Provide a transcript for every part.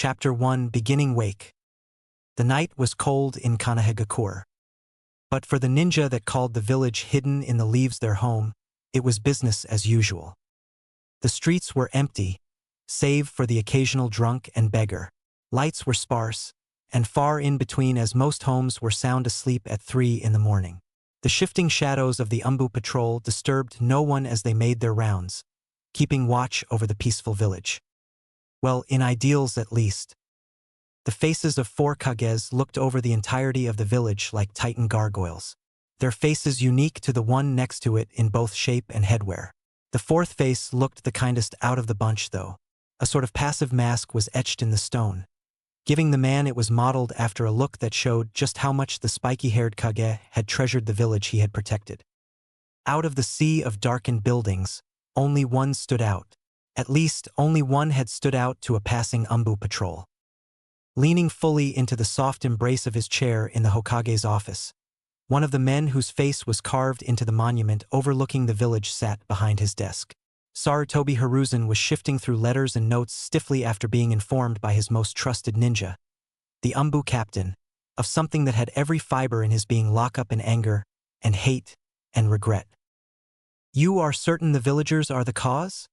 Chapter 1 Beginning Wake. The night was cold in Kanahegakure. But for the ninja that called the village hidden in the leaves their home, it was business as usual. The streets were empty, save for the occasional drunk and beggar. Lights were sparse, and far in between as most homes were sound asleep at 3 in the morning. The shifting shadows of the Umbu patrol disturbed no one as they made their rounds, keeping watch over the peaceful village. Well, in ideals at least. The faces of 4 kages looked over the entirety of the village like Titan gargoyles. Their faces unique to the one next to it in both shape and headwear. The 4th face looked the kindest out of the bunch though. A sort of passive mask was etched in the stone, giving the man it was modeled after a look that showed just how much the spiky-haired kage had treasured the village he had protected. Out of the sea of darkened buildings, only one stood out. At least, only one had stood out to a passing Umbu patrol. Leaning fully into the soft embrace of his chair in the Hokage's office, one of the men whose face was carved into the monument overlooking the village sat behind his desk. Sarutobi Hiruzen was shifting through letters and notes stiffly after being informed by his most trusted ninja, the Umbu captain, of something that had every fiber in his being lock up in anger, and hate, and regret. "You are certain the villagers are the cause?"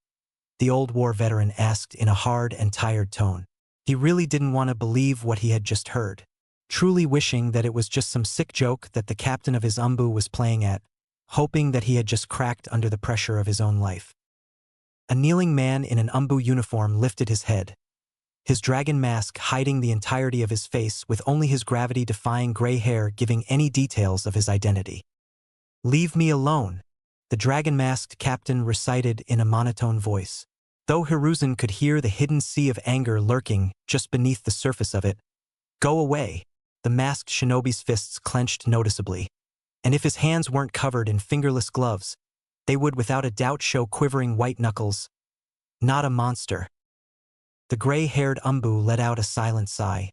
the old war veteran asked in a hard and tired tone. He really didn't want to believe what he had just heard, truly wishing that it was just some sick joke that the captain of his Umbu was playing at, hoping that he had just cracked under the pressure of his own life. A kneeling man in an Umbu uniform lifted his head, his dragon mask hiding the entirety of his face with only his gravity-defying gray hair giving any details of his identity. "Leave me alone," the dragon-masked captain recited in a monotone voice. Though Hiruzen could hear the hidden sea of anger lurking just beneath the surface of it. "Go away," the masked shinobi's fists clenched noticeably, and if his hands weren't covered in fingerless gloves, they would without a doubt show quivering white knuckles. "Not a monster." The gray-haired Umbu let out a silent sigh.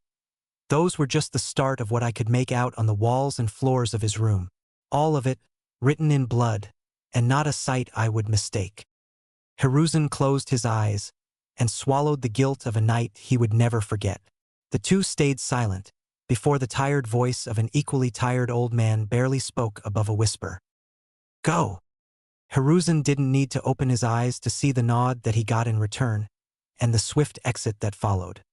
Those were just the start of what I could make out on the walls and floors of his room. All of it, written in blood, and not a sight I would mistake. Hiruzen closed his eyes and swallowed the guilt of a night he would never forget. The two stayed silent before the tired voice of an equally tired old man barely spoke above a whisper. "Go." Hiruzen didn't need to open his eyes to see the nod that he got in return, and the swift exit that followed.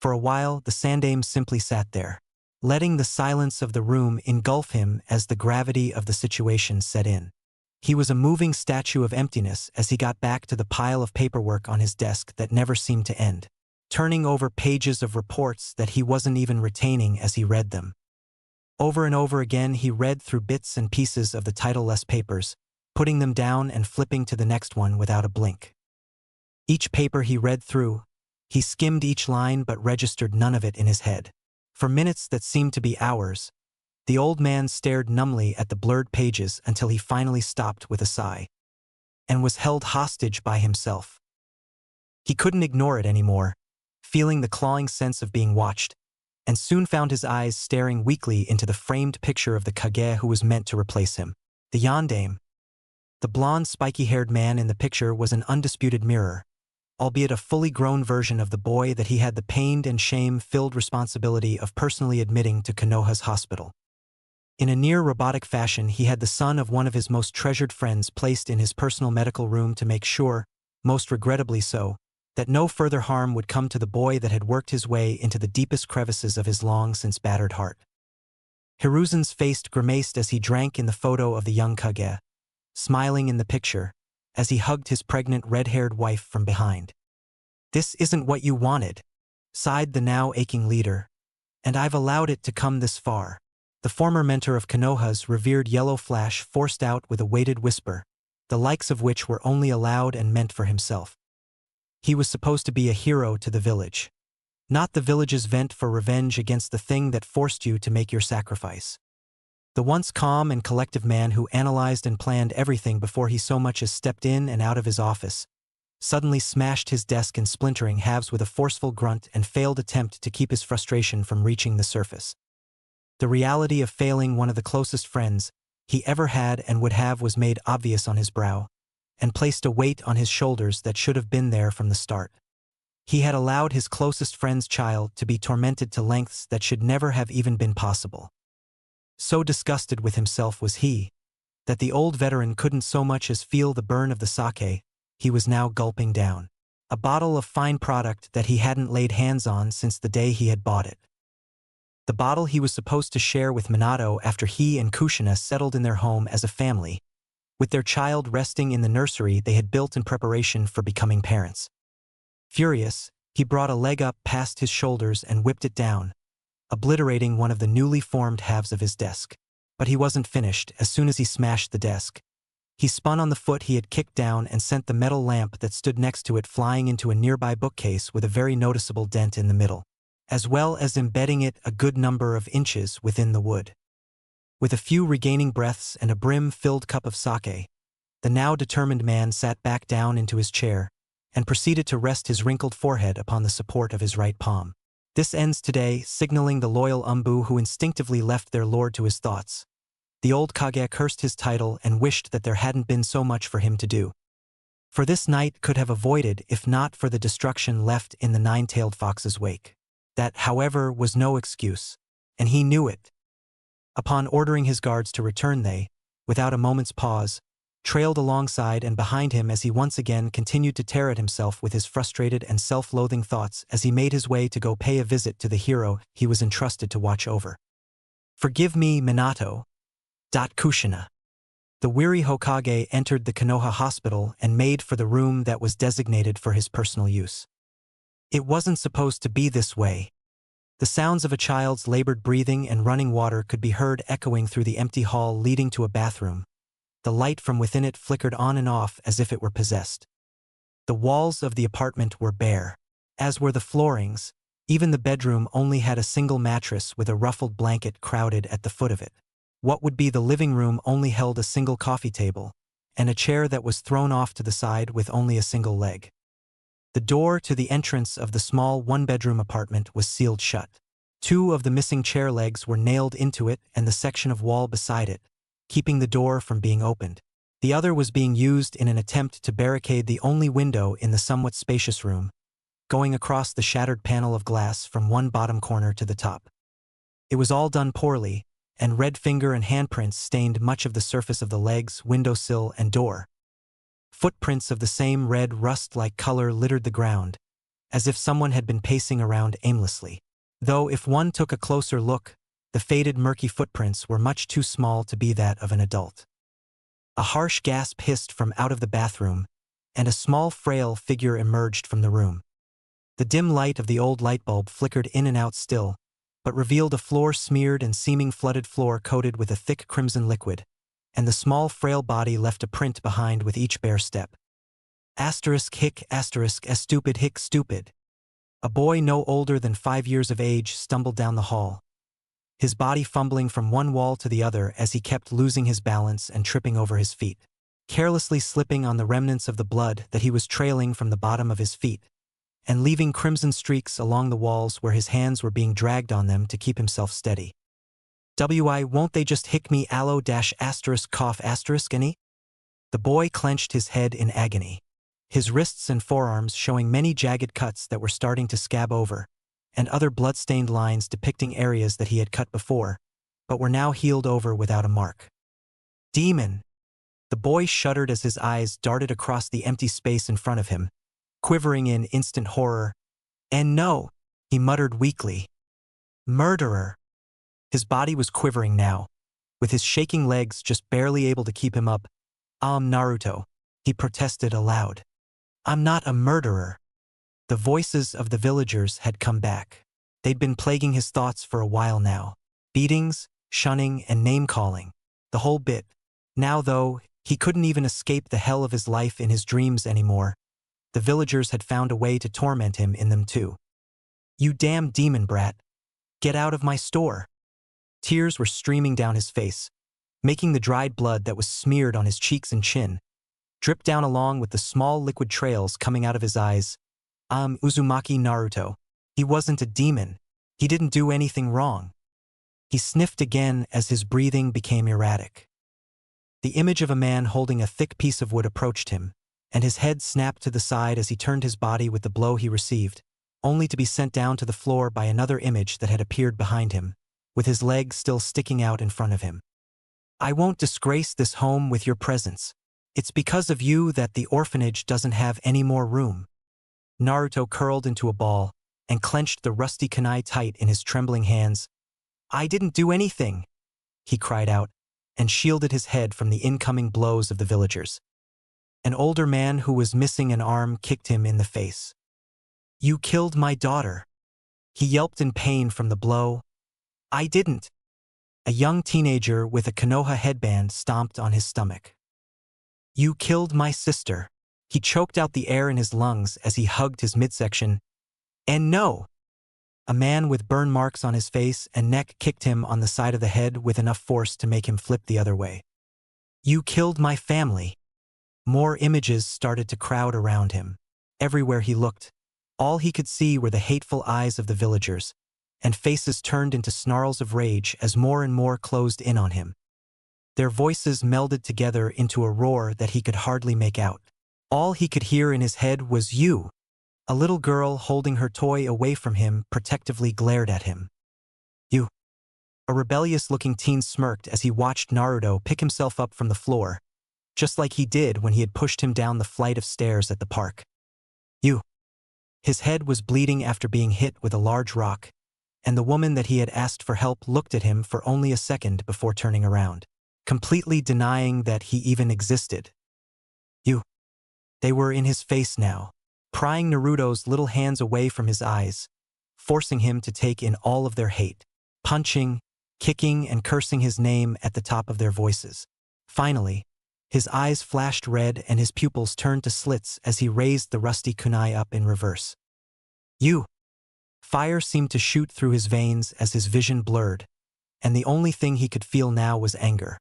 For a while, the Sandame simply sat there, letting the silence of the room engulf him as the gravity of the situation set in. He was a moving statue of emptiness as he got back to the pile of paperwork on his desk that never seemed to end, turning over pages of reports that he wasn't even retaining as he read them. Over and over again he read through bits and pieces of the title-less papers, putting them down and flipping to the next one without a blink. Each paper he read through, he skimmed each line but registered none of it in his head. For minutes that seemed to be hours, the old man stared numbly at the blurred pages until he finally stopped with a sigh, and was held hostage by himself. He couldn't ignore it anymore, feeling the clawing sense of being watched, and soon found his eyes staring weakly into the framed picture of the kage who was meant to replace him, the yandame. The blond, spiky-haired man in the picture was an undisputed mirror, albeit a fully grown version of the boy that he had the pained and shame-filled responsibility of personally admitting to Konoha's hospital. In a near-robotic fashion, he had the son of one of his most treasured friends placed in his personal medical room to make sure, most regrettably so, that no further harm would come to the boy that had worked his way into the deepest crevices of his long-since battered heart. Hiruzen's face grimaced as he drank in the photo of the young kage, smiling in the picture, as he hugged his pregnant red-haired wife from behind. "This isn't what you wanted," sighed the now aching leader, "and I've allowed it to come this far." The former mentor of Konoha's revered Yellow Flash forced out with a weighted whisper, the likes of which were only allowed and meant for himself. He was supposed to be a hero to the village, not the village's vent for revenge against the thing that forced you to make your sacrifice. The once calm and collective man who analyzed and planned everything before he so much as stepped in and out of his office, suddenly smashed his desk in splintering halves with a forceful grunt and failed attempt to keep his frustration from reaching the surface. The reality of failing one of the closest friends he ever had and would have was made obvious on his brow, and placed a weight on his shoulders that should have been there from the start. He had allowed his closest friend's child to be tormented to lengths that should never have even been possible. So disgusted with himself was he, that the old veteran couldn't so much as feel the burn of the sake he was now gulping down. A bottle of fine product that he hadn't laid hands on since the day he had bought it. The bottle he was supposed to share with Minato after he and Kushina settled in their home as a family, with their child resting in the nursery they had built in preparation for becoming parents. Furious, he brought a leg up past his shoulders and whipped it down, obliterating one of the newly formed halves of his desk. But he wasn't finished. As soon as he smashed the desk, he spun on the foot he had kicked down and sent the metal lamp that stood next to it flying into a nearby bookcase with a very noticeable dent in the middle, as well as embedding it a good number of inches within the wood. With a few regaining breaths and a brim-filled cup of sake, the now determined man sat back down into his chair and proceeded to rest his wrinkled forehead upon the support of his right palm. This ends today, signaling the loyal Umbu who instinctively left their lord to his thoughts. The old Kage cursed his title and wished that there hadn't been so much for him to do. For this night could have avoided if not for the destruction left in the nine-tailed fox's wake. That, however, was no excuse, and he knew it. Upon ordering his guards to return, they, without a moment's pause, trailed alongside and behind him as he once again continued to tear at himself with his frustrated and self-loathing thoughts as he made his way to go pay a visit to the hero he was entrusted to watch over. "Forgive me, Minato." Kushina. The weary Hokage entered the Konoha hospital and made for the room that was designated for his personal use. It wasn't supposed to be this way. The sounds of a child's labored breathing and running water could be heard echoing through the empty hall leading to a bathroom. The light from within it flickered on and off as if it were possessed. The walls of the apartment were bare, as were the floorings. Even the bedroom only had a single mattress with a ruffled blanket crowded at the foot of it. What would be the living room only held a single coffee table, and a chair that was thrown off to the side with only a single leg. The door to the entrance of the small one-bedroom apartment was sealed shut. Two of the missing chair legs were nailed into it and the section of wall beside it, keeping the door from being opened. The other was being used in an attempt to barricade the only window in the somewhat spacious room, going across the shattered panel of glass from one bottom corner to the top. It was all done poorly, and red finger and handprints stained much of the surface of the legs, windowsill, and door. Footprints of the same red rust-like color littered the ground, as if someone had been pacing around aimlessly. Though if one took a closer look, the faded murky footprints were much too small to be that of an adult. A harsh gasp hissed from out of the bathroom, and a small frail figure emerged from the room. The dim light of the old light bulb flickered in and out still, but revealed a floor-smeared and seeming flooded floor coated with a thick crimson liquid, and the small frail body left a print behind with each bare step. Hic stupid hic stupid. A boy no older than 5 years of age stumbled down the hall, his body fumbling from one wall to the other as he kept losing his balance and tripping over his feet, carelessly slipping on the remnants of the blood that he was trailing from the bottom of his feet, and leaving crimson streaks along the walls where his hands were being dragged on them to keep himself steady. Won't they just hick me aloe cough any? The boy clenched his head in agony, his wrists and forearms showing many jagged cuts that were starting to scab over, and other blood-stained lines depicting areas that he had cut before, but were now healed over without a mark. Demon! The boy shuddered as his eyes darted across the empty space in front of him, quivering in instant horror. "And no," he muttered weakly. "Murderer." His body was quivering now, with his shaking legs just barely able to keep him up. Naruto," he protested aloud. "I'm not a murderer." The voices of the villagers had come back. They'd been plaguing his thoughts for a while now. Beatings, shunning, and name-calling. The whole bit. Now, though, he couldn't even escape the hell of his life in his dreams anymore. The villagers had found a way to torment him in them too. "You damn demon brat. Get out of my store." Tears were streaming down his face, making the dried blood that was smeared on his cheeks and chin drip down along with the small liquid trails coming out of his eyes. Uzumaki Naruto. He wasn't a demon. He didn't do anything wrong. He sniffed again as his breathing became erratic. The image of a man holding a thick piece of wood approached him, and his head snapped to the side as he turned his body with the blow he received, only to be sent down to the floor by another image that had appeared behind him, with his leg still sticking out in front of him. I won't disgrace this home with your presence. It's because of you that the orphanage doesn't have any more room. Naruto curled into a ball and clenched the rusty kunai tight in his trembling hands. I didn't do anything, he cried out, and shielded his head from the incoming blows of the villagers. An older man who was missing an arm kicked him in the face. You killed my daughter. He yelped in pain from the blow. I didn't. A young teenager with a Konoha headband stomped on his stomach. You killed my sister. He choked out the air in his lungs as he hugged his midsection. And no! A man with burn marks on his face and neck kicked him on the side of the head with enough force to make him flip the other way. You killed my family. More images started to crowd around him. Everywhere he looked, all he could see were the hateful eyes of the villagers, and faces turned into snarls of rage as more and more closed in on him. Their voices melded together into a roar that he could hardly make out. All he could hear in his head was you. A little girl holding her toy away from him protectively glared at him. You. A rebellious-looking teen smirked as he watched Naruto pick himself up from the floor, just like he did when he had pushed him down the flight of stairs at the park. You. His head was bleeding after being hit with a large rock, and the woman that he had asked for help looked at him for only a second before turning around, completely denying that he even existed. You. They were in his face now, prying Naruto's little hands away from his eyes, forcing him to take in all of their hate, punching, kicking, and cursing his name at the top of their voices. Finally, his eyes flashed red and his pupils turned to slits as he raised the rusty kunai up in reverse. You. Fire seemed to shoot through his veins as his vision blurred, and the only thing he could feel now was anger.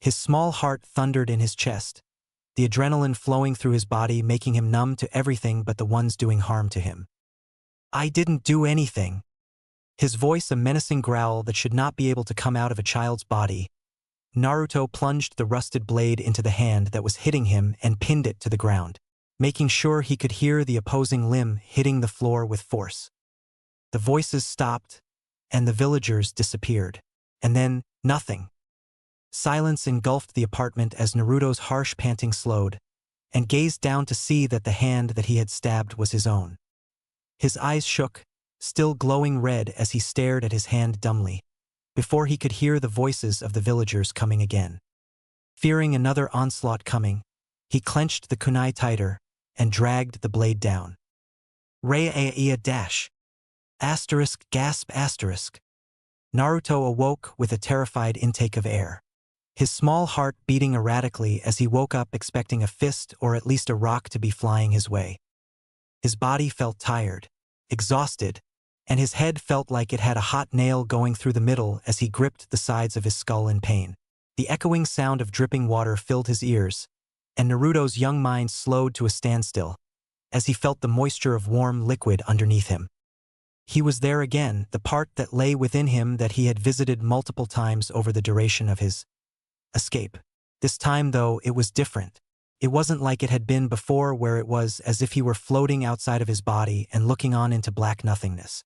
His small heart thundered in his chest, the adrenaline flowing through his body making him numb to everything but the ones doing harm to him. I didn't do anything. His voice a menacing growl that should not be able to come out of a child's body. Naruto plunged the rusted blade into the hand that was hitting him and pinned it to the ground, making sure he could hear the opposing limb hitting the floor with force. The voices stopped, and the villagers disappeared. And then, nothing. Silence engulfed the apartment as Naruto's harsh panting slowed, and gazed down to see that the hand that he had stabbed was his own. His eyes shook, still glowing red as he stared at his hand dumbly, before he could hear the voices of the villagers coming again. Fearing another onslaught coming, he clenched the kunai tighter and dragged the blade down. Rea dash. Asterisk gasp asterisk. Naruto awoke with a terrified intake of air, his small heart beating erratically as he woke up expecting a fist or at least a rock to be flying his way. His body felt tired, exhausted, and his head felt like it had a hot nail going through the middle as he gripped the sides of his skull in pain. The echoing sound of dripping water filled his ears, and Naruto's young mind slowed to a standstill as he felt the moisture of warm liquid underneath him. He was there again, the part that lay within him that he had visited multiple times over the duration of his escape. This time, though, it was different. It wasn't like it had been before, where it was as if he were floating outside of his body and looking on into black nothingness.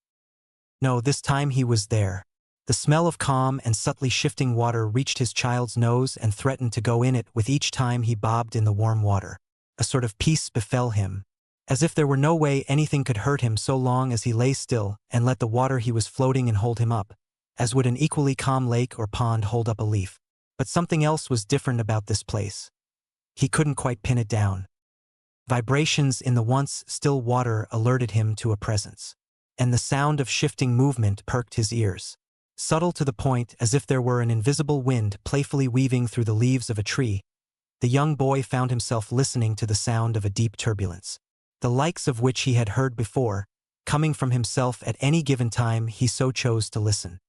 No, this time he was there. The smell of calm and subtly shifting water reached his child's nose and threatened to go in it with each time he bobbed in the warm water. A sort of peace befell him, as if there were no way anything could hurt him so long as he lay still and let the water he was floating in hold him up, as would an equally calm lake or pond hold up a leaf. But something else was different about this place. He couldn't quite pin it down. Vibrations in the once still water alerted him to a presence, and the sound of shifting movement perked his ears. Subtle to the point as if there were an invisible wind playfully weaving through the leaves of a tree, the young boy found himself listening to the sound of a deep turbulence, the likes of which he had heard before, coming from himself at any given time he so chose to listen.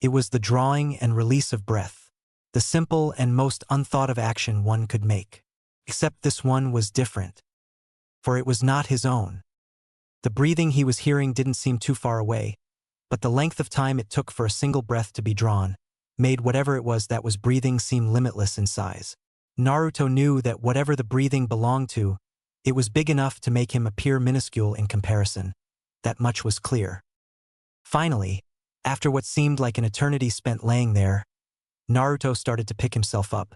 It was the drawing and release of breath, the simple and most unthought of action one could make. Except this one was different, for it was not his own. The breathing he was hearing didn't seem too far away, but the length of time it took for a single breath to be drawn made whatever it was that was breathing seem limitless in size. Naruto knew that whatever the breathing belonged to It was big enough to make him appear minuscule in comparison. That much was clear. Finally, after what seemed like an eternity spent laying there, Naruto started to pick himself up.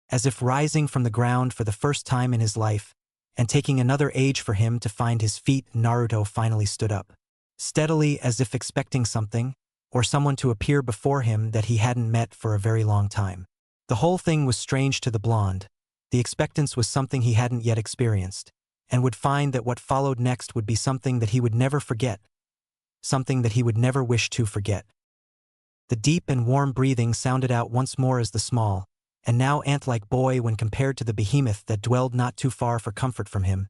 As if rising from the ground for the first time in his life, and taking another age for him to find his feet, Naruto finally stood up. Steadily, as if expecting something, or someone to appear before him that he hadn't met for a very long time. The whole thing was strange to the blonde. The expectance was something he hadn't yet experienced, and would find that what followed next would be something that he would never forget, something that he would never wish to forget. The deep and warm breathing sounded out once more as the small, and now ant-like boy, when compared to the behemoth that dwelled not too far for comfort from him,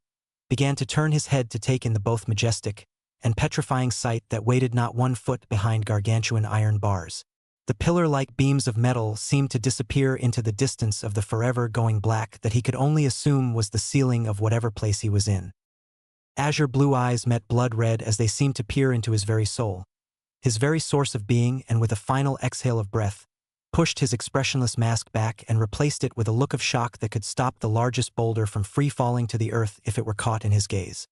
began to turn his head to take in the both majestic and petrifying sight that waited not 1 foot behind gargantuan iron bars. The pillar-like beams of metal seemed to disappear into the distance of the forever going black that he could only assume was the ceiling of whatever place he was in. Azure blue eyes met blood red as they seemed to peer into his very soul, his very source of being, and with a final exhale of breath, pushed his expressionless mask back and replaced it with a look of shock that could stop the largest boulder from free-falling to the earth if it were caught in his gaze.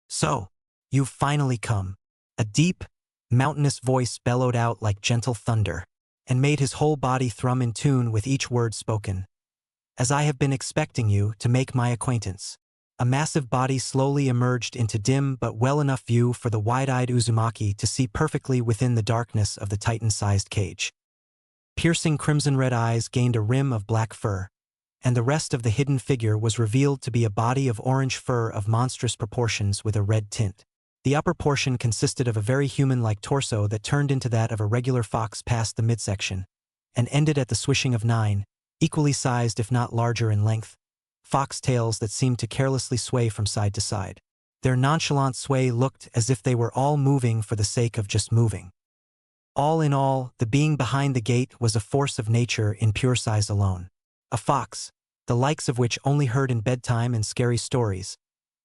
"So, you've finally come." A deep, mountainous voice bellowed out like gentle thunder, and made his whole body thrum in tune with each word spoken. "As I have been expecting you to make my acquaintance." A massive body slowly emerged into dim but well enough view for the wide-eyed Uzumaki to see perfectly within the darkness of the titan-sized cage. Piercing crimson-red eyes gained a rim of black fur, and the rest of the hidden figure was revealed to be a body of orange fur of monstrous proportions with a red tint. The upper portion consisted of a very human-like torso that turned into that of a regular fox past the midsection, and ended at the swishing of 9, equally sized if not larger in length, fox tails that seemed to carelessly sway from side to side. Their nonchalant sway looked as if they were all moving for the sake of just moving. All in all, the being behind the gate was a force of nature in pure size alone. A fox, the likes of which only heard in bedtime and scary stories,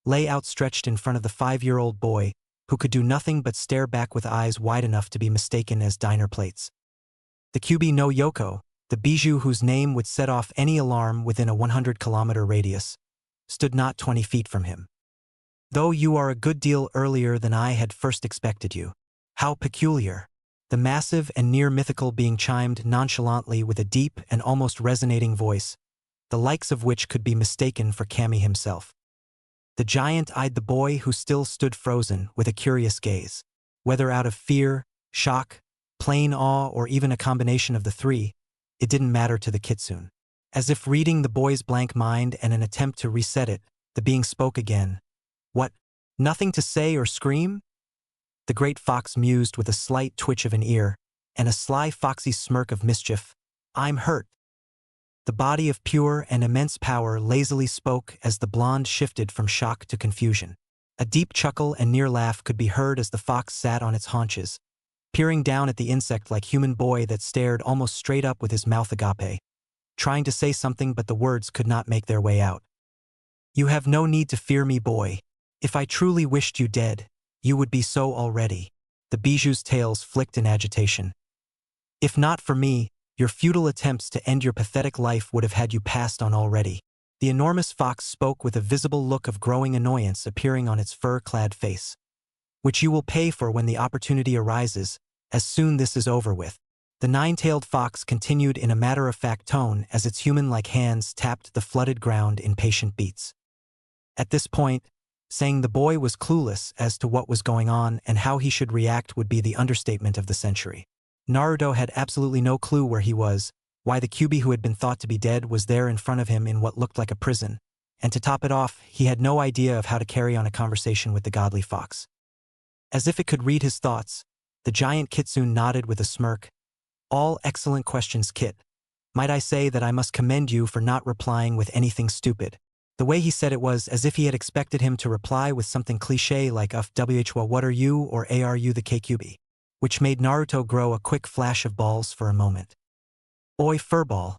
lay outstretched in front of the 5-year-old boy, who could do nothing but stare back with eyes wide enough to be mistaken as diner plates. The Kyubi no Yoko, the bijou whose name would set off any alarm within a 100-kilometer radius, stood not 20 feet from him. "Though you are a good deal earlier than I had first expected you." "How peculiar." The massive and near-mythical being chimed nonchalantly with a deep and almost resonating voice, the likes of which could be mistaken for Kami himself. The giant eyed the boy, who still stood frozen, with a curious gaze. Whether out of fear, shock, plain awe, or even a combination of the three, it didn't matter to the kitsune. As if reading the boy's blank mind and an attempt to reset it, the being spoke again. "What? Nothing to say or scream?" The great fox mused with a slight twitch of an ear, and a sly foxy smirk of mischief. "I'm hurt." The body of pure and immense power lazily spoke as the blonde shifted from shock to confusion. A deep chuckle and near laugh could be heard as the fox sat on its haunches, peering down at the insect-like human boy that stared almost straight up with his mouth agape, trying to say something but the words could not make their way out. "You have no need to fear me, boy. If I truly wished you dead, you would be so already." The bijou's tails flicked in agitation. "If not for me, your futile attempts to end your pathetic life would have had you passed on already." The enormous fox spoke with a visible look of growing annoyance appearing on its fur-clad face. "Which you will pay for when the opportunity arises, as soon this is over with." The 9-tailed fox continued in a matter-of-fact tone as its human-like hands tapped the flooded ground in patient beats. At this point, saying the boy was clueless as to what was going on and how he should react would be the understatement of the century. Naruto had absolutely no clue where he was, why the Kyubi who had been thought to be dead was there in front of him in what looked like a prison, and to top it off, he had no idea of how to carry on a conversation with the godly fox. As if it could read his thoughts, the giant kitsune nodded with a smirk. "All excellent questions, Kit. Might I say that I must commend you for not replying with anything stupid." The way he said it was as if he had expected him to reply with something cliché like "Well, what are you?" or "Are you the Kyubi?" which made Naruto grow a quick flash of balls for a moment. "Oi, furball.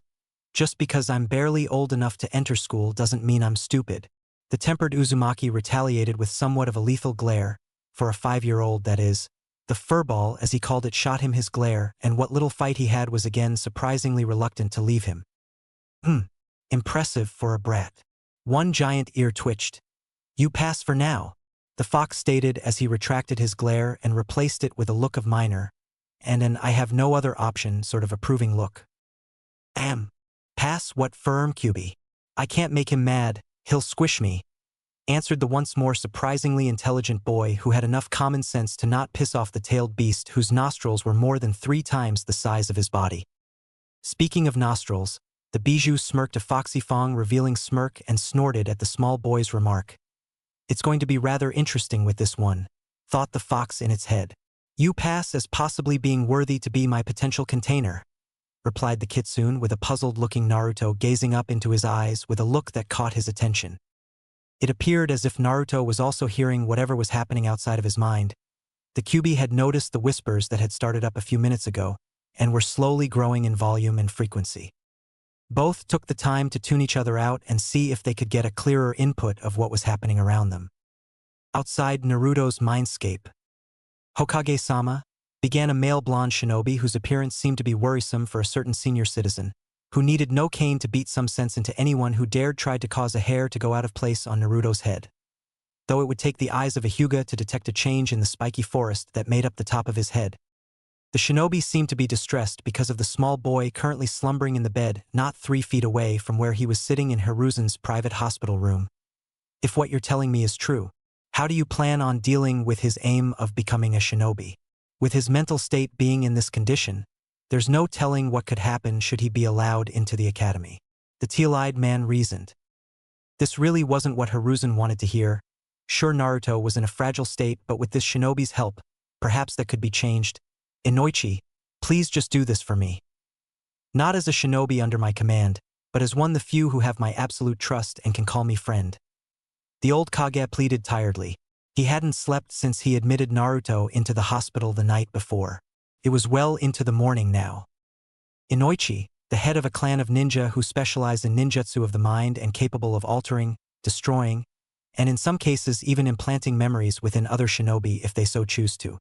Just because I'm barely old enough to enter school doesn't mean I'm stupid." The tempered Uzumaki retaliated with somewhat of a lethal glare, for a 5-year-old that is. The furball, as he called it, shot him his glare, and what little fight he had was again surprisingly reluctant to leave him. Impressive for a brat." One giant ear twitched. "You pass for now," the fox stated as he retracted his glare and replaced it with a look of minor, and an "I have no other option" sort of approving look. Pass what firm, QB? I can't make him mad, he'll squish me," answered the once more surprisingly intelligent boy who had enough common sense to not piss off the tailed beast whose nostrils were more than 3 times the size of his body. Speaking of nostrils, the bijou smirked a foxy fong revealing smirk and snorted at the small boy's remark. "It's going to be rather interesting with this one," thought the fox in its head. "You pass as possibly being worthy to be my potential container," replied the kitsune with a puzzled-looking Naruto gazing up into his eyes with a look that caught his attention. It appeared as if Naruto was also hearing whatever was happening outside of his mind. The QB had noticed the whispers that had started up a few minutes ago, and were slowly growing in volume and frequency. Both took the time to tune each other out and see if they could get a clearer input of what was happening around them. Outside Naruto's mindscape, "Hokage-sama," began a male blonde shinobi whose appearance seemed to be worrisome for a certain senior citizen, who needed no cane to beat some sense into anyone who dared try to cause a hair to go out of place on Naruto's head. Though it would take the eyes of a Hyuga to detect a change in the spiky forest that made up the top of his head. The shinobi seemed to be distressed because of the small boy currently slumbering in the bed not 3 feet away from where he was sitting in Hiruzen's private hospital room. "If what you're telling me is true, how do you plan on dealing with his aim of becoming a shinobi? With his mental state being in this condition, there's no telling what could happen should he be allowed into the academy," the teal-eyed man reasoned. This really wasn't what Hiruzen wanted to hear. Sure, Naruto was in a fragile state, but with this shinobi's help, perhaps that could be changed. "Inoichi, please just do this for me. Not as a shinobi under my command, but as one of the few who have my absolute trust and can call me friend." The old Kage pleaded tiredly. He hadn't slept since he admitted Naruto into the hospital the night before. It was well into the morning now. Inoichi, the head of a clan of ninja who specialize in ninjutsu of the mind and capable of altering, destroying, and in some cases even implanting memories within other shinobi if they so choose to.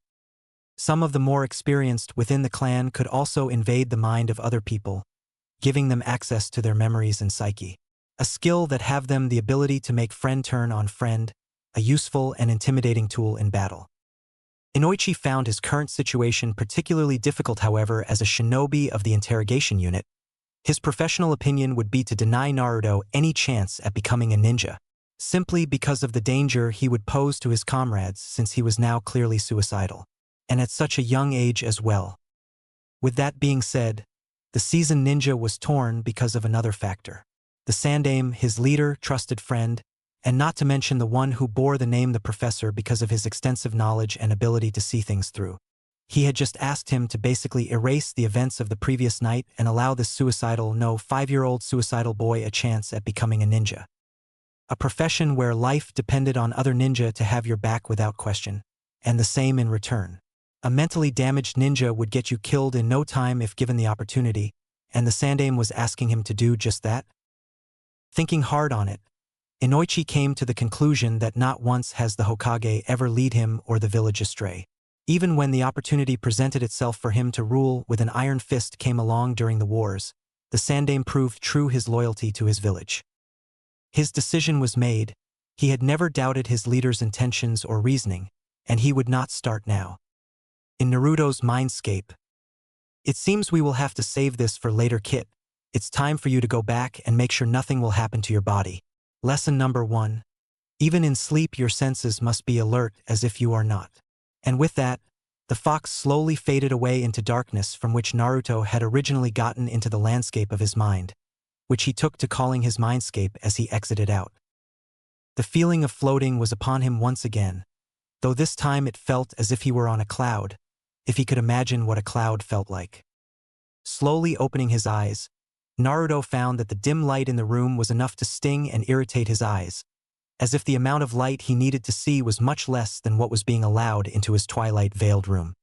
Some of the more experienced within the clan could also invade the mind of other people, giving them access to their memories and psyche. A skill that have them the ability to make friend turn on friend, a useful and intimidating tool in battle. Inoichi found his current situation particularly difficult, however, as a shinobi of the interrogation unit. His professional opinion would be to deny Naruto any chance at becoming a ninja, simply because of the danger he would pose to his comrades since he was now clearly suicidal. And at such a young age as well. With that being said, the seasoned ninja was torn because of another factor. The Sandaime, his leader, trusted friend, and not to mention the one who bore the name the Professor because of his extensive knowledge and ability to see things through. He had just asked him to basically erase the events of the previous night and allow this 5-year-old suicidal boy a chance at becoming a ninja. A profession where life depended on other ninja to have your back without question, and the same in return. A mentally damaged ninja would get you killed in no time if given the opportunity, and the Sandaime was asking him to do just that? Thinking hard on it, Inoichi came to the conclusion that not once has the Hokage ever lead him or the village astray. Even when the opportunity presented itself for him to rule with an iron fist came along during the wars, the Sandaime proved true his loyalty to his village. His decision was made. He had never doubted his leader's intentions or reasoning, and he would not start now. In Naruto's mindscape, "It seems we will have to save this for later, Kit. It's time for you to go back and make sure nothing will happen to your body. Lesson number 1. Even in sleep your senses must be alert as if you are not." And with that, the fox slowly faded away into darkness from which Naruto had originally gotten into the landscape of his mind, which he took to calling his mindscape as he exited out. The feeling of floating was upon him once again, though this time it felt as if he were on a cloud, if he could imagine what a cloud felt like. Slowly opening his eyes, Naruto found that the dim light in the room was enough to sting and irritate his eyes, as if the amount of light he needed to see was much less than what was being allowed into his twilight-veiled room.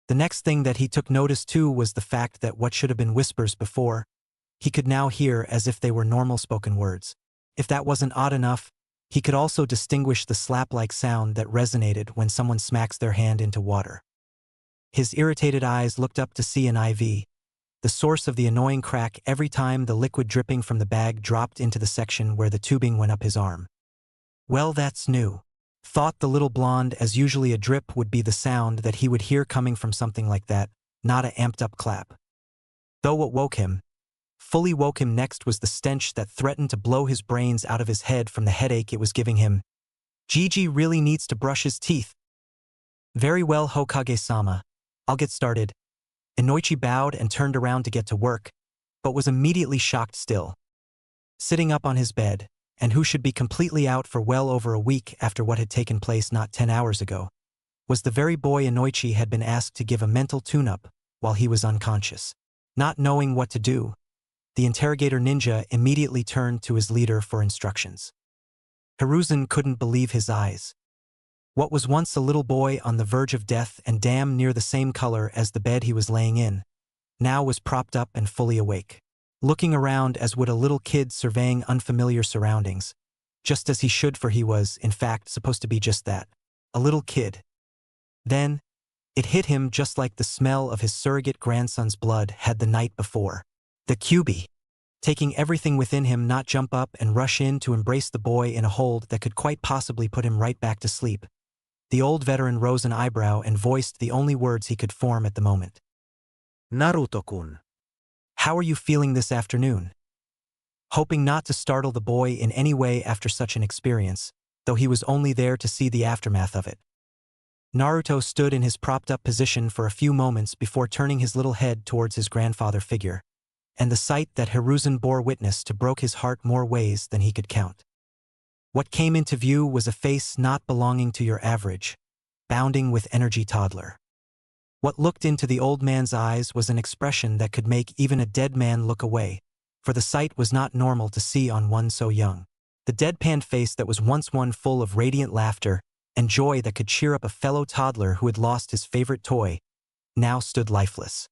The next thing that he took notice to was the fact that what should have been whispers before, he could now hear as if they were normal spoken words. If that wasn't odd enough, he could also distinguish the slap-like sound that resonated when someone smacks their hand into water. His irritated eyes looked up to see an IV. the source of the annoying crack every time the liquid dripping from the bag dropped into the section where the tubing went up his arm. Well, that's new. Thought the little blonde, as usually a drip would be the sound that he would hear coming from something like that, not a amped-up clap. Though what fully woke him next was the stench that threatened to blow his brains out of his head from the headache it was giving him. Gigi really needs to brush his teeth. Very well, Hokage-sama. I'll get started. Inoichi bowed and turned around to get to work, but was immediately shocked still. Sitting up on his bed, and who should be completely out for well over a week after what had taken place not 10 hours ago, was the very boy Inoichi had been asked to give a mental tune-up while he was unconscious. Not knowing what to do, the interrogator ninja immediately turned to his leader for instructions. Hiruzen couldn't believe his eyes. What was once a little boy on the verge of death and damn near the same color as the bed he was laying in, now was propped up and fully awake, looking around as would a little kid surveying unfamiliar surroundings, just as he should, for he was, in fact, supposed to be just that, a little kid. Then, it hit him just like the smell of his surrogate grandson's blood had the night before. The QB, taking everything within him, not jump up and rush in to embrace the boy in a hold that could quite possibly put him right back to sleep. The old veteran rose an eyebrow and voiced the only words he could form at the moment. Naruto-kun. How are you feeling this afternoon? Hoping not to startle the boy in any way after such an experience, though he was only there to see the aftermath of it, Naruto stood in his propped-up position for a few moments before turning his little head towards his grandfather figure, and the sight that Hiruzen bore witness to broke his heart more ways than he could count. What came into view was a face not belonging to your average, bounding with energy toddler. What looked into the old man's eyes was an expression that could make even a dead man look away, for the sight was not normal to see on one so young. The deadpan face that was once one full of radiant laughter and joy that could cheer up a fellow toddler who had lost his favorite toy, now stood lifeless,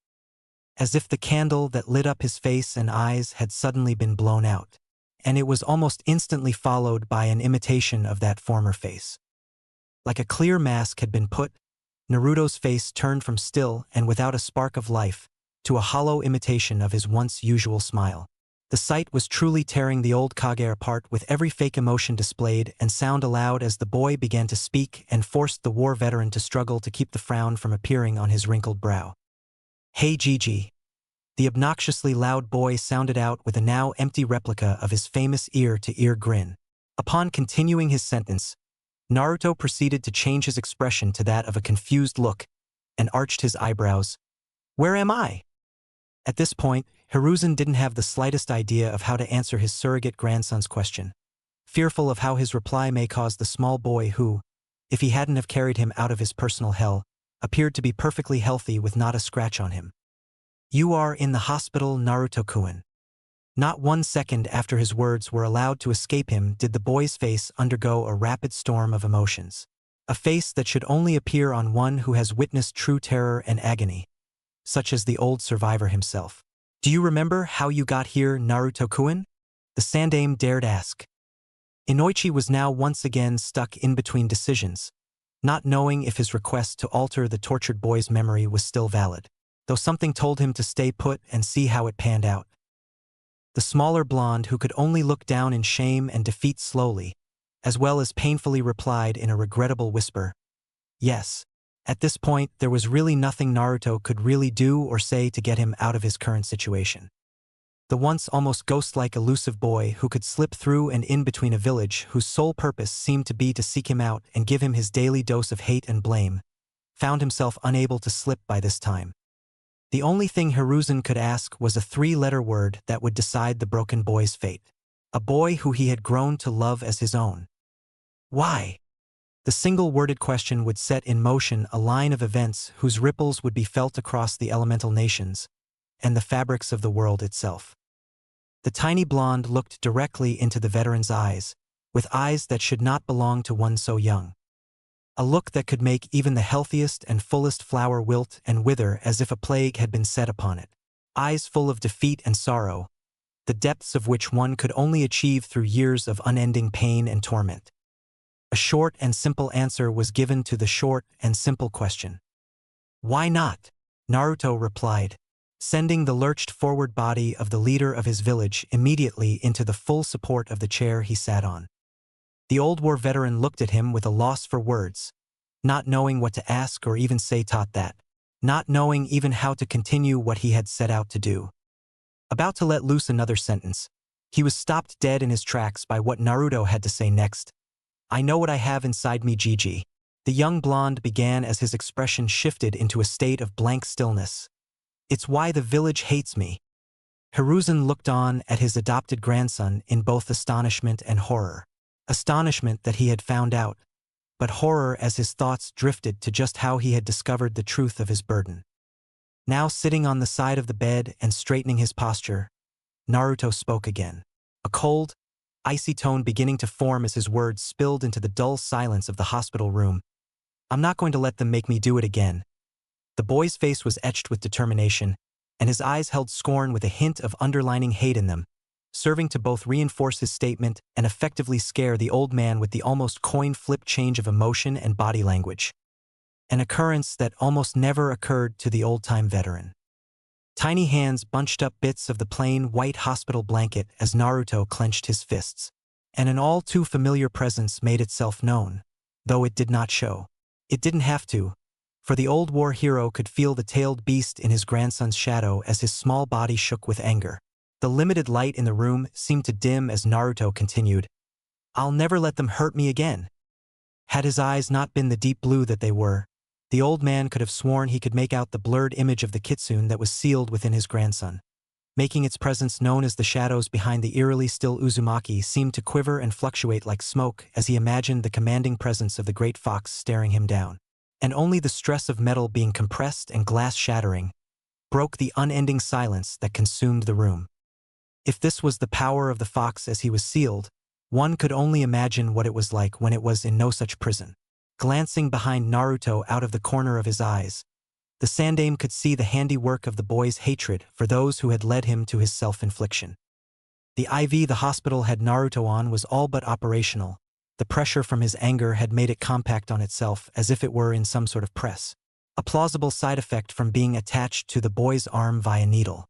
as if the candle that lit up his face and eyes had suddenly been blown out, and it was almost instantly followed by an imitation of that former face. Like a clear mask had been put, Naruto's face turned from still and without a spark of life to a hollow imitation of his once usual smile. The sight was truly tearing the old Kage apart, with every fake emotion displayed and sound aloud as the boy began to speak and forced the war veteran to struggle to keep the frown from appearing on his wrinkled brow. Hey Gigi. The obnoxiously loud boy sounded out with a now empty replica of his famous ear-to-ear grin. Upon continuing his sentence, Naruto proceeded to change his expression to that of a confused look and arched his eyebrows. Where am I? At this point, Hiruzen didn't have the slightest idea of how to answer his surrogate grandson's question, fearful of how his reply may cause the small boy who, if he hadn't have carried him out of his personal hell, appeared to be perfectly healthy with not a scratch on him. You are in the hospital, Naruto-kun. Not 1 second after his words were allowed to escape him did the boy's face undergo a rapid storm of emotions. A face that should only appear on one who has witnessed true terror and agony, such as the old survivor himself. Do you remember how you got here, Naruto-kun? The Sandaime dared ask. Inoichi was now once again stuck in between decisions, not knowing if his request to alter the tortured boy's memory was still valid, though something told him to stay put and see how it panned out. The smaller blonde, who could only look down in shame and defeat slowly, as well as painfully replied in a regrettable whisper, yes. At this point, there was really nothing Naruto could really do or say to get him out of his current situation. The once almost ghost-like elusive boy who could slip through and in between a village whose sole purpose seemed to be to seek him out and give him his daily dose of hate and blame, found himself unable to slip by this time. The only thing Hiruzen could ask was a 3-letter word that would decide the broken boy's fate. A boy who he had grown to love as his own. Why? The single-worded question would set in motion a line of events whose ripples would be felt across the elemental nations and the fabrics of the world itself. The tiny blonde looked directly into the veteran's eyes, with eyes that should not belong to one so young. A look that could make even the healthiest and fullest flower wilt and wither as if a plague had been set upon it. Eyes full of defeat and sorrow, the depths of which one could only achieve through years of unending pain and torment. A short and simple answer was given to the short and simple question. Why not? Naruto replied, sending the lurched forward body of the leader of his village immediately into the full support of the chair he sat on. The old war veteran looked at him with a loss for words, not knowing what to ask or even say that, not knowing even how to continue what he had set out to do. About to let loose another sentence, he was stopped dead in his tracks by what Naruto had to say next. "I know what I have inside me, Gigi." The young blonde began as his expression shifted into a state of blank stillness. "It's why the village hates me." Hiruzen looked on at his adopted grandson in both astonishment and horror. Astonishment that he had found out, but horror as his thoughts drifted to just how he had discovered the truth of his burden. Now sitting on the side of the bed and straightening his posture, Naruto spoke again, a cold, icy tone beginning to form as his words spilled into the dull silence of the hospital room. "I'm not going to let them make me do it again." The boy's face was etched with determination, and his eyes held scorn with a hint of underlining hate in them, serving to both reinforce his statement and effectively scare the old man with the almost coin-flip change of emotion and body language. An occurrence that almost never occurred to the old-time veteran. Tiny hands bunched up bits of the plain white hospital blanket as Naruto clenched his fists, and an all-too-familiar presence made itself known, though it did not show. It didn't have to, for the old war hero could feel the tailed beast in his grandson's shadow as his small body shook with anger. The limited light in the room seemed to dim as Naruto continued, "I'll never let them hurt me again." Had his eyes not been the deep blue that they were, the old man could have sworn he could make out the blurred image of the kitsune that was sealed within his grandson. Making its presence known as the shadows behind the eerily still Uzumaki seemed to quiver and fluctuate like smoke as he imagined the commanding presence of the great fox staring him down. And only the stress of metal being compressed and glass shattering broke the unending silence that consumed the room. If this was the power of the fox as he was sealed, one could only imagine what it was like when it was in no such prison. Glancing behind Naruto out of the corner of his eyes, the Sandaime could see the handiwork of the boy's hatred for those who had led him to his self-infliction. The IV the hospital had Naruto on was all but operational. The pressure from his anger had made it compact on itself as if it were in some sort of press. A plausible side effect from being attached to the boy's arm via needle.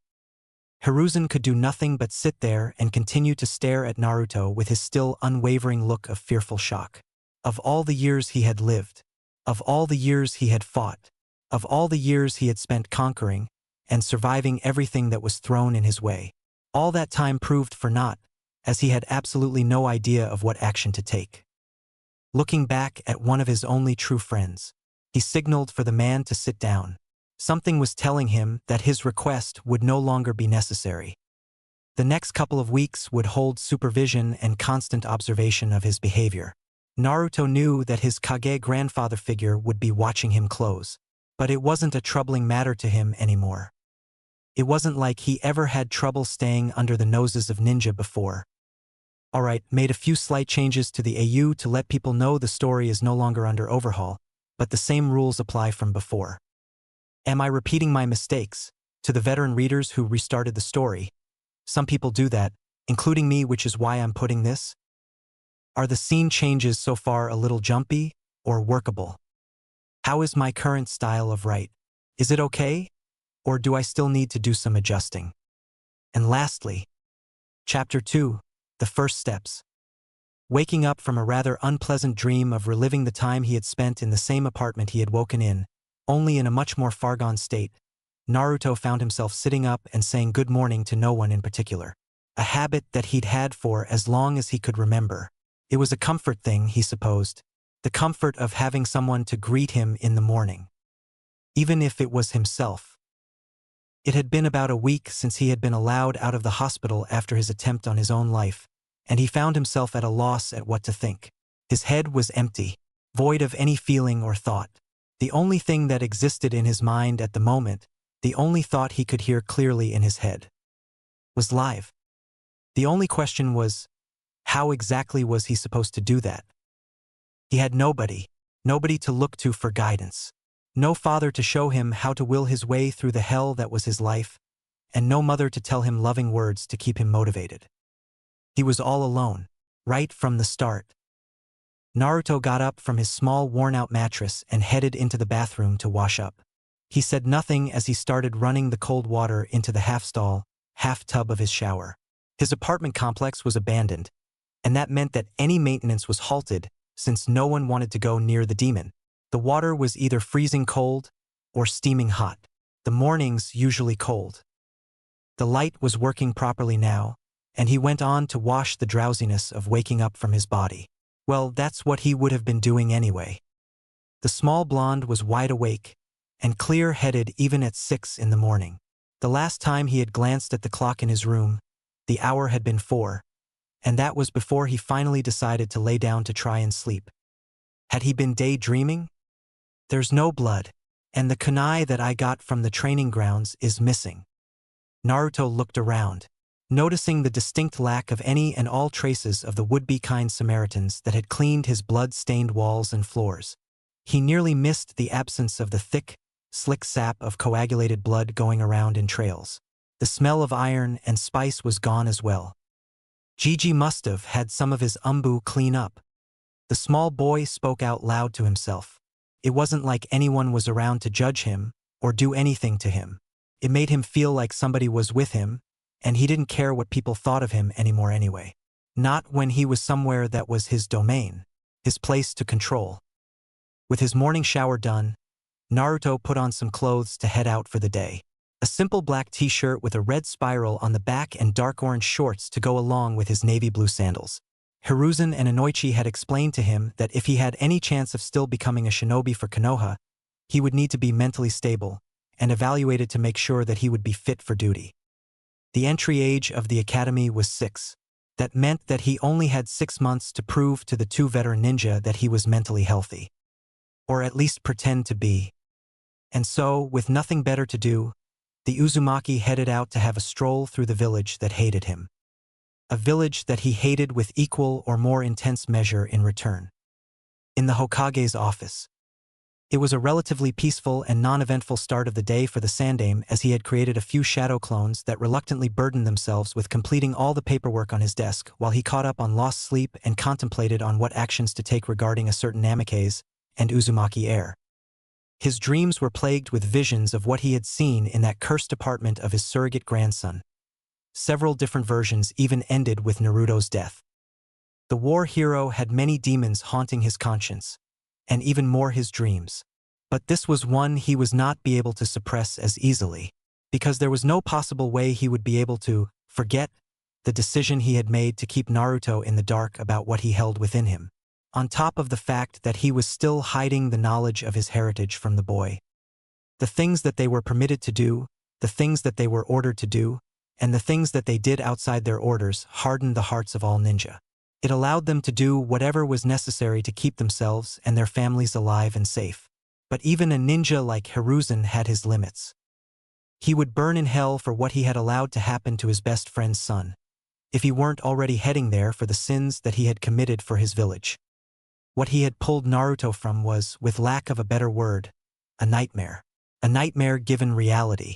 Hiruzen could do nothing but sit there and continue to stare at Naruto with his still unwavering look of fearful shock. Of all the years he had lived, of all the years he had fought, of all the years he had spent conquering and surviving everything that was thrown in his way, all that time proved for naught, as he had absolutely no idea of what action to take. Looking back at one of his only true friends, he signaled for the man to sit down. Something was telling him that his request would no longer be necessary. The next couple of weeks would hold supervision and constant observation of his behavior. Naruto knew that his Kage grandfather figure would be watching him close, but it wasn't a troubling matter to him anymore. It wasn't like he ever had trouble staying under the noses of ninja before. Alright, made a few slight changes to the AU to let people know the story is no longer under overhaul, but the same rules apply from before. Am I repeating my mistakes? To the veteran readers who restarted the story. Some people do that, including me, which is why I'm putting this. Are the scene changes so far a little jumpy or workable? How is my current style of write? Is it okay? Or do I still need to do some adjusting? And lastly, Chapter 2, The First Steps. Waking up from a rather unpleasant dream of reliving the time he had spent in the same apartment he had woken in, only in a much more far-gone state, Naruto found himself sitting up and saying good morning to no one in particular. A habit that he'd had for as long as he could remember. It was a comfort thing, he supposed, the comfort of having someone to greet him in the morning. Even if it was himself. It had been about a week since he had been allowed out of the hospital after his attempt on his own life, and he found himself at a loss at what to think. His head was empty, void of any feeling or thought. The only thing that existed in his mind at the moment, the only thought he could hear clearly in his head, was live. The only question was, how exactly was he supposed to do that? He had nobody to look to for guidance. No father to show him how to will his way through the hell that was his life, and no mother to tell him loving words to keep him motivated. He was all alone, right from the start. Naruto got up from his small worn-out mattress and headed into the bathroom to wash up. He said nothing as he started running the cold water into the half-stall, half-tub of his shower. His apartment complex was abandoned, and that meant that any maintenance was halted since no one wanted to go near the demon. The water was either freezing cold or steaming hot. The mornings usually cold. The light was working properly now, and he went on to wash the drowsiness of waking up from his body. Well, that's what he would have been doing anyway. The small blonde was wide awake and clear-headed even at 6 in the morning. The last time he had glanced at the clock in his room, the hour had been 4, and that was before he finally decided to lay down to try and sleep. Had he been daydreaming? There's no blood, and the kunai that I got from the training grounds is missing. Naruto looked around, noticing the distinct lack of any and all traces of the would-be kind Samaritans that had cleaned his blood-stained walls and floors. He nearly missed the absence of the thick, slick sap of coagulated blood going around in trails. The smell of iron and spice was gone as well. Gigi must have had some of his umbu clean up. The small boy spoke out loud to himself. It wasn't like anyone was around to judge him or do anything to him. It made him feel like somebody was with him, and he didn't care what people thought of him anymore anyway. Not when he was somewhere that was his domain, his place to control. With his morning shower done, Naruto put on some clothes to head out for the day. A simple black t-shirt with a red spiral on the back and dark orange shorts to go along with his navy blue sandals. Hiruzen and Inoichi had explained to him that if he had any chance of still becoming a shinobi for Konoha, he would need to be mentally stable and evaluated to make sure that he would be fit for duty. The entry age of the academy was 6. That meant that he only had 6 months to prove to the 2 veteran ninja that he was mentally healthy. Or at least pretend to be. And so, with nothing better to do, the Uzumaki headed out to have a stroll through the village that hated him. A village that he hated with equal or more intense measure in return. In the Hokage's office. It was a relatively peaceful and non-eventful start of the day for the Sandaime, as he had created a few shadow clones that reluctantly burdened themselves with completing all the paperwork on his desk while he caught up on lost sleep and contemplated on what actions to take regarding a certain Namikaze and Uzumaki heir. His dreams were plagued with visions of what he had seen in that cursed apartment of his surrogate grandson. Several different versions even ended with Naruto's death. The war hero had many demons haunting his conscience, and even more his dreams. But this was one he was not be able to suppress as easily, because there was no possible way he would be able to forget the decision he had made to keep Naruto in the dark about what he held within him, on top of the fact that he was still hiding the knowledge of his heritage from the boy. The things that they were permitted to do, the things that they were ordered to do, and the things that they did outside their orders hardened the hearts of all ninja. It allowed them to do whatever was necessary to keep themselves and their families alive and safe. But even a ninja like Hiruzen had his limits. He would burn in hell for what he had allowed to happen to his best friend's son, if he weren't already heading there for the sins that he had committed for his village. What he had pulled Naruto from was, with lack of a better word, a nightmare. A nightmare given reality.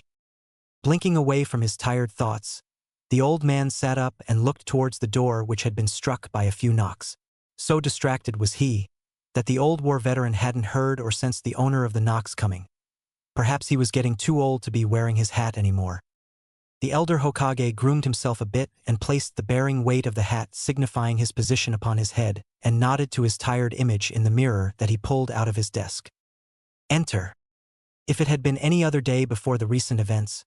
Blinking away from his tired thoughts, the old man sat up and looked towards the door, which had been struck by a few knocks. So distracted was he, that the old war veteran hadn't heard or sensed the owner of the knocks coming. Perhaps he was getting too old to be wearing his hat anymore. The elder Hokage groomed himself a bit and placed the bearing weight of the hat signifying his position upon his head, and nodded to his tired image in the mirror that he pulled out of his desk. Enter. If it had been any other day before the recent events,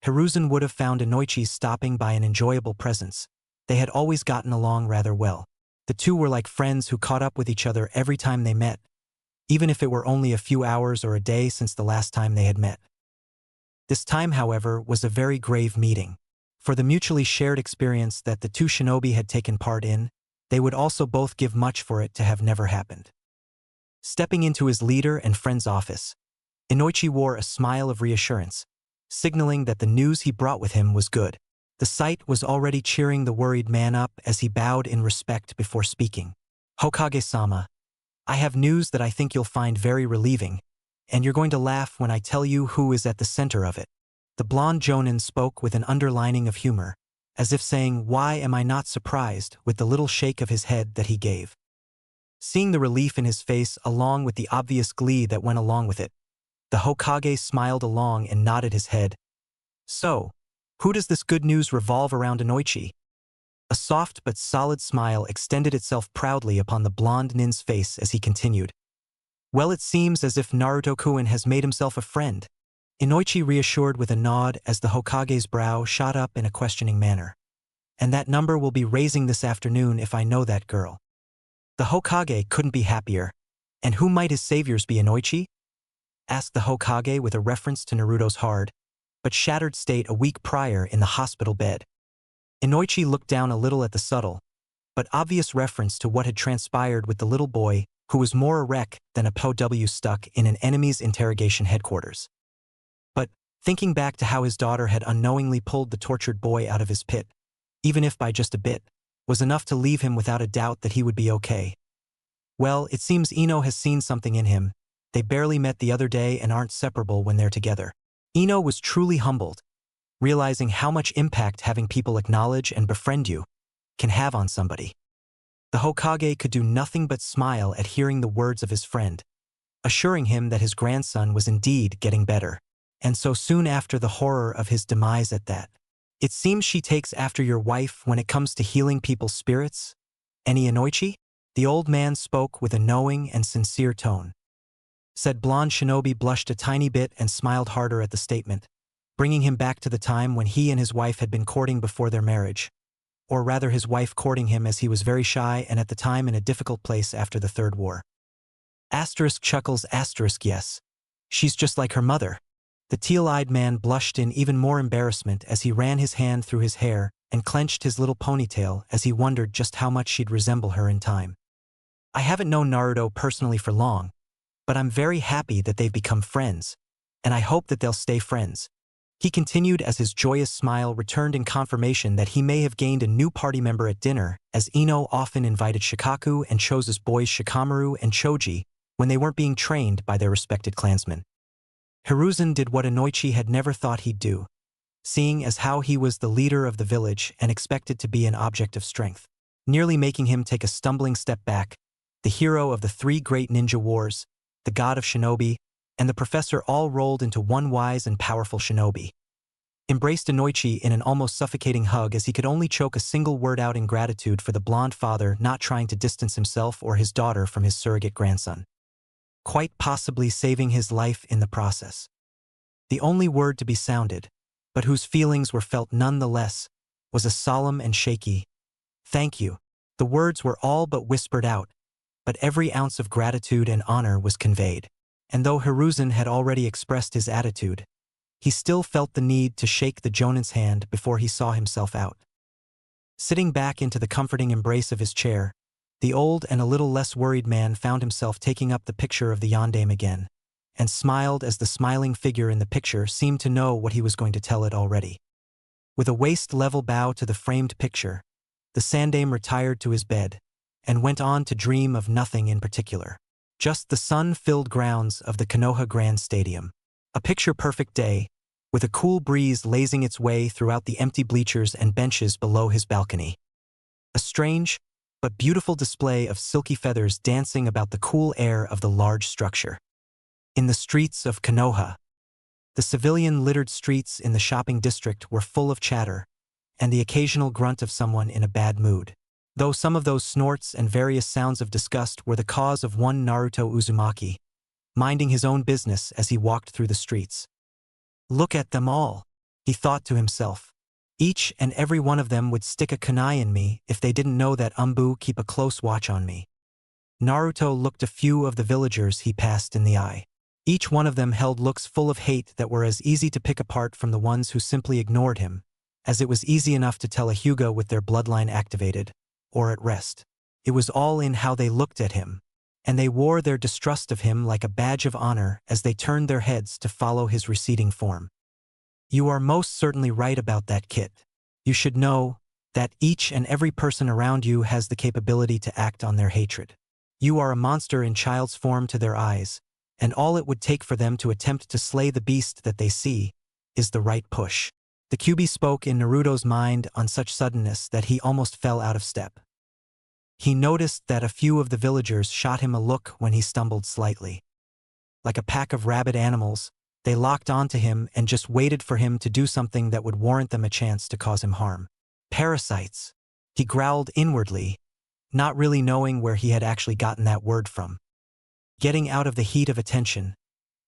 Hiruzen would have found Inoichi stopping by an enjoyable presence. They had always gotten along rather well. The two were like friends who caught up with each other every time they met, even if it were only a few hours or a day since the last time they had met. This time, however, was a very grave meeting. For the mutually shared experience that the two shinobi had taken part in, they would also both give much for it to have never happened. Stepping into his leader and friend's office, Inoichi wore a smile of reassurance, signaling that the news he brought with him was good. The sight was already cheering the worried man up as he bowed in respect before speaking. Hokage-sama, I have news that I think you'll find very relieving, and you're going to laugh when I tell you who is at the center of it. The blonde jonin spoke with an underlining of humor, as if saying, "Why am I not surprised?" with the little shake of his head that he gave. Seeing the relief in his face along with the obvious glee that went along with it, The Hokage smiled along and nodded his head. So, who does this good news revolve around, Inoichi? A soft but solid smile extended itself proudly upon the blonde nin's face as he continued. Well, it seems as if Naruto-kun has made himself a friend. Inoichi reassured with a nod as the Hokage's brow shot up in a questioning manner. And that number will be raising this afternoon if I know that girl. The Hokage couldn't be happier. And who might his saviors be, Inoichi? Asked the Hokage with a reference to Naruto's hard, but shattered state a week prior in the hospital bed. Inoichi looked down a little at the subtle, but obvious reference to what had transpired with the little boy who was more a wreck than a POW stuck in an enemy's interrogation headquarters. But, thinking back to how his daughter had unknowingly pulled the tortured boy out of his pit, even if by just a bit, was enough to leave him without a doubt that he would be okay. Well, it seems Ino has seen something in him. They barely met the other day and aren't separable when they're together. Ino was truly humbled, realizing how much impact having people acknowledge and befriend you can have on somebody. The Hokage could do nothing but smile at hearing the words of his friend, assuring him that his grandson was indeed getting better, and so soon after the horror of his demise at that. It seems she takes after your wife when it comes to healing people's spirits? Any Inoichi? The old man spoke with a knowing and sincere tone. Said blonde shinobi blushed a tiny bit and smiled harder at the statement, bringing him back to the time when he and his wife had been courting before their marriage. Or rather his wife courting him as he was very shy and at the time in a difficult place after the Third War. Asterisk chuckles asterisk yes. She's just like her mother. The teal-eyed man blushed in even more embarrassment as he ran his hand through his hair and clenched his little ponytail as he wondered just how much she'd resemble her in time. I haven't known Naruto personally for long, but I'm very happy that they've become friends, and I hope that they'll stay friends. He continued as his joyous smile returned in confirmation that he may have gained a new party member at dinner, as Ino often invited Shikaku and chose his boys Shikamaru and Choji when they weren't being trained by their respected clansmen. Hiruzen did what Inoichi had never thought he'd do, seeing as how he was the leader of the village and expected to be an object of strength, nearly making him take a stumbling step back. The hero of the three great ninja wars, the god of shinobi, and the professor all rolled into one wise and powerful shinobi. Embraced Inoichi in an almost suffocating hug as he could only choke a single word out in gratitude for the blonde father not trying to distance himself or his daughter from his surrogate grandson, quite possibly saving his life in the process. The only word to be sounded, but whose feelings were felt nonetheless, was a solemn and shaky, "Thank you." The words were all but whispered out, but every ounce of gratitude and honor was conveyed. And though Hiruzen had already expressed his attitude, he still felt the need to shake the Jonin's hand before he saw himself out. Sitting back into the comforting embrace of his chair, the old and a little less worried man found himself taking up the picture of the yondaime again, and smiled as the smiling figure in the picture seemed to know what he was going to tell it already. With a waist-level bow to the framed picture, the sandaime retired to his bed, and went on to dream of nothing in particular. Just the sun-filled grounds of the Konoha Grand Stadium. A picture-perfect day, with a cool breeze lazing its way throughout the empty bleachers and benches below his balcony. A strange, but beautiful display of silky feathers dancing about the cool air of the large structure. In the streets of Konoha, the civilian-littered streets in the shopping district were full of chatter, and the occasional grunt of someone in a bad mood. Though some of those snorts and various sounds of disgust were the cause of one Naruto Uzumaki, minding his own business as he walked through the streets. Look at them all, he thought to himself. Each and every one of them would stick a kunai in me if they didn't know that Umbu keep a close watch on me. Naruto looked a few of the villagers he passed in the eye. Each one of them held looks full of hate that were as easy to pick apart from the ones who simply ignored him, as it was easy enough to tell a Hyuga with their bloodline activated, or at rest. It was all in how they looked at him, and they wore their distrust of him like a badge of honor as they turned their heads to follow his receding form. You are most certainly right about that, Kit. You should know that each and every person around you has the capability to act on their hatred. You are a monster in child's form to their eyes, and all it would take for them to attempt to slay the beast that they see is the right push. The Kyuubi spoke in Naruto's mind on such suddenness that he almost fell out of step. He noticed that a few of the villagers shot him a look when he stumbled slightly. Like a pack of rabid animals, they locked onto him and just waited for him to do something that would warrant them a chance to cause him harm. Parasites. He growled inwardly, not really knowing where he had actually gotten that word from. Getting out of the heat of attention,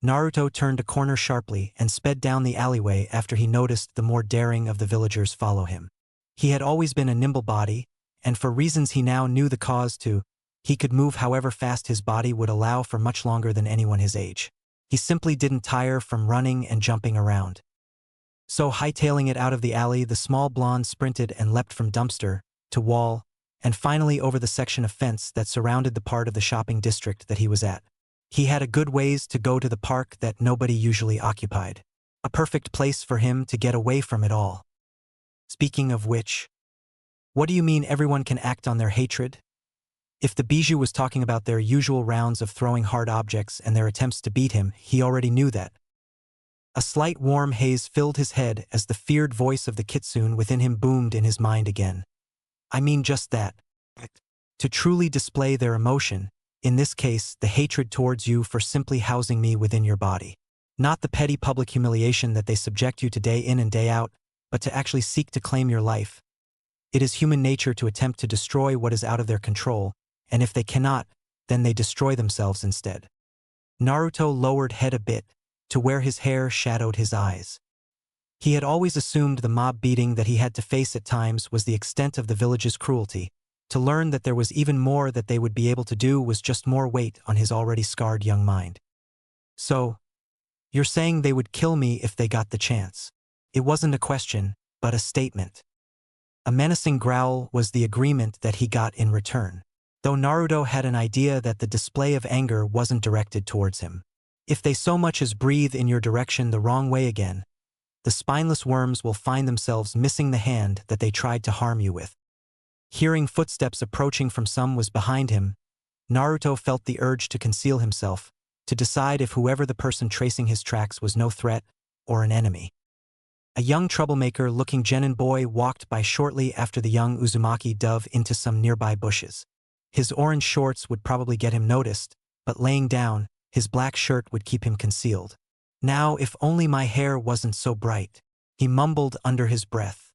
Naruto turned a corner sharply and sped down the alleyway after he noticed the more daring of the villagers follow him. He had always been a nimble body, and for reasons he now knew the cause to, he could move however fast his body would allow for much longer than anyone his age. He simply didn't tire from running and jumping around. So hightailing it out of the alley, the small blonde sprinted and leapt from dumpster to wall, and finally over the section of fence that surrounded the part of the shopping district that he was at. He had a good ways to go to the park that nobody usually occupied. A perfect place for him to get away from it all. Speaking of which, what do you mean everyone can act on their hatred? If the bijou was talking about their usual rounds of throwing hard objects and their attempts to beat him, he already knew that. A slight warm haze filled his head as the feared voice of the kitsune within him boomed in his mind again. I mean just that. To truly display their emotion, in this case, the hatred towards you for simply housing me within your body. Not the petty public humiliation that they subject you to day in and day out, but to actually seek to claim your life. It is human nature to attempt to destroy what is out of their control, and if they cannot, then they destroy themselves instead. Naruto lowered head a bit, to where his hair shadowed his eyes. He had always assumed the mob beating that he had to face at times was the extent of the village's cruelty. To learn that there was even more that they would be able to do was just more weight on his already scarred young mind. So, you're saying they would kill me if they got the chance? It wasn't a question, but a statement. A menacing growl was the agreement that he got in return. Though Naruto had an idea that the display of anger wasn't directed towards him. If they so much as breathe in your direction the wrong way again, the spineless worms will find themselves missing the hand that they tried to harm you with. Hearing footsteps approaching from some was behind him, Naruto felt the urge to conceal himself, to decide if whoever the person tracing his tracks was no threat or an enemy. A young troublemaker-looking genin boy walked by shortly after the young Uzumaki dove into some nearby bushes. His orange shorts would probably get him noticed, but laying down, his black shirt would keep him concealed. Now, if only my hair wasn't so bright, he mumbled under his breath.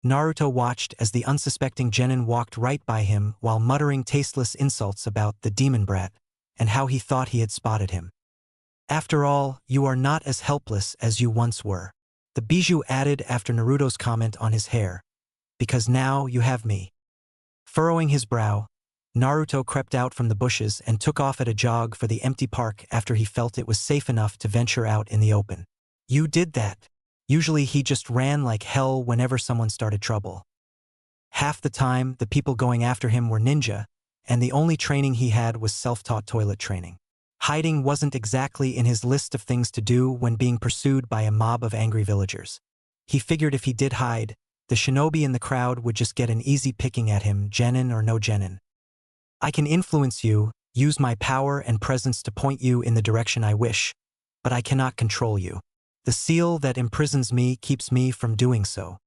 Naruto watched as the unsuspecting genin walked right by him while muttering tasteless insults about the demon brat and how he thought he had spotted him. After all, you are not as helpless as you once were, the bijou added after Naruto's comment on his hair, because now you have me. Furrowing his brow, Naruto crept out from the bushes and took off at a jog for the empty park after he felt it was safe enough to venture out in the open. You did that. Usually he just ran like hell whenever someone started trouble. Half the time, the people going after him were ninja, and the only training he had was self-taught toilet training. Hiding wasn't exactly in his list of things to do when being pursued by a mob of angry villagers. He figured if he did hide, the shinobi in the crowd would just get an easy picking at him, genin or no genin. I can influence you, use my power and presence to point you in the direction I wish, but I cannot control you. The seal that imprisons me keeps me from doing so.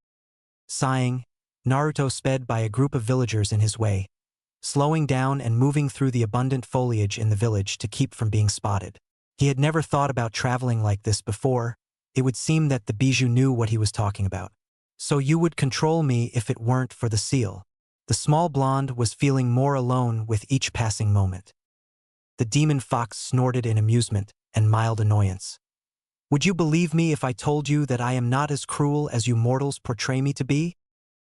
Sighing, Naruto sped by a group of villagers in his way, slowing down and moving through the abundant foliage in the village to keep from being spotted. He had never thought about traveling like this before. It would seem that the bijou knew what he was talking about. So you would control me if it weren't for the seal. The small blonde was feeling more alone with each passing moment. The demon fox snorted in amusement and mild annoyance. Would you believe me if I told you that I am not as cruel as you mortals portray me to be?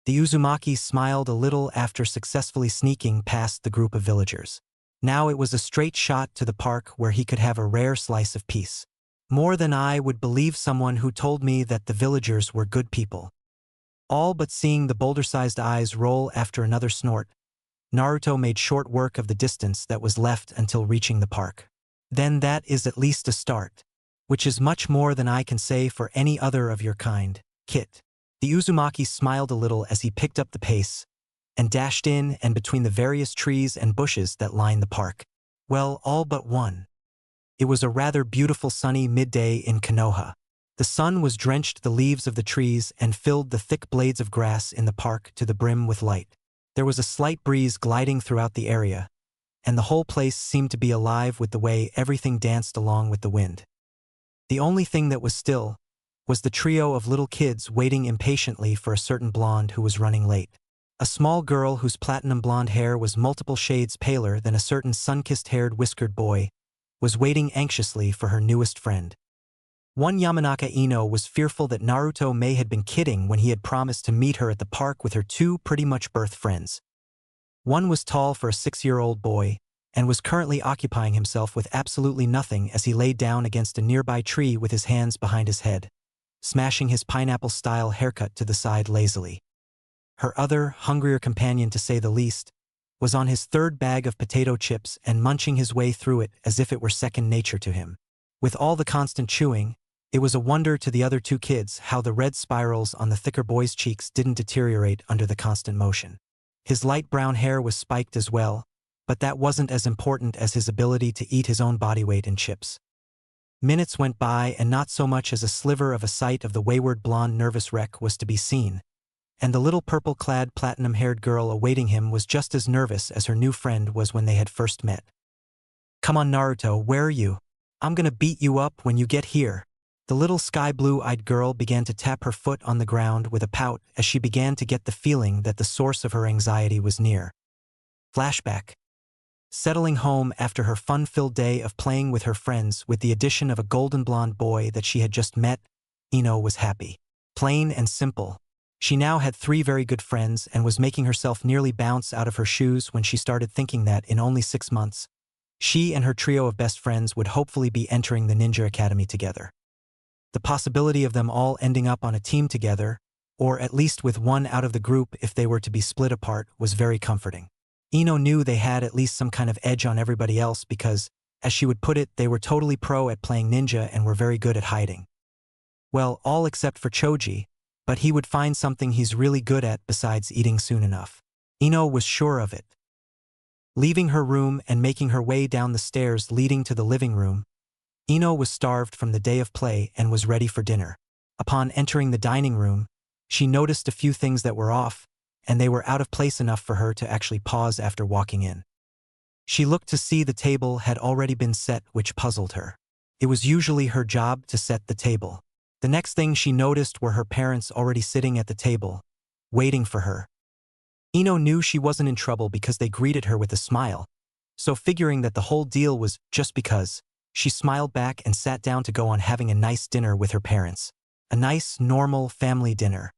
The Uzumaki smiled a little after successfully sneaking past the group of villagers. Now it was a straight shot to the park where he could have a rare slice of peace. More than I would believe someone who told me that the villagers were good people. All but seeing the boulder-sized eyes roll after another snort, Naruto made short work of the distance that was left until reaching the park. Then that is at least a start, which is much more than I can say for any other of your kind, Kit. The Uzumaki smiled a little as he picked up the pace and dashed in and between the various trees and bushes that lined the park. Well, all but one. It was a rather beautiful sunny midday in Konoha. The sun was drenched the leaves of the trees and filled the thick blades of grass in the park to the brim with light. There was a slight breeze gliding throughout the area, and the whole place seemed to be alive with the way everything danced along with the wind. The only thing that was still was the trio of little kids waiting impatiently for a certain blonde who was running late. A small girl whose platinum blonde hair was multiple shades paler than a certain sun-kissed-haired whiskered boy was waiting anxiously for her newest friend. One Yamanaka Ino was fearful that Naruto may had been kidding when he had promised to meet her at the park with her two pretty much birth friends. One was tall for a 6-year-old boy and was currently occupying himself with absolutely nothing as he lay down against a nearby tree with his hands behind his head, smashing his pineapple-style haircut to the side lazily. Her other, hungrier companion to say the least, was on his third bag of potato chips and munching his way through it as if it were second nature to him. With all the constant chewing, it was a wonder to the other two kids how the red spirals on the thicker boy's cheeks didn't deteriorate under the constant motion. His light brown hair was spiked as well, but that wasn't as important as his ability to eat his own body weight in chips. Minutes went by and not so much as a sliver of a sight of the wayward blonde nervous wreck was to be seen, and the little purple-clad platinum-haired girl awaiting him was just as nervous as her new friend was when they had first met. "Come on, Naruto, where are you? I'm gonna beat you up when you get here." The little sky-blue-eyed girl began to tap her foot on the ground with a pout as she began to get the feeling that the source of her anxiety was near. Flashback. Settling home after her fun-filled day of playing with her friends with the addition of a golden blonde boy that she had just met, Ino was happy. Plain and simple. She now had 3 very good friends and was making herself nearly bounce out of her shoes when she started thinking that in only 6 months, she and her trio of best friends would hopefully be entering the Ninja Academy together. The possibility of them all ending up on a team together, or at least with one out of the group if they were to be split apart, was very comforting. Ino knew they had at least some kind of edge on everybody else because, as she would put it, they were totally pro at playing ninja and were very good at hiding. Well, all except for Choji, but he would find something he's really good at besides eating soon enough. Ino was sure of it. Leaving her room and making her way down the stairs leading to the living room, Ino was starved from the day of play and was ready for dinner. Upon entering the dining room, she noticed a few things that were off, and they were out of place enough for her to actually pause after walking in. She looked to see the table had already been set, which puzzled her. It was usually her job to set the table. The next thing she noticed were her parents already sitting at the table, waiting for her. Ino knew she wasn't in trouble because they greeted her with a smile, so figuring that the whole deal was just because, she smiled back and sat down to go on having a nice dinner with her parents. A nice, normal family dinner.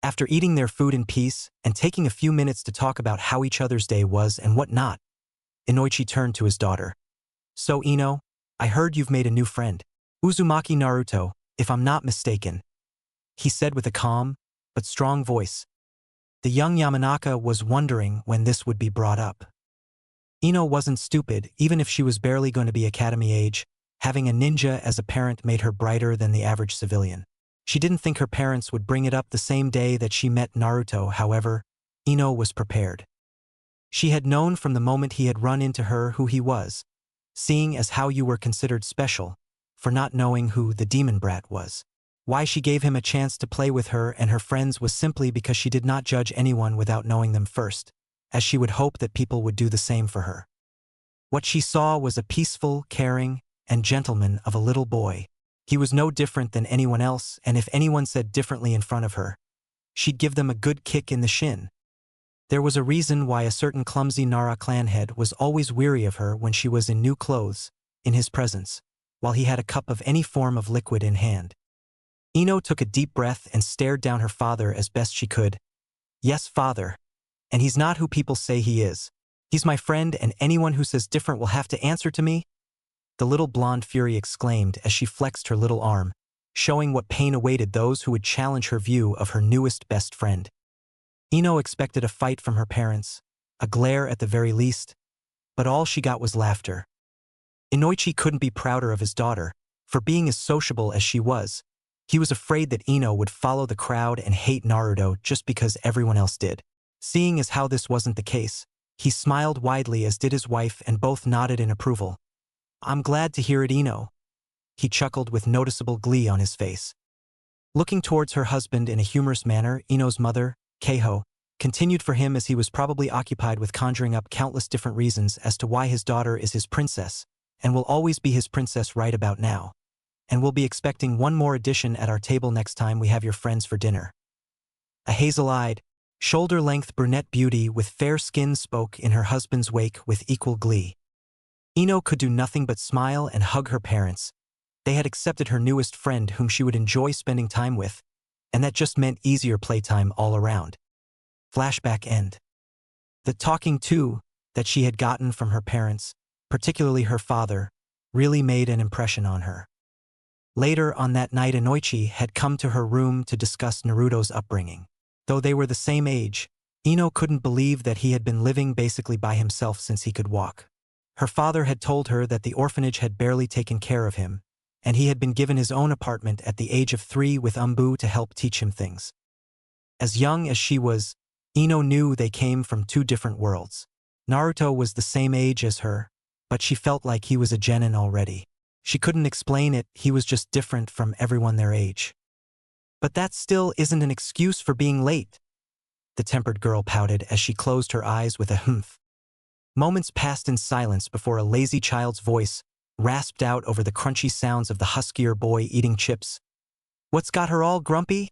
After eating their food in peace and taking a few minutes to talk about how each other's day was and what not, Inoichi turned to his daughter. "So, Ino, I heard you've made a new friend. Uzumaki Naruto, if I'm not mistaken," he said with a calm but strong voice. The young Yamanaka was wondering when this would be brought up. Ino wasn't stupid, even if she was barely going to be academy age. Having a ninja as a parent made her brighter than the average civilian. She didn't think her parents would bring it up the same day that she met Naruto. However, Ino was prepared. She had known from the moment he had run into her who he was, seeing as how you were considered special, for not knowing who the demon brat was. Why she gave him a chance to play with her and her friends was simply because she did not judge anyone without knowing them first, as she would hope that people would do the same for her. What she saw was a peaceful, caring, and gentleman of a little boy. He was no different than anyone else, and if anyone said differently in front of her, she'd give them a good kick in the shin. There was a reason why a certain clumsy Nara clan head was always weary of her when she was in new clothes, in his presence, while he had a cup of any form of liquid in hand. Ino took a deep breath and stared down her father as best she could. "Yes, father. And he's not who people say he is. He's my friend, and anyone who says different will have to answer to me," the little blonde fury exclaimed as she flexed her little arm, showing what pain awaited those who would challenge her view of her newest best friend. Ino expected a fight from her parents, a glare at the very least, but all she got was laughter. Inoichi couldn't be prouder of his daughter, for being as sociable as she was. He was afraid that Ino would follow the crowd and hate Naruto just because everyone else did. Seeing as how this wasn't the case, he smiled widely as did his wife and both nodded in approval. "I'm glad to hear it, Ino." He chuckled with noticeable glee on his face. Looking towards her husband in a humorous manner, Ino's mother, Keiho, continued for him as he was probably occupied with conjuring up countless different reasons as to why his daughter is his princess, and will always be his princess right about now. And we'll be expecting one more addition at our table next time we have your friends for dinner. A hazel-eyed, shoulder-length brunette beauty with fair skin spoke in her husband's wake with equal glee. Ino could do nothing but smile and hug her parents. They had accepted her newest friend whom she would enjoy spending time with, and that just meant easier playtime all around. Flashback end. The talking to that she had gotten from her parents, particularly her father, really made an impression on her. Later on that night, Inoichi had come to her room to discuss Naruto's upbringing. Though they were the same age, Ino couldn't believe that he had been living basically by himself since he could walk. Her father had told her that the orphanage had barely taken care of him, and he had been given his own apartment at the age of 3 with Umbu to help teach him things. As young as she was, Ino knew they came from 2 different worlds. Naruto was the same age as her, but she felt like he was a genin already. She couldn't explain it, he was just different from everyone their age. But that still isn't an excuse for being late, the tempered girl pouted as she closed her eyes with a humph. Moments passed in silence before a lazy child's voice rasped out over the crunchy sounds of the huskier boy eating chips. What's got her all grumpy?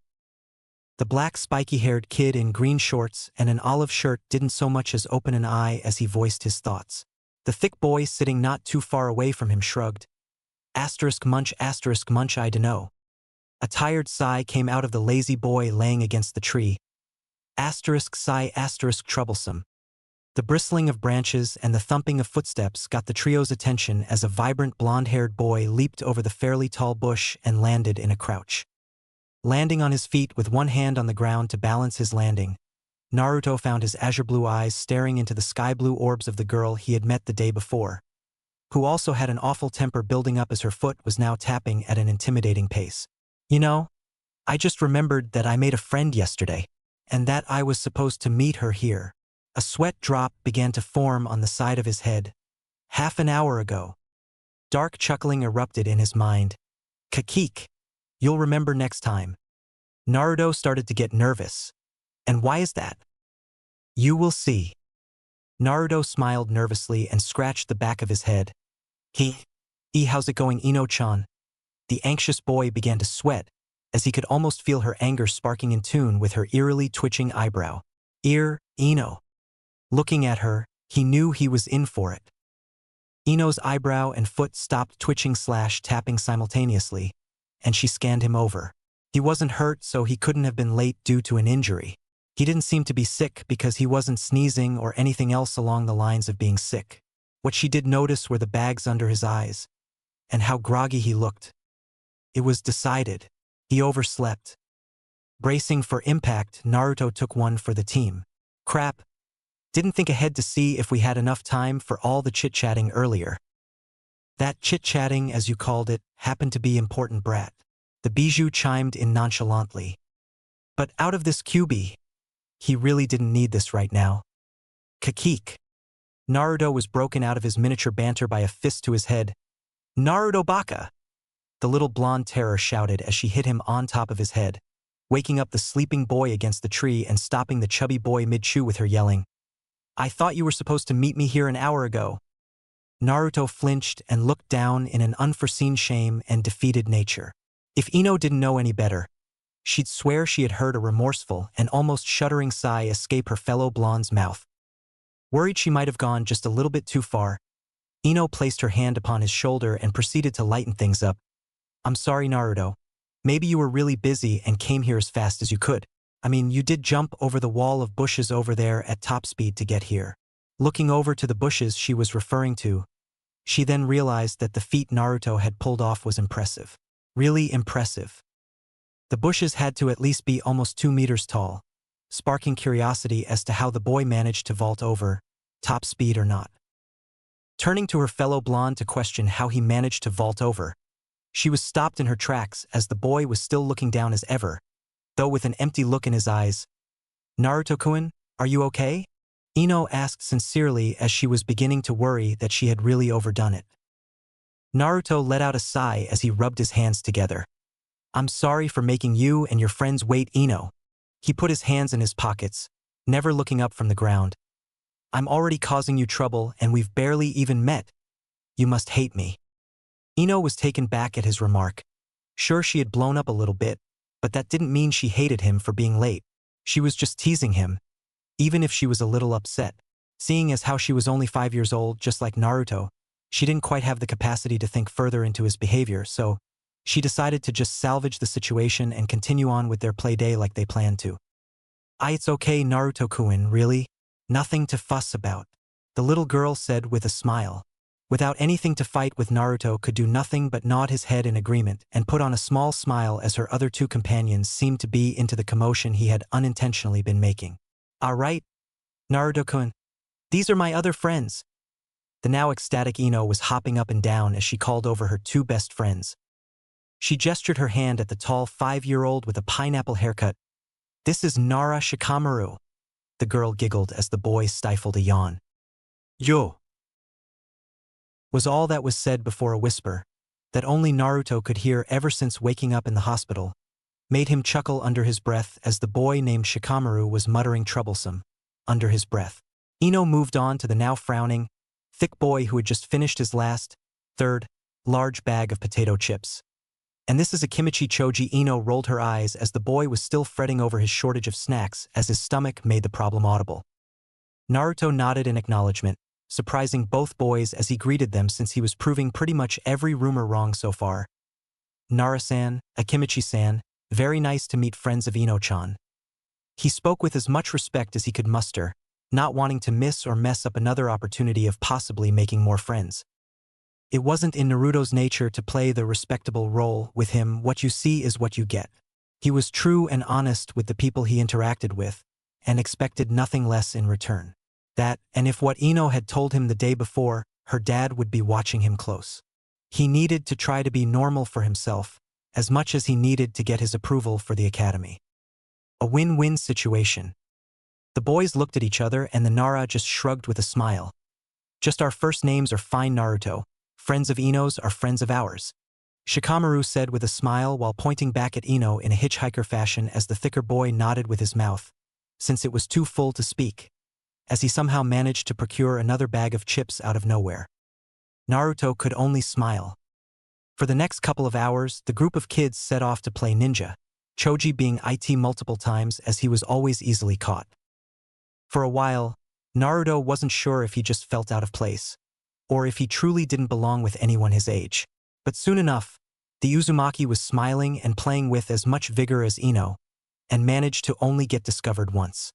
The black spiky-haired kid in green shorts and an olive shirt didn't so much as open an eye as he voiced his thoughts. The thick boy sitting not too far away from him shrugged. Munch, I dunno. A tired sigh came out of the lazy boy laying against the tree. Sigh, troublesome. The bristling of branches and the thumping of footsteps got the trio's attention as a vibrant blonde-haired boy leaped over the fairly tall bush and landed in a crouch. Landing on his feet with one hand on the ground to balance his landing, Naruto found his azure blue eyes staring into the sky-blue orbs of the girl he had met the day before, who also had an awful temper building up as her foot was now tapping at an intimidating pace. You know, I just remembered that I made a friend yesterday, and that I was supposed to meet her here. A sweat drop began to form on the side of his head. Half an hour ago. Dark chuckling erupted in his mind. Kakik. You'll remember next time. Naruto started to get nervous. And why is that? You will see. Naruto smiled nervously and scratched the back of his head. How's it going, Ino-chan? The anxious boy began to sweat, as he could almost feel her anger sparking in tune with her eerily twitching eyebrow. Ino. Looking at her, he knew he was in for it. Ino's eyebrow and foot stopped twitching/tapping simultaneously, and she scanned him over. He wasn't hurt, so he couldn't have been late due to an injury. He didn't seem to be sick because he wasn't sneezing or anything else along the lines of being sick. What she did notice were the bags under his eyes, and how groggy he looked. It was decided. He overslept. Bracing for impact, Naruto took one for the team. Crap. Didn't think ahead to see if we had enough time for all the chit-chatting earlier. That chit-chatting, as you called it, happened to be important, brat. The bijou chimed in nonchalantly. But out of this QB, he really didn't need this right now. Kakik. Naruto was broken out of his miniature banter by a fist to his head. Naruto Baka! The little blonde terror shouted as she hit him on top of his head, waking up the sleeping boy against the tree and stopping the chubby boy mid-chew with her yelling. I thought you were supposed to meet me here an hour ago. Naruto flinched and looked down in an unforeseen shame and defeated nature. If Ino didn't know any better, she'd swear she had heard a remorseful and almost shuddering sigh escape her fellow blonde's mouth. Worried she might have gone just a little bit too far, Ino placed her hand upon his shoulder and proceeded to lighten things up. I'm sorry, Naruto. Maybe you were really busy and came here as fast as you could. I mean, you did jump over the wall of bushes over there at top speed to get here. Looking over to the bushes she was referring to, she then realized that the feat Naruto had pulled off was impressive. Really impressive. The bushes had to at least be almost 2 meters tall, sparking curiosity as to how the boy managed to vault over, top speed or not. Turning to her fellow blonde to question how he managed to vault over, she was stopped in her tracks as the boy was still looking down as ever, though with an empty look in his eyes. Naruto-kun, are you okay? Ino asked sincerely as she was beginning to worry that she had really overdone it. Naruto let out a sigh as he rubbed his hands together. I'm sorry for making you and your friends wait, Ino. He put his hands in his pockets, never looking up from the ground. I'm already causing you trouble and we've barely even met. You must hate me. Ino was taken back at his remark. Sure, she had blown up a little bit, but that didn't mean she hated him for being late. She was just teasing him, even if she was a little upset. Seeing as how she was only 5 years old, just like Naruto, she didn't quite have the capacity to think further into his behavior, so she decided to just salvage the situation and continue on with their play day like they planned to. It's okay, Naruto-kun, really? Nothing to fuss about, the little girl said with a smile. Without anything to fight with, Naruto could do nothing but nod his head in agreement and put on a small smile as her other two companions seemed to be into the commotion he had unintentionally been making. All right, Naruto-kun. These are my other friends. The now ecstatic Ino was hopping up and down as she called over her two best friends. She gestured her hand at the tall 5-year-old with a pineapple haircut. This is Nara Shikamaru. The girl giggled as the boy stifled a yawn. Yo! Was all that was said before a whisper, that only Naruto could hear ever since waking up in the hospital, made him chuckle under his breath as the boy named Shikamaru was muttering troublesome, under his breath. Ino moved on to the now frowning, thick boy who had just finished his third, large bag of potato chips. And this is a kimchi choji. Ino rolled her eyes as the boy was still fretting over his shortage of snacks as his stomach made the problem audible. Naruto nodded in acknowledgement, surprising both boys as he greeted them since he was proving pretty much every rumor wrong so far. Nara-san, Akimichi-san, very nice to meet friends of Ino-chan. He spoke with as much respect as he could muster, not wanting to miss or mess up another opportunity of possibly making more friends. It wasn't in Naruto's nature to play the respectable role. With him, what you see is what you get. He was true and honest with the people he interacted with, and expected nothing less in return. That, and if what Ino had told him the day before, her dad would be watching him close. He needed to try to be normal for himself, as much as he needed to get his approval for the academy. A win-win situation. The boys looked at each other and the Nara just shrugged with a smile. Just our first names are fine, Naruto. Friends of Ino's are friends of ours. Shikamaru said with a smile while pointing back at Ino in a hitchhiker fashion as the thicker boy nodded with his mouth, since it was too full to speak, as he somehow managed to procure another bag of chips out of nowhere. Naruto could only smile. For the next couple of hours, the group of kids set off to play ninja, Choji being it multiple times as he was always easily caught. For a while, Naruto wasn't sure if he just felt out of place, or if he truly didn't belong with anyone his age. But soon enough, the Uzumaki was smiling and playing with as much vigor as Ino, and managed to only get discovered once.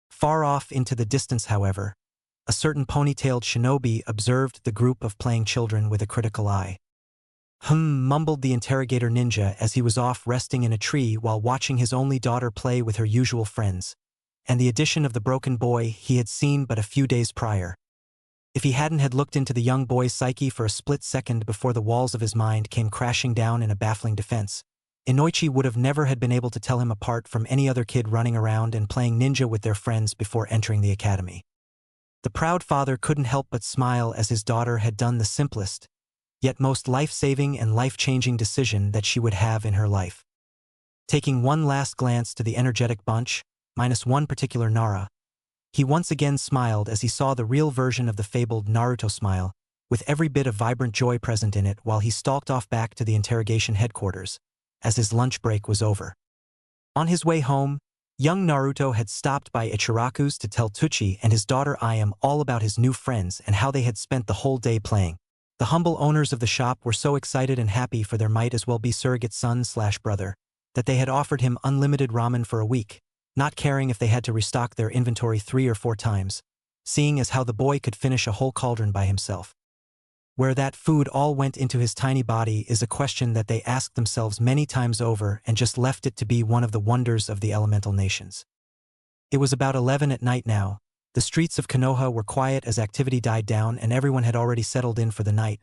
Far off into the distance, however, a certain ponytailed shinobi observed the group of playing children with a critical eye. Mumbled the interrogator ninja as he was off resting in a tree while watching his only daughter play with her usual friends, and the addition of the broken boy he had seen but a few days prior. If he hadn't had looked into the young boy's psyche for a split second before the walls of his mind came crashing down in a baffling defense, Inoichi would have never had been able to tell him apart from any other kid running around and playing ninja with their friends before entering the academy. The proud father couldn't help but smile as his daughter had done the simplest, yet most life-saving and life-changing decision that she would have in her life. Taking one last glance to the energetic bunch, minus one particular Nara, he once again smiled as he saw the real version of the fabled Naruto smile, with every bit of vibrant joy present in it while he stalked off back to the interrogation headquarters, as his lunch break was over. On his way home, young Naruto had stopped by Ichiraku's to tell Tucci and his daughter Ayam all about his new friends and how they had spent the whole day playing. The humble owners of the shop were so excited and happy for their might-as-well-be surrogate son/brother, that they had offered him unlimited ramen for a week, not caring if they had to restock their inventory 3 or 4 times, seeing as how the boy could finish a whole cauldron by himself. Where that food all went into his tiny body is a question that they asked themselves many times over and just left it to be one of the wonders of the elemental nations. It was about 11 at night now. The streets of Konoha were quiet as activity died down and everyone had already settled in for the night,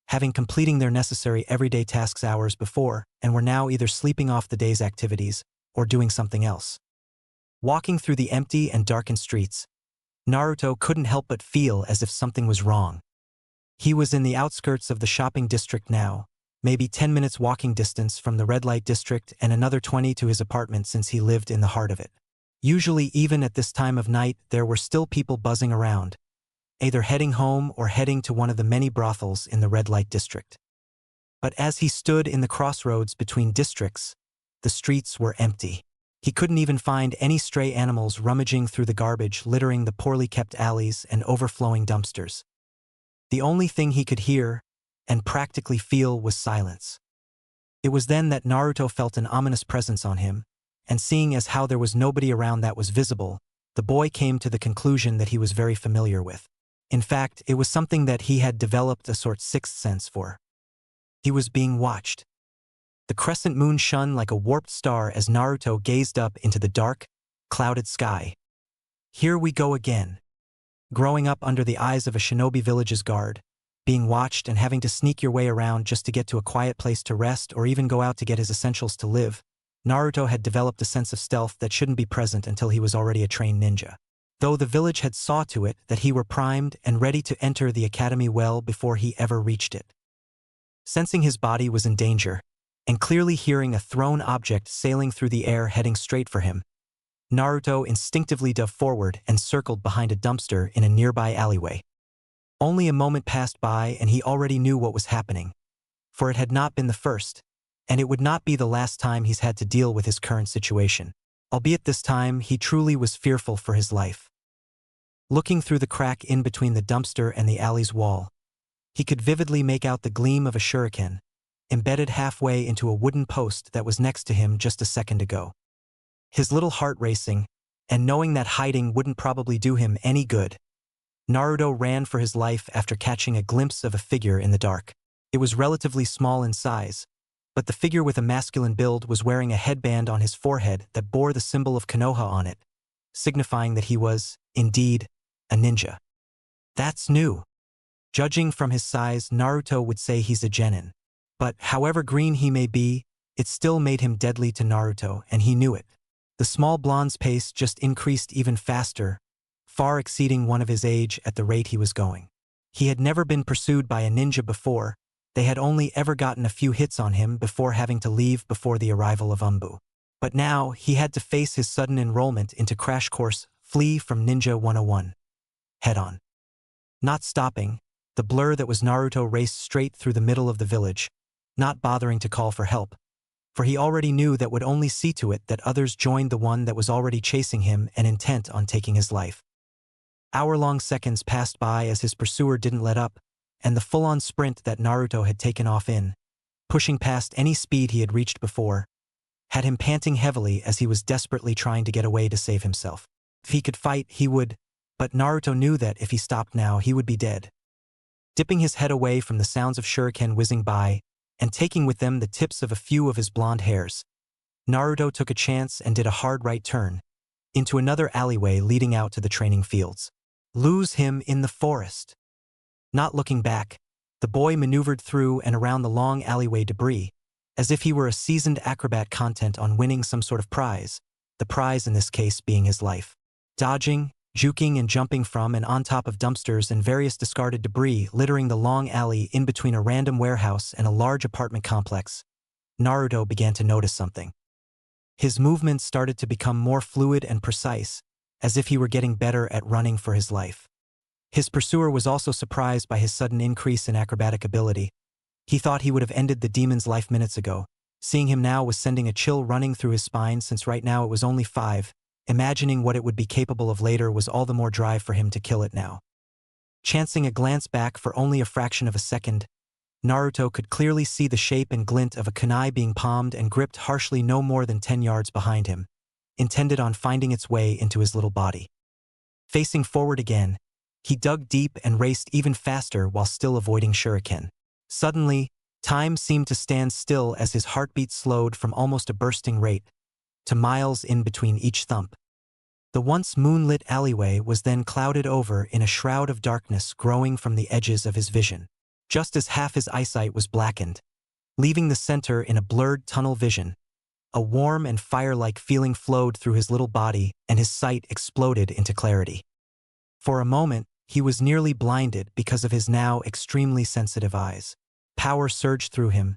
having completing their necessary everyday tasks hours before, and were now either sleeping off the day's activities or doing something else. Walking through the empty and darkened streets, Naruto couldn't help but feel as if something was wrong. He was in the outskirts of the shopping district now, maybe 10 minutes walking distance from the red light district and another 20 to his apartment since he lived in the heart of it. Usually, even at this time of night, there were still people buzzing around, either heading home or heading to one of the many brothels in the red light district. But as he stood in the crossroads between districts, the streets were empty. He couldn't even find any stray animals rummaging through the garbage littering the poorly kept alleys and overflowing dumpsters. The only thing he could hear and practically feel was silence. It was then that Naruto felt an ominous presence on him, and seeing as how there was nobody around that was visible, the boy came to the conclusion that he was very familiar with. In fact, it was something that he had developed a sort of sixth sense for. He was being watched. The crescent moon shone like a warped star as Naruto gazed up into the dark, clouded sky. Here we go again. Growing up under the eyes of a shinobi village's guard, being watched and having to sneak your way around just to get to a quiet place to rest or even go out to get his essentials to live, Naruto had developed a sense of stealth that shouldn't be present until he was already a trained ninja. Though the village had saw to it that he were primed and ready to enter the academy well before he ever reached it. Sensing his body was in danger, and clearly hearing a thrown object sailing through the air heading straight for him, Naruto instinctively dove forward and circled behind a dumpster in a nearby alleyway. Only a moment passed by and he already knew what was happening, for it had not been the first, and it would not be the last time he's had to deal with his current situation. Albeit this time, he truly was fearful for his life. Looking through the crack in between the dumpster and the alley's wall, he could vividly make out the gleam of a shuriken, embedded halfway into a wooden post that was next to him just a second ago. His little heart racing, and knowing that hiding wouldn't probably do him any good, Naruto ran for his life after catching a glimpse of a figure in the dark. It was relatively small in size, but the figure with a masculine build was wearing a headband on his forehead that bore the symbol of Konoha on it, signifying that he was, indeed, a ninja. That's new. Judging from his size, Naruto would say he's a genin. But however green he may be, it still made him deadly to Naruto, and he knew it. The small blonde's pace just increased even faster, far exceeding one of his age at the rate he was going. He had never been pursued by a ninja before. They had only ever gotten a few hits on him before having to leave before the arrival of Umbu. But now, he had to face his sudden enrollment into Crash Course Flee from Ninja 101. Head-on. Not stopping, the blur that was Naruto raced straight through the middle of the village, not bothering to call for help, for he already knew that would only see to it that others joined the one that was already chasing him and intent on taking his life. Hour-long seconds passed by as his pursuer didn't let up, and the full-on sprint that Naruto had taken off in, pushing past any speed he had reached before, had him panting heavily as he was desperately trying to get away to save himself. If he could fight, he would, but Naruto knew that if he stopped now, he would be dead. Dipping his head away from the sounds of shuriken whizzing by, and taking with them the tips of a few of his blonde hairs, Naruto took a chance and did a hard right turn, into another alleyway leading out to the training fields. Lose him in the forest. Not looking back, the boy maneuvered through and around the long alleyway debris, as if he were a seasoned acrobat content on winning some sort of prize, the prize in this case being his life. Dodging, juking and jumping from and on top of dumpsters and various discarded debris littering the long alley in between a random warehouse and a large apartment complex, Naruto began to notice something. His movements started to become more fluid and precise, as if he were getting better at running for his life. His pursuer was also surprised by his sudden increase in acrobatic ability. He thought he would have ended the demon's life minutes ago. Seeing him now was sending a chill running through his spine since right now it was only 5. Imagining what it would be capable of later was all the more drive for him to kill it now. Chancing a glance back for only a fraction of a second, Naruto could clearly see the shape and glint of a kunai being palmed and gripped harshly no more than 10 yards behind him, intended on finding its way into his little body. Facing forward again, he dug deep and raced even faster while still avoiding shuriken. Suddenly, time seemed to stand still as his heartbeat slowed from almost a bursting rate to miles in between each thump. The once moonlit alleyway was then clouded over in a shroud of darkness growing from the edges of his vision, just as half his eyesight was blackened, leaving the center in a blurred tunnel vision. A warm and fire-like feeling flowed through his little body and his sight exploded into clarity. For a moment, he was nearly blinded because of his now extremely sensitive eyes. Power surged through him,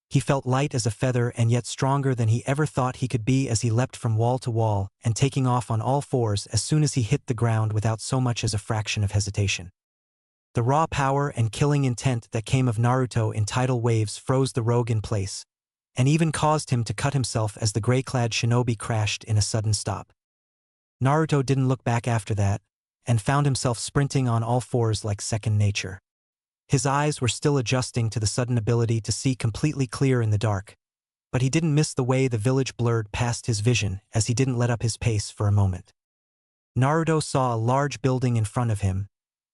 He felt light as a feather and yet stronger than he ever thought he could be as he leapt from wall to wall and taking off on all fours as soon as he hit the ground without so much as a fraction of hesitation. The raw power and killing intent that came of Naruto in tidal waves froze the rogue in place, and even caused him to cut himself as the gray-clad shinobi crashed in a sudden stop. Naruto didn't look back after that, and found himself sprinting on all fours like second nature. His eyes were still adjusting to the sudden ability to see completely clear in the dark, but he didn't miss the way the village blurred past his vision as he didn't let up his pace for a moment. Naruto saw a large building in front of him,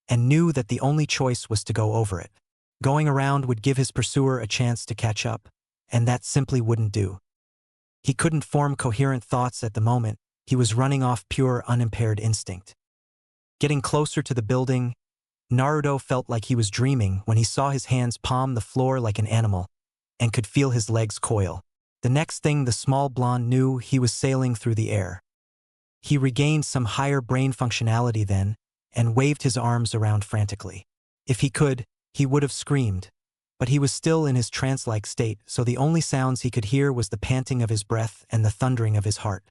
and knew that the only choice was to go over it. Going around would give his pursuer a chance to catch up, and that simply wouldn't do. He couldn't form coherent thoughts at the moment. He was running off pure unimpaired instinct. Getting closer to the building, Naruto felt like he was dreaming when he saw his hands palm the floor like an animal, and could feel his legs coil. The next thing the small blonde knew, he was sailing through the air. He regained some higher brain functionality then, and waved his arms around frantically. If he could, he would have screamed, but he was still in his trance-like state, so the only sounds he could hear was the panting of his breath and the thundering of his heart.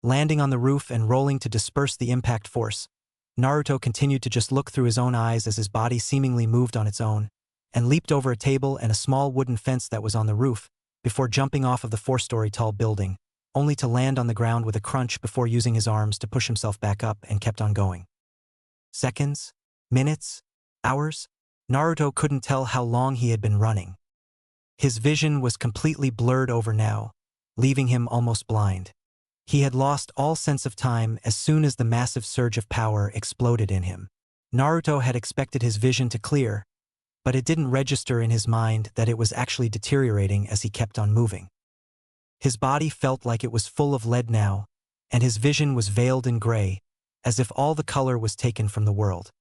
Landing on the roof and rolling to disperse the impact force, Naruto continued to just look through his own eyes as his body seemingly moved on its own, and leaped over a table and a small wooden fence that was on the roof, before jumping off of the 4-story tall building, only to land on the ground with a crunch before using his arms to push himself back up and kept on going. Seconds? Minutes? Hours? Naruto couldn't tell how long he had been running. His vision was completely blurred over now, leaving him almost blind. He had lost all sense of time as soon as the massive surge of power exploded in him. Naruto had expected his vision to clear, but it didn't register in his mind that it was actually deteriorating as he kept on moving. His body felt like it was full of lead now, and his vision was veiled in gray, as if all the color was taken from the world.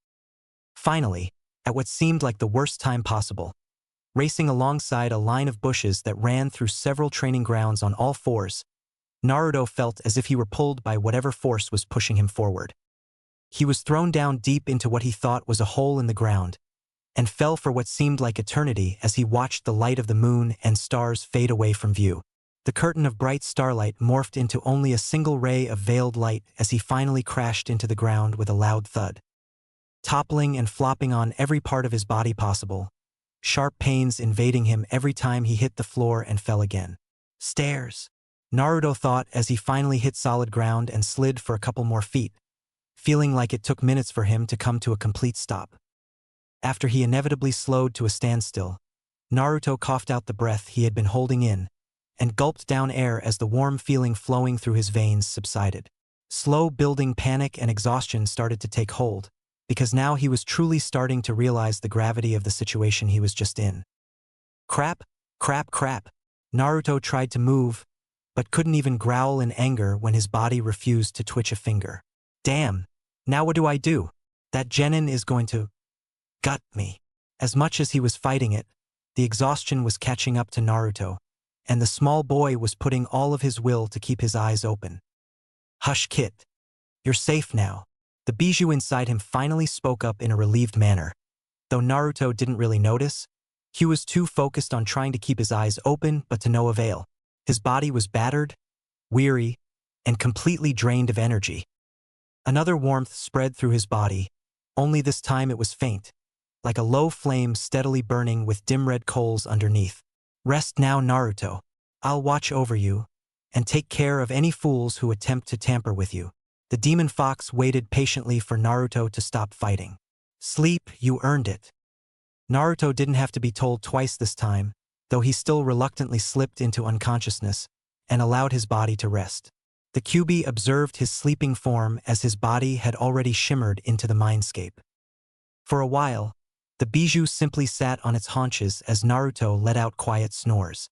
Finally, at what seemed like the worst time possible, racing alongside a line of bushes that ran through several training grounds on all fours, Naruto felt as if he were pulled by whatever force was pushing him forward. He was thrown down deep into what he thought was a hole in the ground, and fell for what seemed like eternity as he watched the light of the moon and stars fade away from view. The curtain of bright starlight morphed into only a single ray of veiled light as he finally crashed into the ground with a loud thud. Toppling and flopping on every part of his body possible, sharp pains invading him every time he hit the floor and fell again. Stairs, Naruto thought as he finally hit solid ground and slid for a couple more feet, feeling like it took minutes for him to come to a complete stop. After he inevitably slowed to a standstill, Naruto coughed out the breath he had been holding in, and gulped down air as the warm feeling flowing through his veins subsided. Slow building panic and exhaustion started to take hold, because now he was truly starting to realize the gravity of the situation he was just in. Crap, crap, crap. Naruto tried to move, but couldn't even growl in anger when his body refused to twitch a finger. Damn, now what do I do? That genin is going to gut me. As much as he was fighting it, the exhaustion was catching up to Naruto, and the small boy was putting all of his will to keep his eyes open. Hush, kid. You're safe now. The bijou inside him finally spoke up in a relieved manner. Though Naruto didn't really notice, he was too focused on trying to keep his eyes open, but to no avail. His body was battered, weary, and completely drained of energy. Another warmth spread through his body, only this time it was faint, like a low flame steadily burning with dim red coals underneath. Rest now, Naruto. I'll watch over you, and take care of any fools who attempt to tamper with you. The demon fox waited patiently for Naruto to stop fighting. Sleep, you earned it. Naruto didn't have to be told twice this time, though he still reluctantly slipped into unconsciousness and allowed his body to rest. The Kyuubi observed his sleeping form as his body had already shimmered into the mindscape. For a while, the bijou simply sat on its haunches as Naruto let out quiet snores.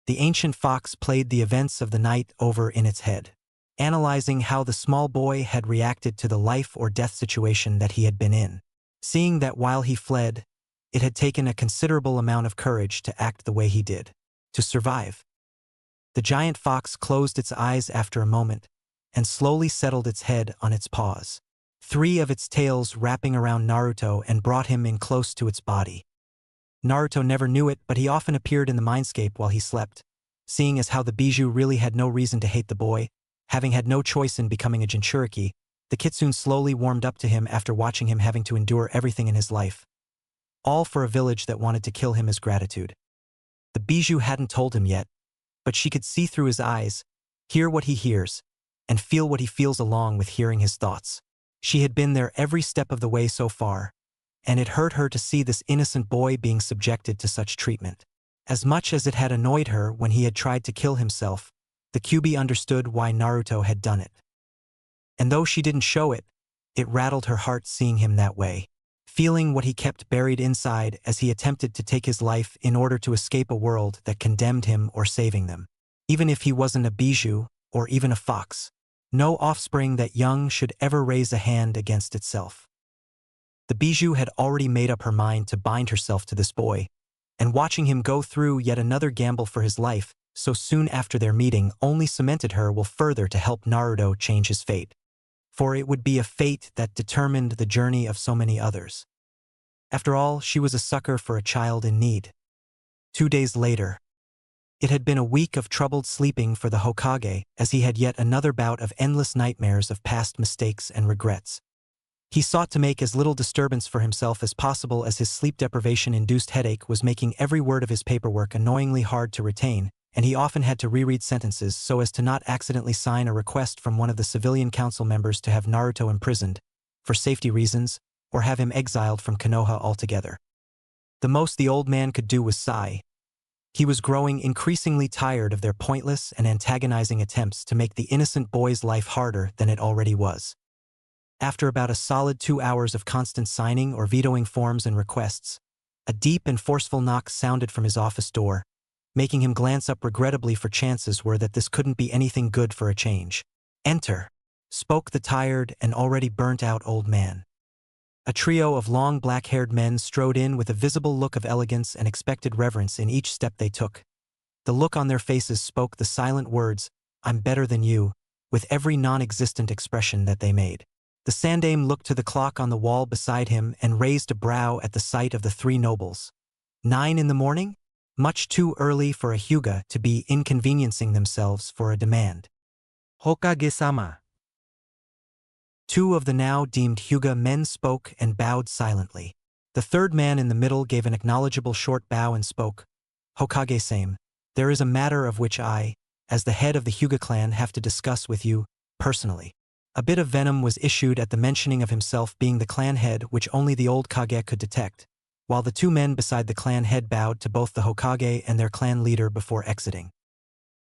The ancient fox played the events of the night over in its head, analyzing how the small boy had reacted to the life-or-death situation that he had been in, seeing that while he fled, it had taken a considerable amount of courage to act the way he did, to survive. The giant fox closed its eyes after a moment and slowly settled its head on its paws, 3 of its tails wrapping around Naruto and brought him in close to its body. Naruto never knew it, but he often appeared in the mindscape while he slept. Seeing as how the Bijou really had no reason to hate the boy, having had no choice in becoming a Jinchuriki, the Kitsune slowly warmed up to him after watching him having to endure everything in his life. All for a village that wanted to kill him as gratitude. The Bijou hadn't told him yet, but she could see through his eyes, hear what he hears, and feel what he feels along with hearing his thoughts. She had been there every step of the way so far, and it hurt her to see this innocent boy being subjected to such treatment. As much as it had annoyed her when he had tried to kill himself, the Kyuubi understood why Naruto had done it. And though she didn't show it, it rattled her heart seeing him that way, feeling what he kept buried inside as he attempted to take his life in order to escape a world that condemned him or saving them. Even if he wasn't a Bijou, or even a fox, no offspring that young should ever raise a hand against itself. The Bijou had already made up her mind to bind herself to this boy, and watching him go through yet another gamble for his life so soon after their meeting only cemented her will further to help Naruto change his fate. For it would be a fate that determined the journey of so many others. After all, she was a sucker for a child in need. 2 days later. It had been a week of troubled sleeping for the Hokage, as he had yet another bout of endless nightmares of past mistakes and regrets. He sought to make as little disturbance for himself as possible as his sleep deprivation-induced headache was making every word of his paperwork annoyingly hard to retain, and he often had to reread sentences so as to not accidentally sign a request from one of the civilian council members to have Naruto imprisoned, for safety reasons, or have him exiled from Konoha altogether. The most the old man could do was sigh. He was growing increasingly tired of their pointless and antagonizing attempts to make the innocent boy's life harder than it already was. After about a solid 2 hours of constant signing or vetoing forms and requests, a deep and forceful knock sounded from his office door, making him glance up regrettably, for chances were that this couldn't be anything good for a change. "Enter," spoke the tired and already burnt-out old man. A trio of long black-haired men strode in with a visible look of elegance and expected reverence in each step they took. The look on their faces spoke the silent words, "I'm better than you," with every non-existent expression that they made. The Sandaime looked to the clock on the wall beside him and raised a brow at the sight of the three nobles. 9 in the morning? Much too early for a Hyuga to be inconveniencing themselves for a demand. "Hokage-sama." 2 of the now deemed Hyuga men spoke and bowed silently. The third man in the middle gave an acknowledgeable short bow and spoke, "Hokage-same, there is a matter of which I, as the head of the Hyuga clan, have to discuss with you, personally." A bit of venom was issued at the mentioning of himself being the clan head, which only the old Kage could detect, while the 2 men beside the clan head bowed to both the Hokage and their clan leader before exiting.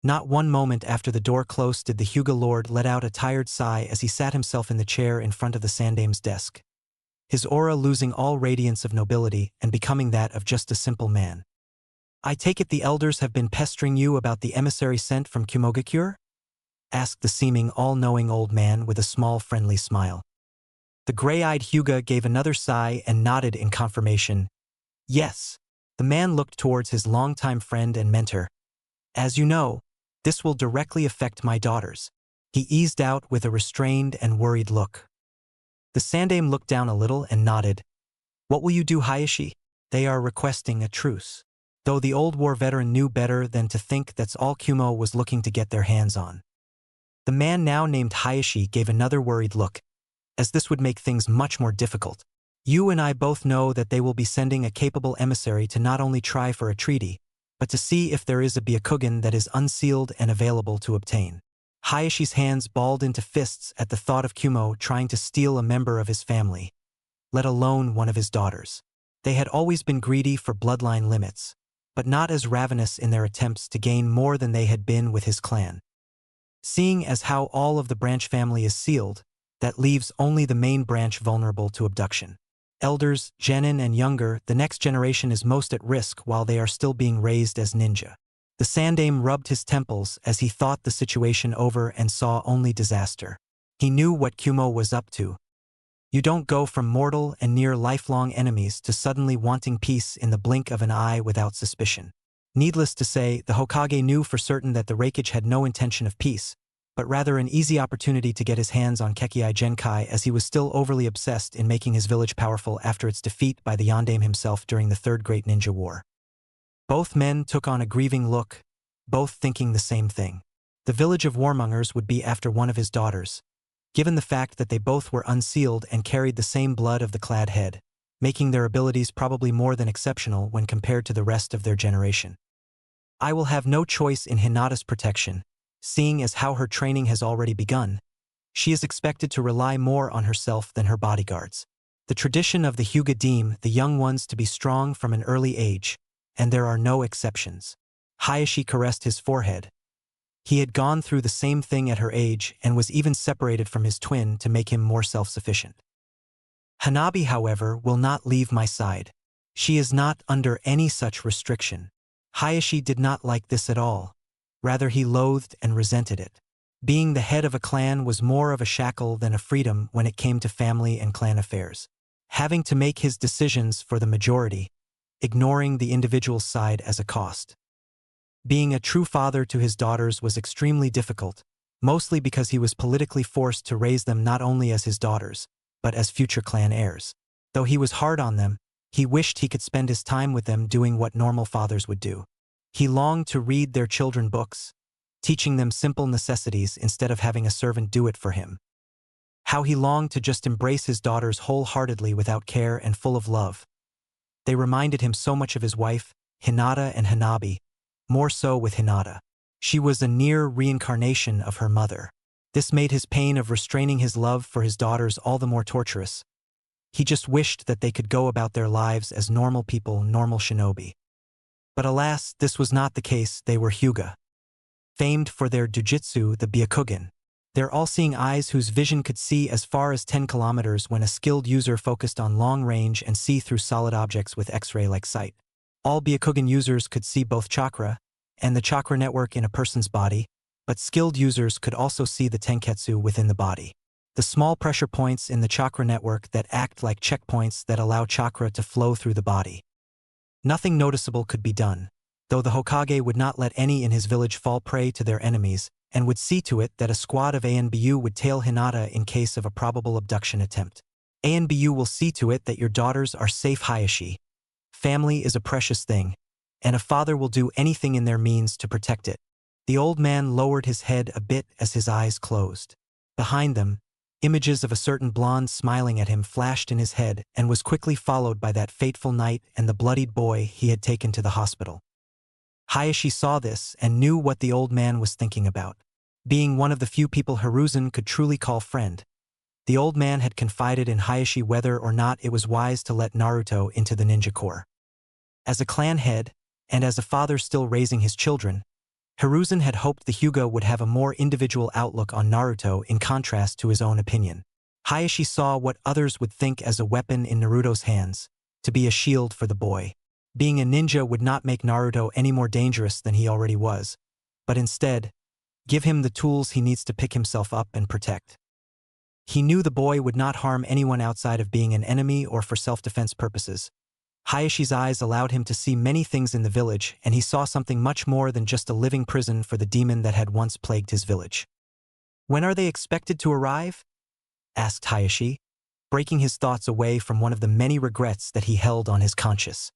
Not one moment after the door closed did the Hyuga lord let out a tired sigh as he sat himself in the chair in front of the Sandaime's desk, his aura losing all radiance of nobility and becoming that of just a simple man. "I take it the elders have been pestering you about the emissary sent from Kumogakure?" asked the seeming all-knowing old man with a small friendly smile. The gray-eyed Hyuga gave another sigh and nodded in confirmation. "Yes." The man looked towards his longtime friend and mentor. "As you know, this will directly affect my daughters." He eased out with a restrained and worried look. The Sandaime looked down a little and nodded. "What will you do, Hayashi?" "They are requesting a truce." Though the old war veteran knew better than to think that's all Kumo was looking to get their hands on. The man now named Hayashi gave another worried look, as this would make things much more difficult. "You and I both know that they will be sending a capable emissary to not only try for a treaty, but to see if there is a Byakugan that is unsealed and available to obtain." Hayashi's hands balled into fists at the thought of Kumo trying to steal a member of his family, let alone one of his daughters. They had always been greedy for bloodline limits, but not as ravenous in their attempts to gain more than they had been with his clan. Seeing as how all of the branch family is sealed, that leaves only the main branch vulnerable to abduction. Elders, genin and younger, the next generation is most at risk while they are still being raised as ninja. The Sandaime rubbed his temples as he thought the situation over and saw only disaster. He knew what Kumo was up to. You don't go from mortal and near lifelong enemies to suddenly wanting peace in the blink of an eye without suspicion. Needless to say, the Hokage knew for certain that the Raikage had no intention of peace, but rather an easy opportunity to get his hands on Kekkei Genkai, as he was still overly obsessed in making his village powerful after its defeat by the Yondaime himself during the Third Great Ninja War. Both men took on a grieving look, both thinking the same thing. The village of warmongers would be after one of his daughters, given the fact that they both were unsealed and carried the same blood of the clad head, making their abilities probably more than exceptional when compared to the rest of their generation. I will have no choice in Hinata's protection, seeing as how her training has already begun. She is expected to rely more on herself than her bodyguards. The tradition of the Hyuga deem the young ones to be strong from an early age, and there are no exceptions. Hayashi caressed his forehead. He had gone through the same thing at her age and was even separated from his twin to make him more self-sufficient. Hanabi, however, will not leave my side. She is not under any such restriction. Hayashi did not like this at all. Rather, he loathed and resented it. Being the head of a clan was more of a shackle than a freedom when it came to family and clan affairs. Having to make his decisions for the majority, ignoring the individual's side as a cost. Being a true father to his daughters was extremely difficult, mostly because he was politically forced to raise them not only as his daughters, but as future clan heirs. Though he was hard on them, he wished he could spend his time with them doing what normal fathers would do. He longed to read their children books, teaching them simple necessities instead of having a servant do it for him. How he longed to just embrace his daughters wholeheartedly without care and full of love. They reminded him so much of his wife, Hinata and Hanabi, more so with Hinata. She was a near reincarnation of her mother. This made his pain of restraining his love for his daughters all the more torturous. He just wished that they could go about their lives as normal people, normal shinobi. But alas, this was not the case. They were Hyuga. Famed for their jujitsu, the Byakugan. Their all-seeing eyes whose vision could see as far as 10 kilometers when a skilled user focused on long range and see through solid objects with X-ray-like sight. All Byakugan users could see both chakra and the chakra network in a person's body, but skilled users could also see the tenketsu within the body. The small pressure points in the chakra network that act like checkpoints that allow chakra to flow through the body. Nothing noticeable could be done, though the Hokage would not let any in his village fall prey to their enemies, and would see to it that a squad of ANBU would tail Hinata in case of a probable abduction attempt. ANBU will see to it that your daughters are safe, Hayashi. Family is a precious thing, and a father will do anything in their means to protect it. The old man lowered his head a bit as his eyes closed. Behind them, images of a certain blonde smiling at him flashed in his head and was quickly followed by that fateful night and the bloodied boy he had taken to the hospital. Hayashi saw this and knew what the old man was thinking about. Being one of the few people Hiruzen could truly call friend, the old man had confided in Hayashi whether or not it was wise to let Naruto into the ninja corps. As a clan head, and as a father still raising his children, Hiruzen had hoped the Hyuga would have a more individual outlook on Naruto in contrast to his own opinion. Hayashi saw what others would think as a weapon in Naruto's hands, to be a shield for the boy. Being a ninja would not make Naruto any more dangerous than he already was, but instead, give him the tools he needs to pick himself up and protect. He knew the boy would not harm anyone outside of being an enemy or for self-defense purposes. Hayashi's eyes allowed him to see many things in the village, and he saw something much more than just a living prison for the demon that had once plagued his village. "When are they expected to arrive?" asked Hayashi, breaking his thoughts away from one of the many regrets that he held on his conscience.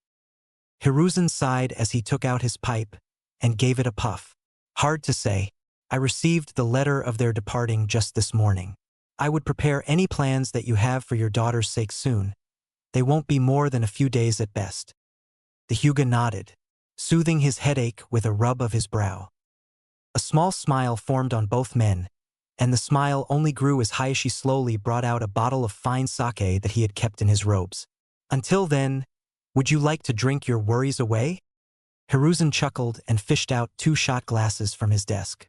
Hiruzen sighed as he took out his pipe and gave it a puff. "Hard to say. I received the letter of their departing just this morning. I would prepare any plans that you have for your daughter's sake soon. They won't be more than a few days at best." The Hyuga nodded, soothing his headache with a rub of his brow. A small smile formed on both men, and the smile only grew as Hayashi slowly brought out a bottle of fine sake that he had kept in his robes. "Until then, would you like to drink your worries away?" Hiruzen chuckled and fished out 2 shot glasses from his desk.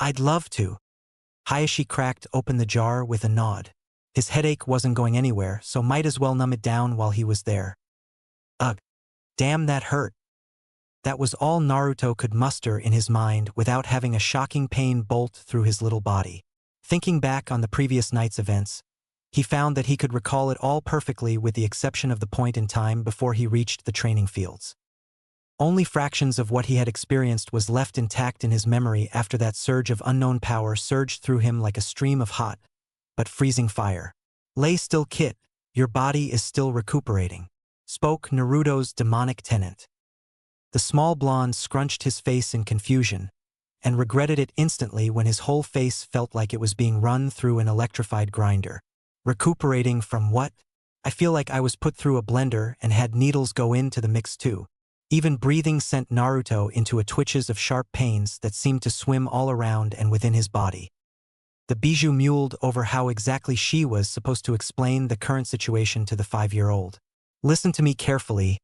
"I'd love to." Hayashi cracked open the jar with a nod. His headache wasn't going anywhere, so might as well numb it down while he was there. Ugh, damn, that hurt. That was all Naruto could muster in his mind without having a shocking pain bolt through his little body. Thinking back on the previous night's events, he found that he could recall it all perfectly with the exception of the point in time before he reached the training fields. Only fractions of what he had experienced was left intact in his memory after that surge of unknown power surged through him like a stream of hot, but freezing fire. "Lay still, Kit. Your body is still recuperating," spoke Naruto's demonic tenant. The small blonde scrunched his face in confusion, and regretted it instantly when his whole face felt like it was being run through an electrified grinder. "Recuperating from what? I feel like I was put through a blender and had needles go into the mix too." Even breathing sent Naruto into a twitches of sharp pains that seemed to swim all around and within his body. The bijou muled over how exactly she was supposed to explain the current situation to the 5-year-old. "Listen to me carefully,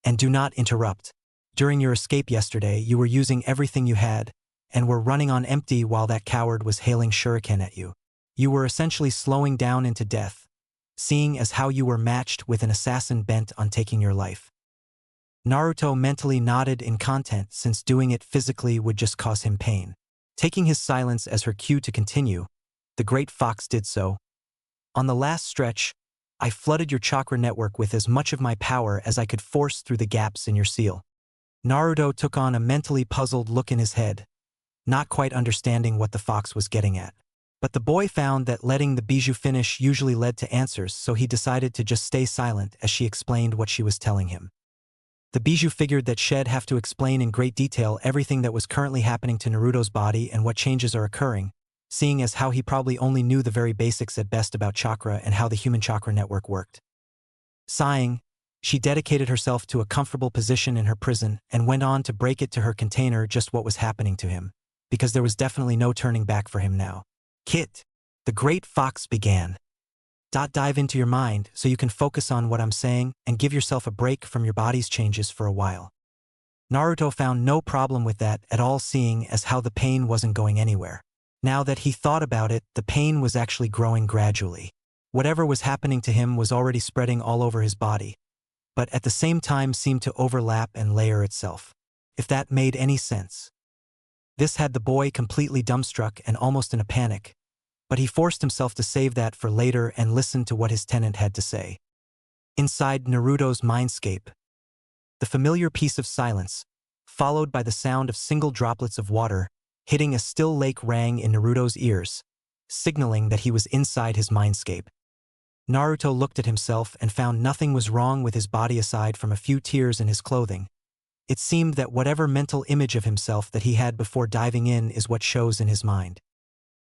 and do not interrupt. During your escape yesterday, you were using everything you had, and were running on empty while that coward was hailing shuriken at you. You were essentially slowing down into death, seeing as how you were matched with an assassin bent on taking your life." Naruto mentally nodded in content since doing it physically would just cause him pain. Taking his silence as her cue to continue, the great fox did so. "On the last stretch, I flooded your chakra network with as much of my power as I could force through the gaps in your seal." Naruto took on a mentally puzzled look in his head, not quite understanding what the fox was getting at. But the boy found that letting the bijou finish usually led to answers, so he decided to just stay silent as she explained what she was telling him. The bijou figured that she'd have to explain in great detail everything that was currently happening to Naruto's body and what changes are occurring, seeing as how he probably only knew the very basics at best about chakra and how the human chakra network worked. Sighing, she dedicated herself to a comfortable position in her prison and went on to break it to her container just what was happening to him, because there was definitely no turning back for him now. "Kit," the great fox began. "Dive into your mind so you can focus on what I'm saying and give yourself a break from your body's changes for a while." Naruto found no problem with that at all, seeing as how the pain wasn't going anywhere. Now that he thought about it, the pain was actually growing gradually. Whatever was happening to him was already spreading all over his body, but at the same time seemed to overlap and layer itself. If that made any sense. This had the boy completely dumbstruck and almost in a panic, but he forced himself to save that for later and listened to what his tenant had to say. Inside Naruto's mindscape, the familiar piece of silence, followed by the sound of single droplets of water hitting a still lake, rang in Naruto's ears, signaling that he was inside his mindscape. Naruto looked at himself and found nothing was wrong with his body aside from a few tears in his clothing. It seemed that whatever mental image of himself that he had before diving in is what shows in his mind.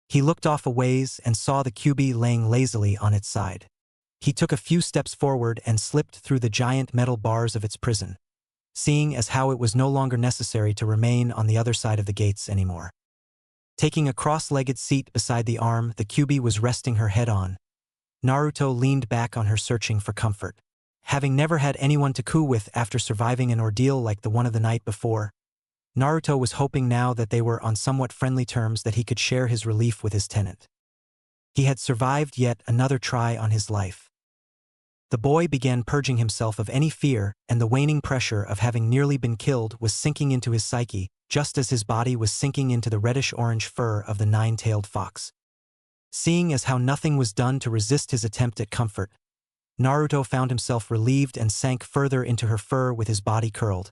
He looked off a ways and saw the Kyuubi laying lazily on its side. He took a few steps forward and slipped through the giant metal bars of its prison, seeing as how it was no longer necessary to remain on the other side of the gates anymore. Taking a cross-legged seat beside the arm the Kyuubi was resting her head on, Naruto leaned back on her, searching for comfort. Having never had anyone to coo with after surviving an ordeal like the one of the night before, Naruto was hoping now that they were on somewhat friendly terms that he could share his relief with his tenant. He had survived yet another try on his life. The boy began purging himself of any fear, and the waning pressure of having nearly been killed was sinking into his psyche, just as his body was sinking into the reddish-orange fur of the nine-tailed fox. Seeing as how nothing was done to resist his attempt at comfort, Naruto found himself relieved and sank further into her fur with his body curled,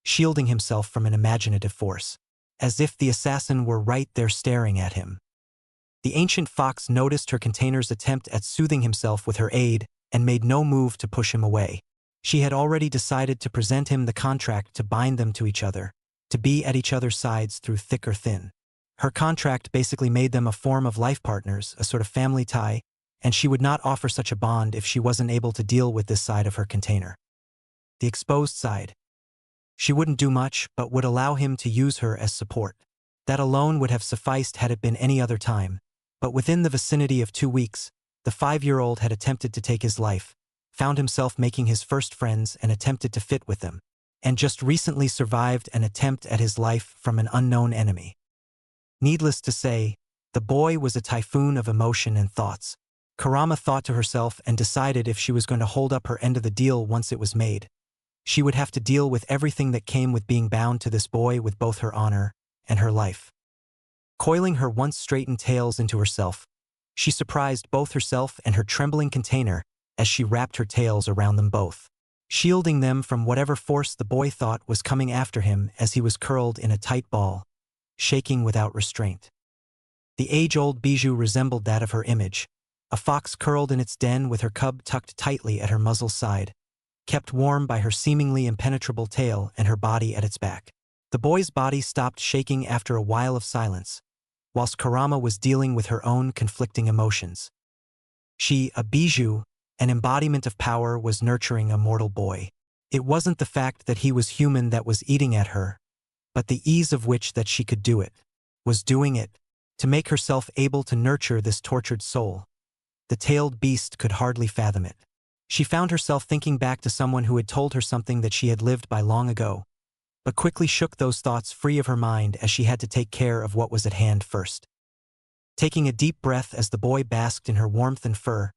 shielding himself from an imaginative force, as if the assassin were right there staring at him. The ancient fox noticed her container's attempt at soothing himself with her aid and made no move to push him away. She had already decided to present him the contract to bind them to each other, to be at each other's sides through thick or thin. Her contract basically made them a form of life partners, a sort of family tie, and she would not offer such a bond if she wasn't able to deal with this side of her container. The exposed side. She wouldn't do much, but would allow him to use her as support. That alone would have sufficed had it been any other time, but within the vicinity of 2 weeks, the 5-year-old had attempted to take his life, found himself making his first friends and attempted to fit with them, and just recently survived an attempt at his life from an unknown enemy. Needless to say, the boy was a typhoon of emotion and thoughts. Kurama thought to herself and decided if she was going to hold up her end of the deal once it was made, she would have to deal with everything that came with being bound to this boy with both her honor and her life. Coiling her once straightened tails into herself, she surprised both herself and her trembling container as she wrapped her tails around them both. shielding them from whatever force the boy thought was coming after him as he was curled in a tight ball, shaking without restraint. The age-old bijou resembled that of her image, a fox curled in its den with her cub tucked tightly at her muzzle's side, kept warm by her seemingly impenetrable tail and her body at its back. The boy's body stopped shaking after a while of silence, whilst Kurama was dealing with her own conflicting emotions. She, a bijou, an embodiment of power, was nurturing a mortal boy. It wasn't the fact that he was human that was eating at her, but the ease of which that she could do it, was doing it, to make herself able to nurture this tortured soul. The tailed beast could hardly fathom it. She found herself thinking back to someone who had told her something that she had lived by long ago, but quickly shook those thoughts free of her mind as she had to take care of what was at hand first. Taking a deep breath as the boy basked in her warmth and fur,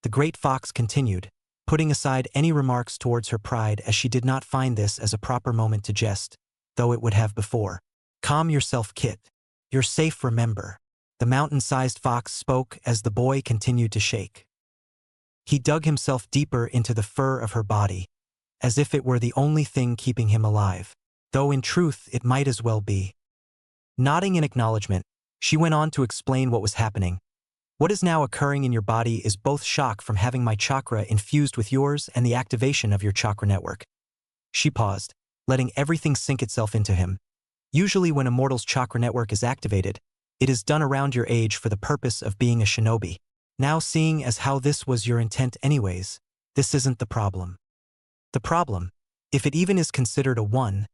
the great fox continued, putting aside any remarks towards her pride as she did not find this as a proper moment to jest, though it would have before. "Calm yourself, Kit. You're safe, remember," the mountain-sized fox spoke as the boy continued to shake. He dug himself deeper into the fur of her body, as if it were the only thing keeping him alive, though in truth it might as well be. Nodding in acknowledgement, she went on to explain what was happening. "What is now occurring in your body is both shock from having my chakra infused with yours and the activation of your chakra network." She paused, letting everything sink itself into him. Usually when a mortal's chakra network is activated, it is done around your age for the purpose of being a shinobi. Now, seeing as how this was your intent anyways, this isn't the problem. The problem, if it even is considered a one,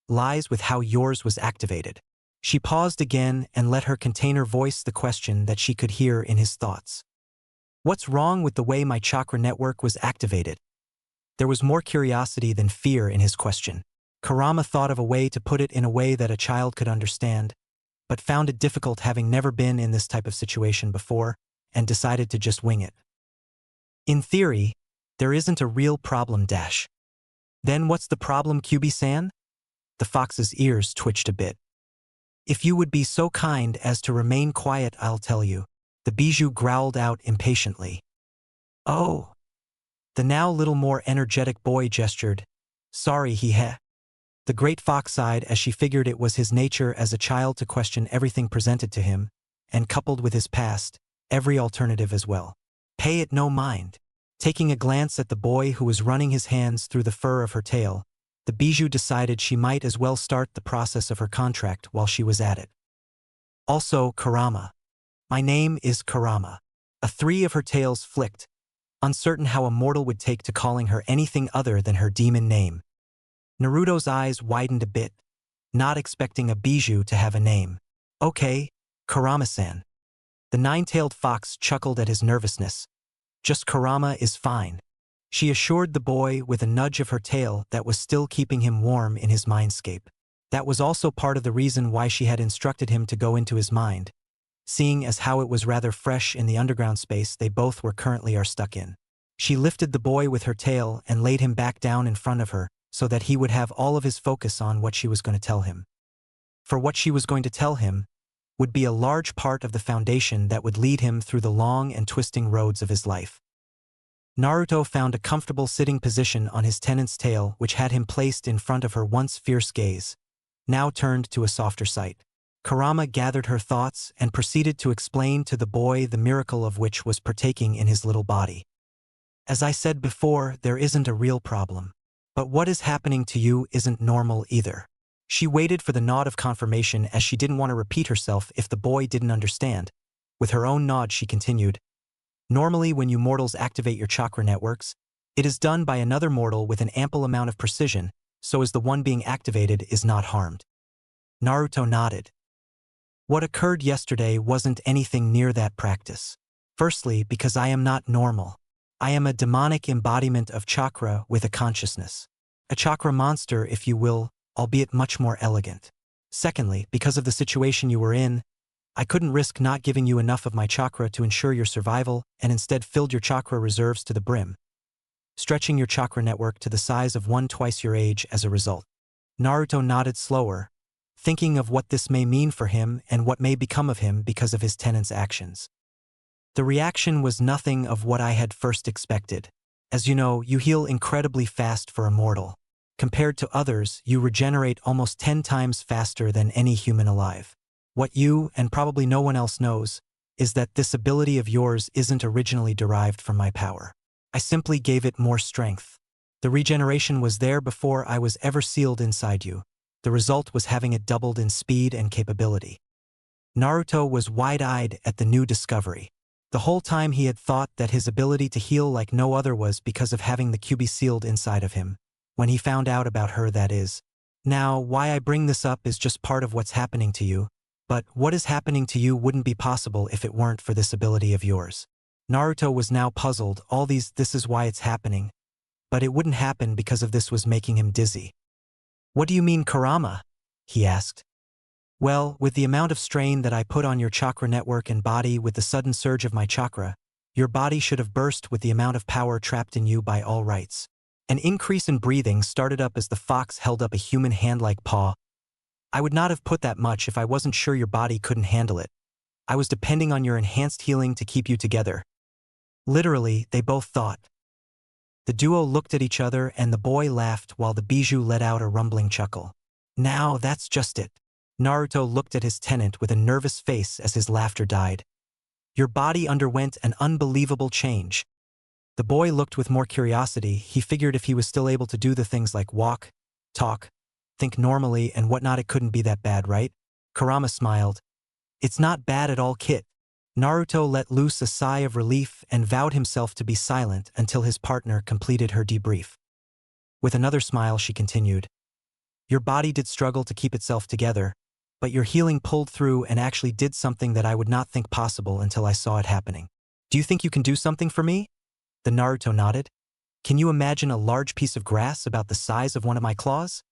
lies with how yours was activated. She paused again and let her container voice the question that she could hear in his thoughts. "What's wrong with the way my chakra network was activated?" There was more curiosity than fear in his question. Kurama thought of a way to put it in a way that a child could understand, but found it difficult having never been in this type of situation before, and decided to just wing it. "In theory, there isn't a real problem dash." "Then what's the problem, QB-san?" The fox's ears twitched a bit. "If you would be so kind as to remain quiet, I'll tell you," the bijou growled out impatiently. "Oh." The now little more energetic boy gestured. "Sorry, he. The great fox sighed as she figured it was his nature as a child to question everything presented to him, and coupled with his past, every alternative as well. "Pay it no mind." Taking a glance at the boy who was running his hands through the fur of her tail, the bijou decided she might as well start the process of her contract while she was at it. "Also, Kurama. My name is Kurama." A three of her tails flicked, uncertain how a mortal would take to calling her anything other than her demon name. Naruto's eyes widened a bit, not expecting a bijou to have a name. "Okay, Kurama-san." The nine-tailed fox chuckled at his nervousness. "Just Kurama is fine," she assured the boy with a nudge of her tail that was still keeping him warm in his mindscape. That was also part of the reason why she had instructed him to go into his mind, seeing as how it was rather fresh in the underground space they both were currently stuck in. She lifted the boy with her tail and laid him back down in front of her so that he would have all of his focus on what she was going to tell him. For what she was going to tell him would be a large part of the foundation that would lead him through the long and twisting roads of his life. Naruto found a comfortable sitting position on his tenant's tail, which had him placed in front of her once fierce gaze, now turned to a softer sight. Kurama gathered her thoughts and proceeded to explain to the boy the miracle of which was partaking in his little body. "As I said before, there isn't a real problem. But what is happening to you isn't normal either." She waited for the nod of confirmation as she didn't want to repeat herself if the boy didn't understand. With her own nod she continued, "Normally when you mortals activate your chakra networks, it is done by another mortal with an ample amount of precision, so as the one being activated is not harmed." Naruto nodded. "What occurred yesterday wasn't anything near that practice. Firstly, because I am not normal. I am a demonic embodiment of chakra with a consciousness. A chakra monster, if you will, albeit much more elegant. Secondly, because of the situation you were in, I couldn't risk not giving you enough of my chakra to ensure your survival and instead filled your chakra reserves to the brim, stretching your chakra network to the size of one twice your age as a result." Naruto nodded slower, thinking of what this may mean for him and what may become of him because of his tenant's actions. "The reaction was nothing of what I had first expected. As you know, you heal incredibly fast for a mortal. Compared to others, you regenerate almost 10 times faster than any human alive. What you, and probably no one else knows, is that this ability of yours isn't originally derived from my power. I simply gave it more strength. The regeneration was there before I was ever sealed inside you. The result was having it doubled in speed and capability. Naruto was wide-eyed at the new discovery. The whole time he had thought that his ability to heal like no other was because of having the Kyuubi sealed inside of him. When he found out about her, that is. Now, why I bring this up is just part of what's happening to you, but what is happening to you wouldn't be possible if it weren't for this ability of yours. Naruto was now puzzled. This is why it's happening. But it wouldn't happen because of this was making him dizzy. What do you mean, Kurama? He asked. Well, with the amount of strain that I put on your chakra network and body with the sudden surge of my chakra, your body should have burst with the amount of power trapped in you by all rights. An increase in breathing started up as the fox held up a human hand-like paw. I would not have put that much if I wasn't sure your body couldn't handle it. I was depending on your enhanced healing to keep you together. Literally, they both thought. The duo looked at each other and the boy laughed while the bijou let out a rumbling chuckle. Now that's just it. Naruto looked at his tenant with a nervous face as his laughter died. Your body underwent an unbelievable change. The boy looked with more curiosity. He figured if he was still able to do the things like walk, talk, think normally and whatnot, it couldn't be that bad, right? Kurama smiled. It's not bad at all, Kit. Naruto let loose a sigh of relief and vowed himself to be silent until his partner completed her debrief. With another smile, she continued. Your body did struggle to keep itself together, but your healing pulled through and actually did something that I would not think possible until I saw it happening. Do you think you can do something for me? The Naruto nodded. Can you imagine a large piece of grass about the size of one of my claws?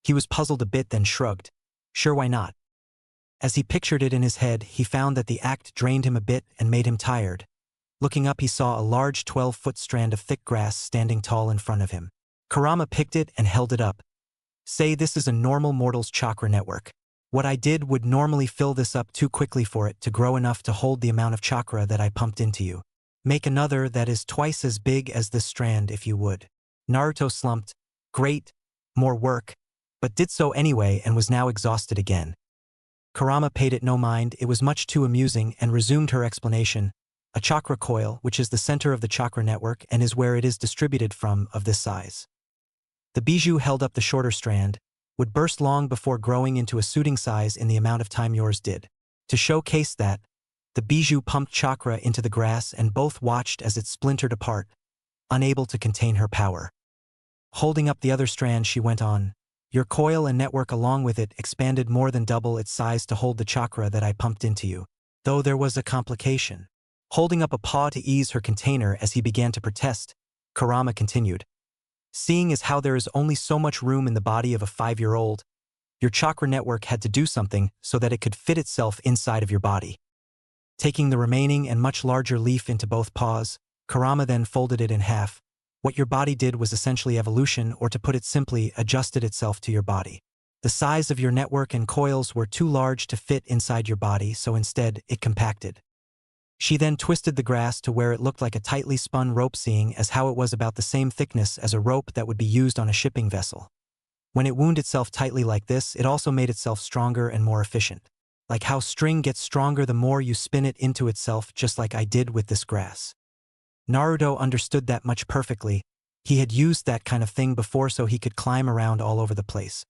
He was puzzled a bit, then shrugged. Sure, why not? As he pictured it in his head, he found that the act drained him a bit and made him tired. Looking up, he saw a large 12-foot strand of thick grass standing tall in front of him. Kurama picked it and held it up. Say this is a normal mortal's chakra network. What I did would normally fill this up too quickly for it to grow enough to hold the amount of chakra that I pumped into you. Make another that is twice as big as this strand if you would. Naruto slumped. Great, more work, but did so anyway and was now exhausted again. Kurama paid it no mind. It was much too amusing and resumed her explanation. A chakra coil, which is the center of the chakra network and is where it is distributed from, of this size. The bijou held up the shorter strand, would burst long before growing into a suiting size in the amount of time yours did. To showcase that, the bijou pumped chakra into the grass and both watched as it splintered apart, unable to contain her power. Holding up the other strand, she went on. Your coil and network along with it expanded more than double its size to hold the chakra that I pumped into you. Though there was a complication. Holding up a paw to ease her container as he began to protest, Kurama continued. Seeing as how there is only so much room in the body of a 5-year-old, your chakra network had to do something so that it could fit itself inside of your body. Taking the remaining and much larger leaf into both paws, Kurama then folded it in half. What your body did was essentially evolution, or to put it simply, adjusted itself to your body. The size of your network and coils were too large to fit inside your body, so instead, it compacted. She then twisted the grass to where it looked like a tightly spun rope, seeing as how it was about the same thickness as a rope that would be used on a shipping vessel. When it wound itself tightly like this, it also made itself stronger and more efficient. Like how string gets stronger the more you spin it into itself, just like I did with this grass. Naruto understood that much perfectly. He had used that kind of thing before so he could climb around all over the place.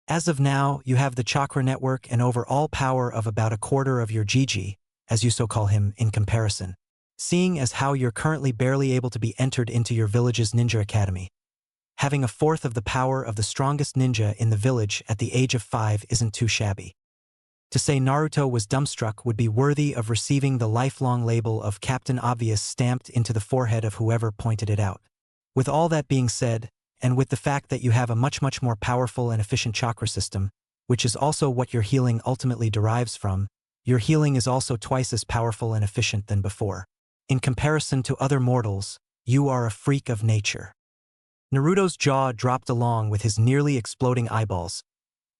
As of now, you have the chakra network and overall power of about a quarter of your Gigi, as you so call him, in comparison. Seeing as how you're currently barely able to be entered into your village's ninja academy. Having a fourth of the power of the strongest ninja in the village at the age of 5 isn't too shabby. To say Naruto was dumbstruck would be worthy of receiving the lifelong label of Captain Obvious stamped into the forehead of whoever pointed it out. With all that being said, and with the fact that you have a much more powerful and efficient chakra system, which is also what your healing ultimately derives from, your healing is also twice as powerful and efficient than before. In comparison to other mortals, you are a freak of nature. Naruto's jaw dropped along with his nearly exploding eyeballs.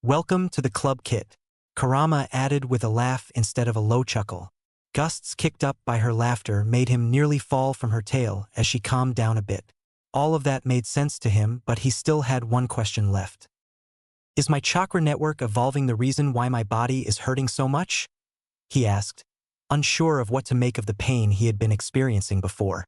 Welcome to the club, Kit. Kurama added with a laugh instead of a low chuckle. Gusts kicked up by her laughter made him nearly fall from her tail as she calmed down a bit. All of that made sense to him, but he still had one question left. Is my chakra network evolving the reason why my body is hurting so much? He asked, unsure of what to make of the pain he had been experiencing before.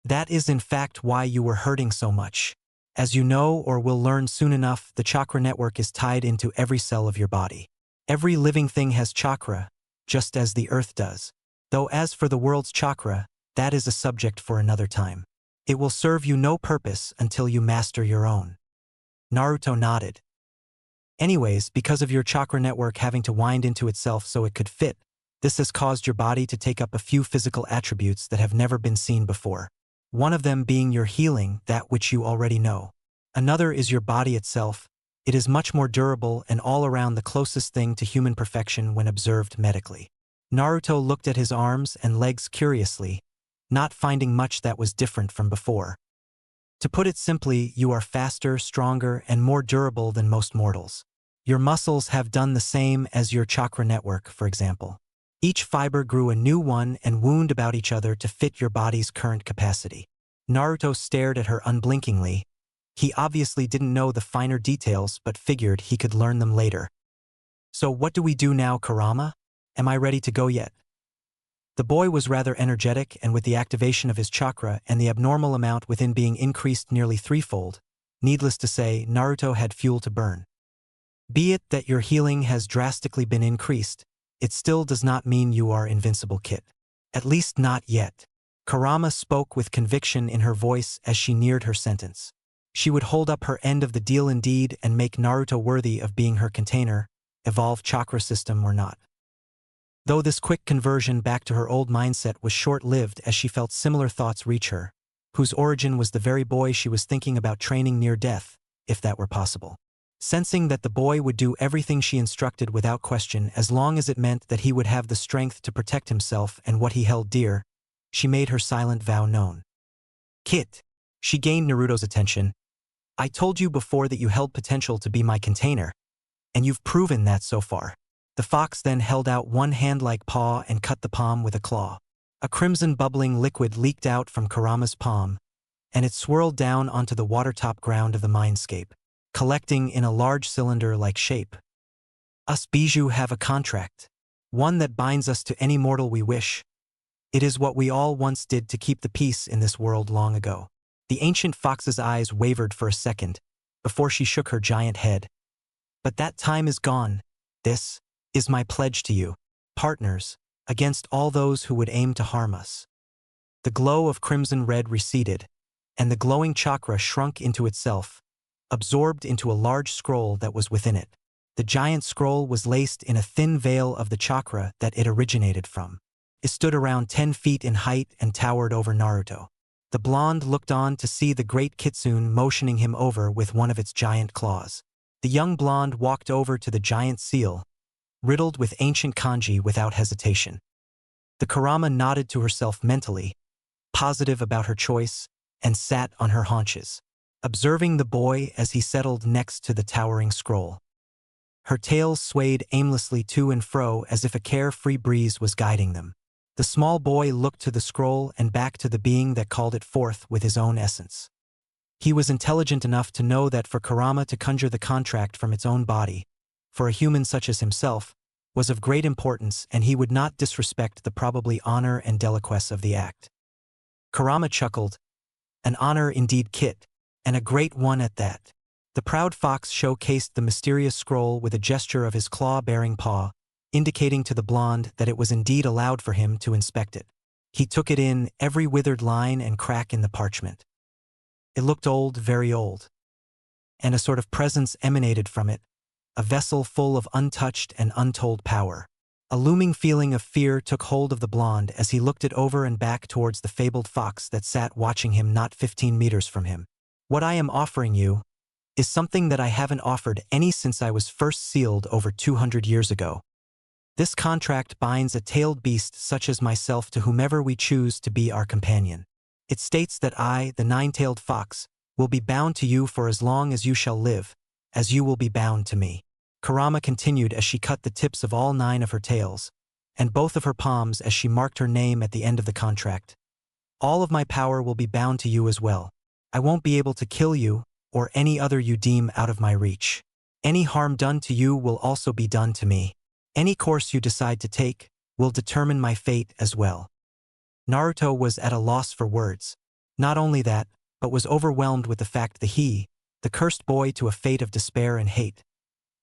That is in fact why you were hurting so much. As you know or will learn soon enough, the chakra network is tied into every cell of your body. Every living thing has chakra, just as the earth does. Though as for the world's chakra, that is a subject for another time. It will serve you no purpose until you master your own. Naruto nodded. Anyways, because of your chakra network having to wind into itself so it could fit, this has caused your body to take up a few physical attributes that have never been seen before. One of them being your healing, that which you already know. Another is your body itself. It is much more durable and all around the closest thing to human perfection when observed medically. Naruto looked at his arms and legs curiously, not finding much that was different from before. To put it simply, you are faster, stronger, and more durable than most mortals. Your muscles have done the same as your chakra network, for example. Each fiber grew a new one and wound about each other to fit your body's current capacity. Naruto stared at her unblinkingly. He obviously didn't know the finer details but figured he could learn them later. So what do we do now, Kurama? Am I ready to go yet? The boy was rather energetic, and with the activation of his chakra and the abnormal amount within being increased nearly threefold, needless to say, Naruto had fuel to burn. Be it that your healing has drastically been increased, it still does not mean you are invincible, kid. At least not yet. Kurama spoke with conviction in her voice as she neared her sentence. She would hold up her end of the deal indeed and make Naruto worthy of being her container, evolved chakra system or not. Though this quick conversion back to her old mindset was short-lived as she felt similar thoughts reach her, whose origin was the very boy she was thinking about training near death, if that were possible. Sensing that the boy would do everything she instructed without question as long as it meant that he would have the strength to protect himself and what he held dear, she made her silent vow known. Kit. She gained Naruto's attention. I told you before that you held potential to be my container, and you've proven that so far. The fox then held out one hand-like paw and cut the palm with a claw. A crimson bubbling liquid leaked out from Kurama's palm, and it swirled down onto the watertop ground of the mindscape, collecting in a large cylinder-like shape. Us Bijou have a contract, one that binds us to any mortal we wish. It is what we all once did to keep the peace in this world long ago. The ancient fox's eyes wavered for a second, before she shook her giant head. But that time is gone. This is my pledge to you, partners, against all those who would aim to harm us. The glow of crimson red receded, and the glowing chakra shrunk into itself, absorbed into a large scroll that was within it. The giant scroll was laced in a thin veil of the chakra that it originated from. It stood around 10 feet in height and towered over Naruto. The blonde looked on to see the great kitsune motioning him over with one of its giant claws. The young blonde walked over to the giant seal, riddled with ancient kanji without hesitation. The Kurama nodded to herself mentally, positive about her choice, and sat on her haunches, observing the boy as he settled next to the towering scroll. Her tail swayed aimlessly to and fro as if a carefree breeze was guiding them. The small boy looked to the scroll and back to the being that called it forth with his own essence. He was intelligent enough to know that for Kurama to conjure the contract from its own body, for a human such as himself, was of great importance, and he would not disrespect the probably honor and delicacy of the act. Kurama chuckled. An honor indeed, Kit, and a great one at that. The proud fox showcased the mysterious scroll with a gesture of his claw-bearing paw, indicating to the blonde that it was indeed allowed for him to inspect it. He took it in, every withered line and crack in the parchment. It looked old, very old. And a sort of presence emanated from it, a vessel full of untouched and untold power. A looming feeling of fear took hold of the blonde as he looked it over and back towards the fabled fox that sat watching him not 15 meters from him. What I am offering you is something that I haven't offered any since I was first sealed over 200 years ago. This contract binds a tailed beast such as myself to whomever we choose to be our companion. It states that I, the nine-tailed fox, will be bound to you for as long as you shall live, as you will be bound to me. Kurama continued as she cut the tips of all 9 of her tails, and both of her palms as she marked her name at the end of the contract. All of my power will be bound to you as well. I won't be able to kill you, or any other you deem out of my reach. Any harm done to you will also be done to me. Any course you decide to take will determine my fate as well. Naruto was at a loss for words. Not only that, but was overwhelmed with the fact that he, the cursed boy to a fate of despair and hate,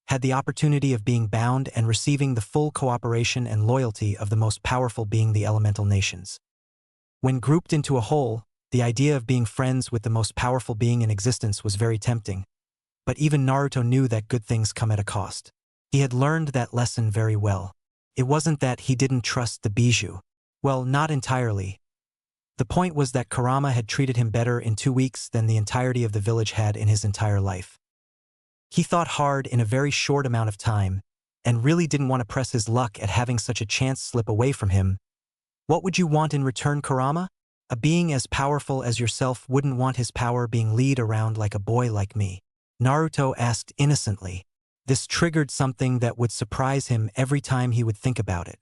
had the opportunity of being bound and receiving the full cooperation and loyalty of the most powerful being the elemental nations. When grouped into a whole, the idea of being friends with the most powerful being in existence was very tempting, but even Naruto knew that good things come at a cost. He had learned that lesson very well. It wasn't that he didn't trust the Bijou. Well, not entirely. The point was that Kurama had treated him better in 2 weeks than the entirety of the village had in his entire life. He thought hard in a very short amount of time, and really didn't want to press his luck at having such a chance slip away from him. What would you want in return, Kurama? A being as powerful as yourself wouldn't want his power being lead around like a boy like me. Naruto asked innocently. This triggered something that would surprise him every time he would think about it.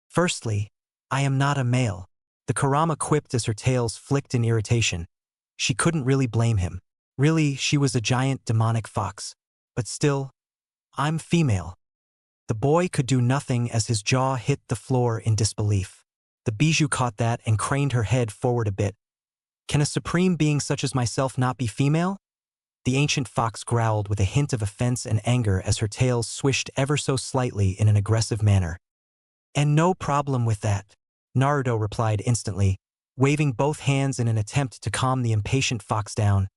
Firstly, I am not a male. The Kurama quipped as her tails flicked in irritation. She couldn't really blame him. Really, she was a giant demonic fox. But still, I'm female. The boy could do nothing as his jaw hit the floor in disbelief. The Bijou caught that and craned her head forward a bit. Can a supreme being such as myself not be female? The ancient fox growled with a hint of offense and anger as her tails swished ever so slightly in an aggressive manner. And no problem with that, Naruto replied instantly, waving both hands in an attempt to calm the impatient fox down.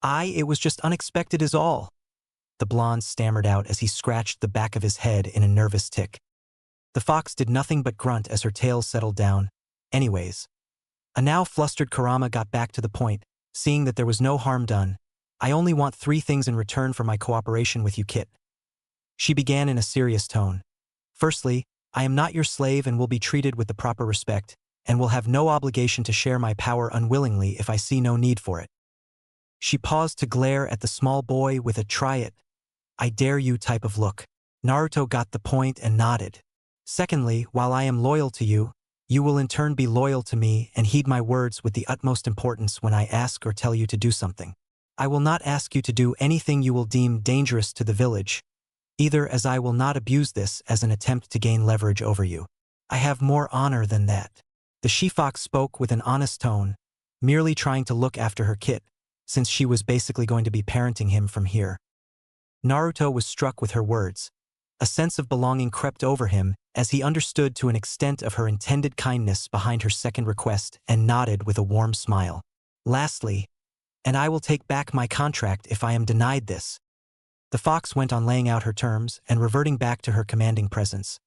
It was just unexpected is all. The blonde stammered out as he scratched the back of his head in a nervous tick. The fox did nothing but grunt as her tail settled down. Anyways. A now flustered Kurama got back to the point, seeing that there was no harm done. I only want 3 things in return for my cooperation with you, Kit. She began in a serious tone. Firstly, I am not your slave and will be treated with the proper respect, and will have no obligation to share my power unwillingly if I see no need for it. She paused to glare at the small boy with a try it, I dare you type of look. Naruto got the point and nodded. Secondly, while I am loyal to you, you will in turn be loyal to me and heed my words with the utmost importance when I ask or tell you to do something. I will not ask you to do anything you will deem dangerous to the village, either, as I will not abuse this as an attempt to gain leverage over you. I have more honor than that. The she-fox spoke with an honest tone, merely trying to look after her Kit, since she was basically going to be parenting him from here. Naruto was struck with her words. A sense of belonging crept over him as he understood to an extent of her intended kindness behind her second request and nodded with a warm smile. Lastly, and I will take back my contract if I am denied this. The fox went on laying out her terms and reverting back to her commanding presence.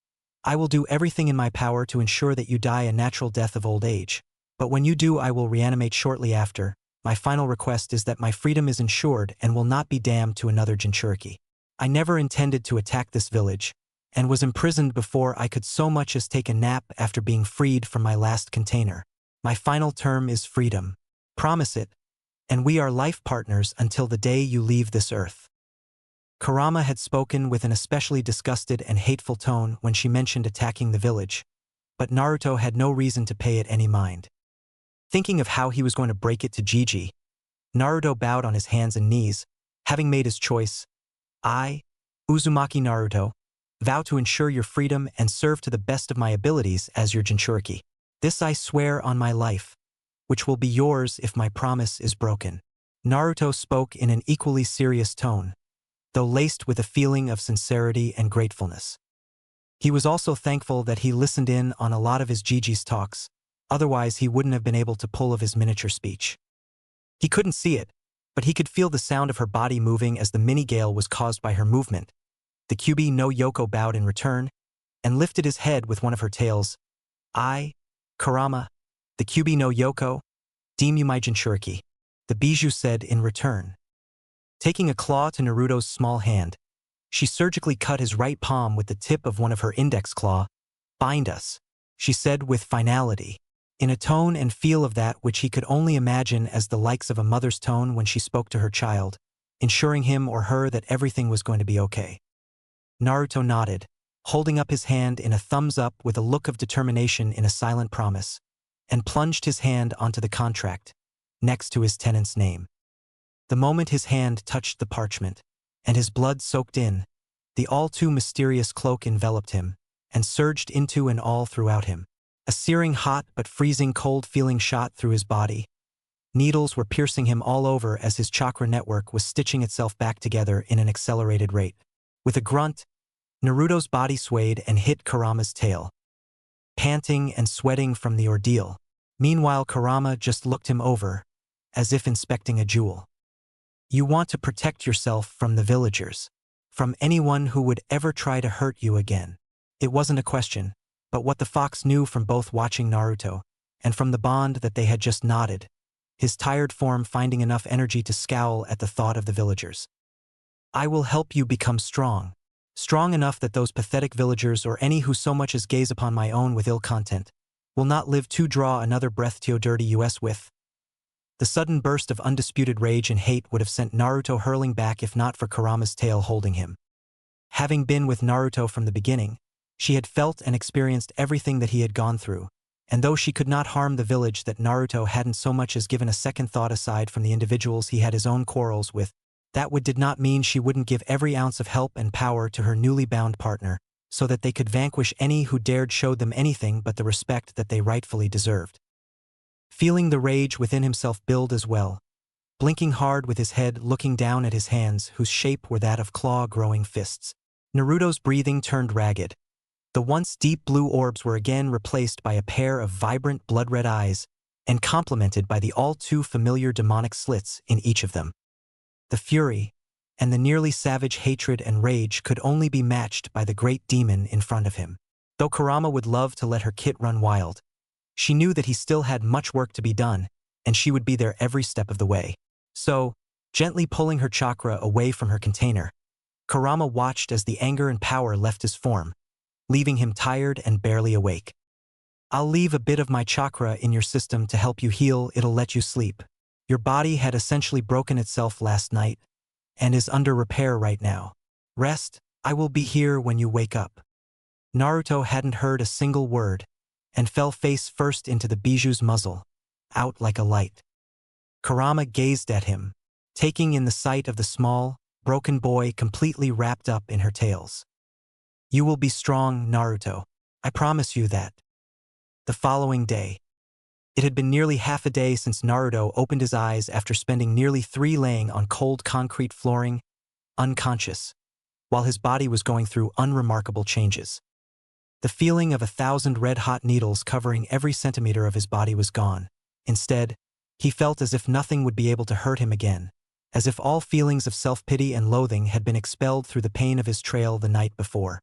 I will do everything in my power to ensure that you die a natural death of old age, but when you do I will reanimate shortly after. My final request is that my freedom is ensured and will not be damned to another Jinchuriki. I never intended to attack this village, and was imprisoned before I could so much as take a nap after being freed from my last container. My final term is freedom. Promise it, and we are life partners until the day you leave this earth. Kurama had spoken with an especially disgusted and hateful tone when she mentioned attacking the village, but Naruto had no reason to pay it any mind. Thinking of how he was going to break it to Gigi, Naruto bowed on his hands and knees, having made his choice. I, Uzumaki Naruto, vow to ensure your freedom and serve to the best of my abilities as your Jinchuriki. This I swear on my life, which will be yours if my promise is broken. Naruto spoke in an equally serious tone, though laced with a feeling of sincerity and gratefulness. He was also thankful that he listened in on a lot of his Gigi's talks, otherwise he wouldn't have been able to pull of his miniature speech. He couldn't see it, but he could feel the sound of her body moving as the mini-gale was caused by her movement. The Kyuubi no Yoko bowed in return, and lifted his head with one of her tails. I, Kurama, the Kyuubi no Yoko, deem you my Jinchuriki, the Bijou said in return. Taking a claw to Naruto's small hand, she surgically cut his right palm with the tip of one of her index claw. Bind us, she said with finality, in a tone and feel of that which he could only imagine as the likes of a mother's tone when she spoke to her child, ensuring him or her that everything was going to be okay. Naruto nodded, holding up his hand in a thumbs up with a look of determination in a silent promise, and plunged his hand onto the contract, next to his tenant's name. The moment his hand touched the parchment, and his blood soaked in, the all-too mysterious cloak enveloped him, and surged into and all throughout him. A searing hot but freezing cold feeling shot through his body. Needles were piercing him all over as his chakra network was stitching itself back together in an accelerated rate. With a grunt, Naruto's body swayed and hit Kurama's tail, panting and sweating from the ordeal. Meanwhile, Kurama just looked him over, as if inspecting a jewel. You want to protect yourself from the villagers, from anyone who would ever try to hurt you again. It wasn't a question, but what the fox knew from both watching Naruto, and from the bond that they had just knotted, his tired form finding enough energy to scowl at the thought of the villagers. I will help you become strong. Strong enough that those pathetic villagers or any who so much as gaze upon my own with ill content will not live to draw another breath to dirty us with. The sudden burst of undisputed rage and hate would have sent Naruto hurling back if not for Kurama's tail holding him. Having been with Naruto from the beginning, she had felt and experienced everything that he had gone through, and though she could not harm the village, that Naruto hadn't so much as given a second thought aside from the individuals he had his own quarrels with, did not mean she wouldn't give every ounce of help and power to her newly bound partner, so that they could vanquish any who dared show them anything but the respect that they rightfully deserved. Feeling the rage within himself build as well, blinking hard with his head looking down at his hands whose shape were that of claw-growing fists, Naruto's breathing turned ragged. The once deep blue orbs were again replaced by a pair of vibrant blood-red eyes, and complemented by the all-too-familiar demonic slits in each of them. The fury, and the nearly savage hatred and rage could only be matched by the great demon in front of him. Though Kurama would love to let her kit run wild, she knew that he still had much work to be done, and she would be there every step of the way. So, gently pulling her chakra away from her container, Kurama watched as the anger and power left his form, leaving him tired and barely awake. I'll leave a bit of my chakra in your system to help you heal. It'll let you sleep. Your body had essentially broken itself last night, and is under repair right now. Rest, I will be here when you wake up. Naruto hadn't heard a single word, and fell face first into the bijuu's muzzle, out like a light. Kurama gazed at him, taking in the sight of the small, broken boy completely wrapped up in her tails. You will be strong, Naruto. I promise you that. The following day. It had been nearly half a day since Naruto opened his eyes after spending nearly 3 laying on cold concrete flooring, unconscious, while his body was going through unremarkable changes. The feeling of 1,000 red-hot needles covering every centimeter of his body was gone. Instead, he felt as if nothing would be able to hurt him again, as if all feelings of self-pity and loathing had been expelled through the pain of his trail the night before.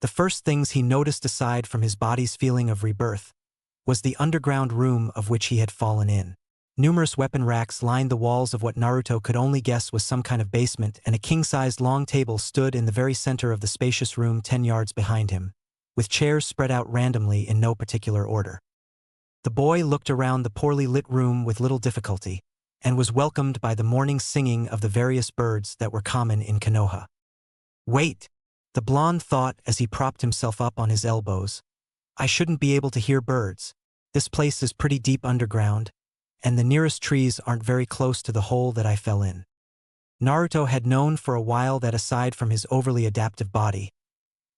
The first things he noticed aside from his body's feeling of rebirth was the underground room of which he had fallen in. Numerous weapon racks lined the walls of what Naruto could only guess was some kind of basement, and a king-sized long table stood in the very center of the spacious room 10 yards behind him, with chairs spread out randomly in no particular order. The boy looked around the poorly lit room with little difficulty, and was welcomed by the morning singing of the various birds that were common in Konoha. Wait, the blonde thought as he propped himself up on his elbows. I shouldn't be able to hear birds. This place is pretty deep underground, and the nearest trees aren't very close to the hole that I fell in. Naruto had known for a while that aside from his overly adaptive body,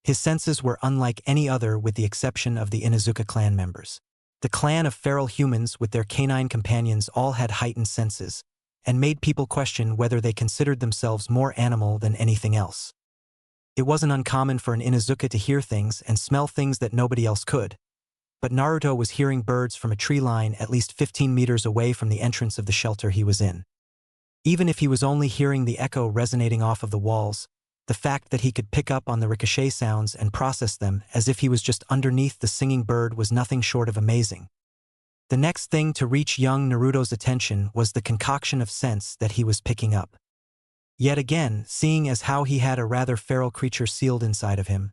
his senses were unlike any other with the exception of the Inuzuka clan members. The clan of feral humans with their canine companions all had heightened senses, and made people question whether they considered themselves more animal than anything else. It wasn't uncommon for an Inuzuka to hear things and smell things that nobody else could, but Naruto was hearing birds from a tree line at least 15 meters away from the entrance of the shelter he was in. Even if he was only hearing the echo resonating off of the walls, the fact that he could pick up on the ricochet sounds and process them as if he was just underneath the singing bird was nothing short of amazing. The next thing to reach young Naruto's attention was the concoction of scents that he was picking up. Yet again, seeing as how he had a rather feral creature sealed inside of him,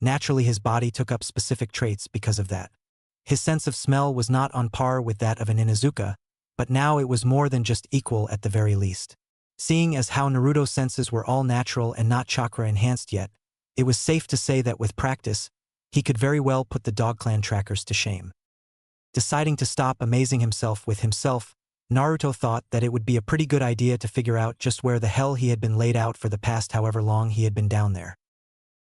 naturally his body took up specific traits because of that. His sense of smell was not on par with that of an Inuzuka, but now it was more than just equal at the very least. Seeing as how Naruto's senses were all natural and not chakra-enhanced yet, It was safe to say that with practice, he could very well put the Dog Clan trackers to shame. Deciding to stop amazing himself with himself, Naruto thought that it would be a pretty good idea to figure out just where the hell he had been laid out for the past however long he had been down there.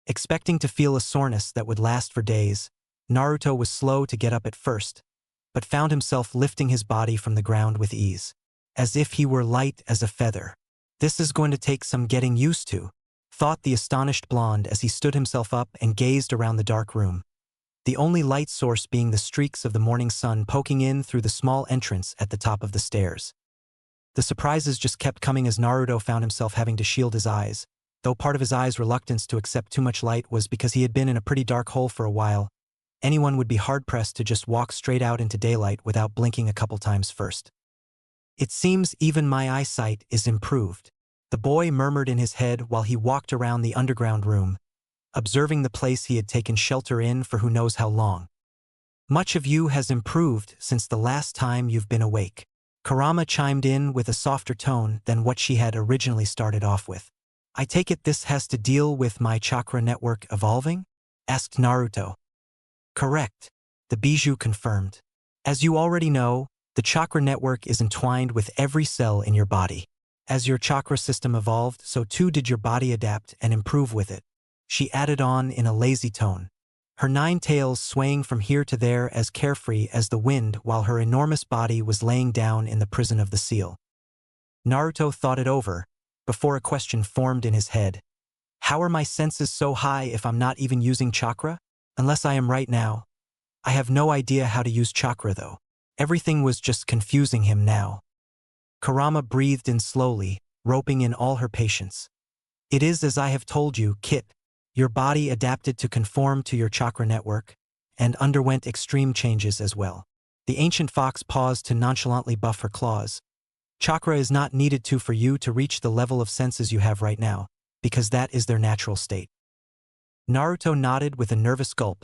Expecting to feel a soreness that would last for days, Naruto was slow to get up at first, but found himself lifting his body from the ground with ease, as if he were light as a feather. This is going to take some getting used to, thought the astonished blonde as he stood himself up and gazed around the dark room, the only light source being the streaks of the morning sun poking in through the small entrance at the top of the stairs. The surprises just kept coming as Naruto found himself having to shield his eyes, though part of his eyes' reluctance to accept too much light was because he had been in a pretty dark hole for a while. Anyone would be hard-pressed to just walk straight out into daylight without blinking a couple times first. It seems even my eyesight is improved, the boy murmured in his head while he walked around the underground room, observing the place he had taken shelter in for who knows how long. Much of you has improved since the last time you've been awake. Kurama chimed in with a softer tone than what she had originally started off with. I take it this has to deal with my chakra network evolving? Asked Naruto. Correct, the bijou confirmed. As you already know, the chakra network is entwined with every cell in your body. As your chakra system evolved, so too did your body adapt and improve with it, she added on in a lazy tone, her 9 tails swaying from here to there as carefree as the wind while her enormous body was laying down in the prison of the seal. Naruto thought it over, before a question formed in his head. How are my senses so high if I'm not even using chakra? Unless I am right now. I have no idea how to use chakra though. Everything was just confusing him now. Kurama breathed in slowly, roping in all her patience. It is as I have told you, Kit. Your body adapted to conform to your chakra network, and underwent extreme changes as well. The ancient fox paused to nonchalantly buff her claws. Chakra is not needed for you to reach the level of senses you have right now, because that is their natural state. Naruto nodded with a nervous gulp,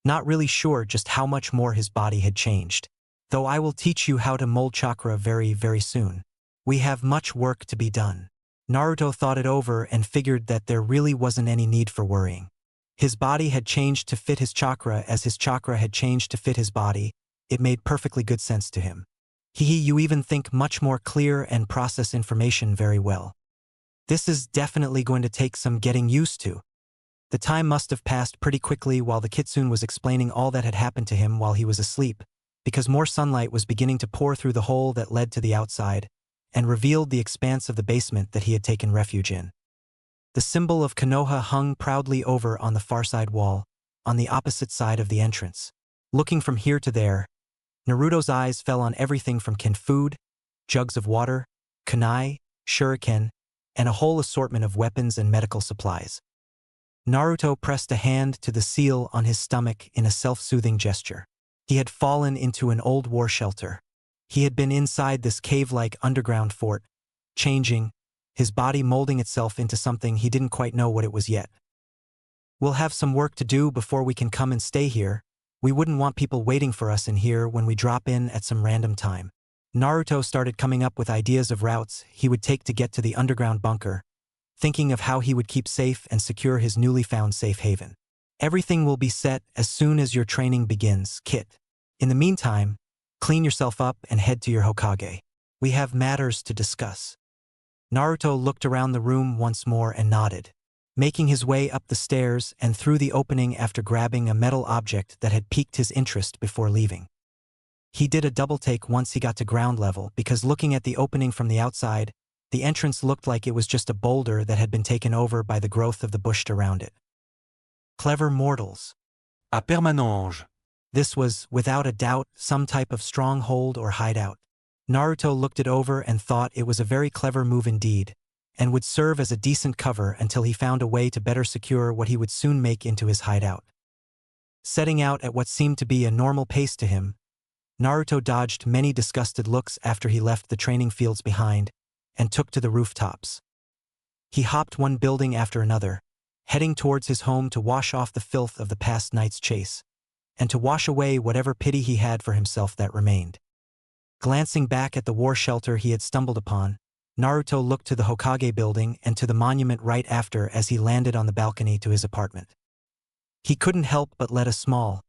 not really sure just how much more his body had changed. Though I will teach you how to mold chakra very, very soon. We have much work to be done. Naruto thought it over and figured that there really wasn't any need for worrying. His body had changed to fit his chakra as his chakra had changed to fit his body. It made perfectly good sense to him. You even think much more clear and process information very well. This is definitely going to take some getting used to. The time must have passed pretty quickly while the kitsune was explaining all that had happened to him while he was asleep, because more sunlight was beginning to pour through the hole that led to the outside, and revealed the expanse of the basement that he had taken refuge in. The symbol of Konoha hung proudly over on the far side wall, on the opposite side of the entrance. Looking from here to there, Naruto's eyes fell on everything from canned food, jugs of water, kunai, shuriken, and a whole assortment of weapons and medical supplies. Naruto pressed a hand to the seal on his stomach in a self-soothing gesture. He had fallen into an old war shelter. He had been inside this cave-like underground fort, changing, his body molding itself into something he didn't quite know what it was yet. We'll have some work to do before we can come and stay here. We wouldn't want people waiting for us in here when we drop in at some random time. Naruto started coming up with ideas of routes he would take to get to the underground bunker, thinking of how he would keep safe and secure his newly found safe haven. Everything will be set as soon as your training begins, Kit. In the meantime, clean yourself up and head to your Hokage. We have matters to discuss. Naruto looked around the room once more and nodded, making his way up the stairs and through the opening after grabbing a metal object that had piqued his interest before leaving. He did a double take once he got to ground level because looking at the opening from the outside, the entrance looked like it was just a boulder that had been taken over by the growth of the bush around it. Clever mortals. À permanence. This was, without a doubt, some type of stronghold or hideout. Naruto looked it over and thought it was a very clever move indeed, and would serve as a decent cover until he found a way to better secure what he would soon make into his hideout. Setting out at what seemed to be a normal pace to him, Naruto dodged many disgusted looks after he left the training fields behind and took to the rooftops. He hopped one building after another, heading towards his home to wash off the filth of the past night's chase, and to wash away whatever pity he had for himself that remained. Glancing back at the war shelter he had stumbled upon, Naruto looked to the Hokage building and to the monument right after as he landed on the balcony to his apartment. He couldn't help but let a small,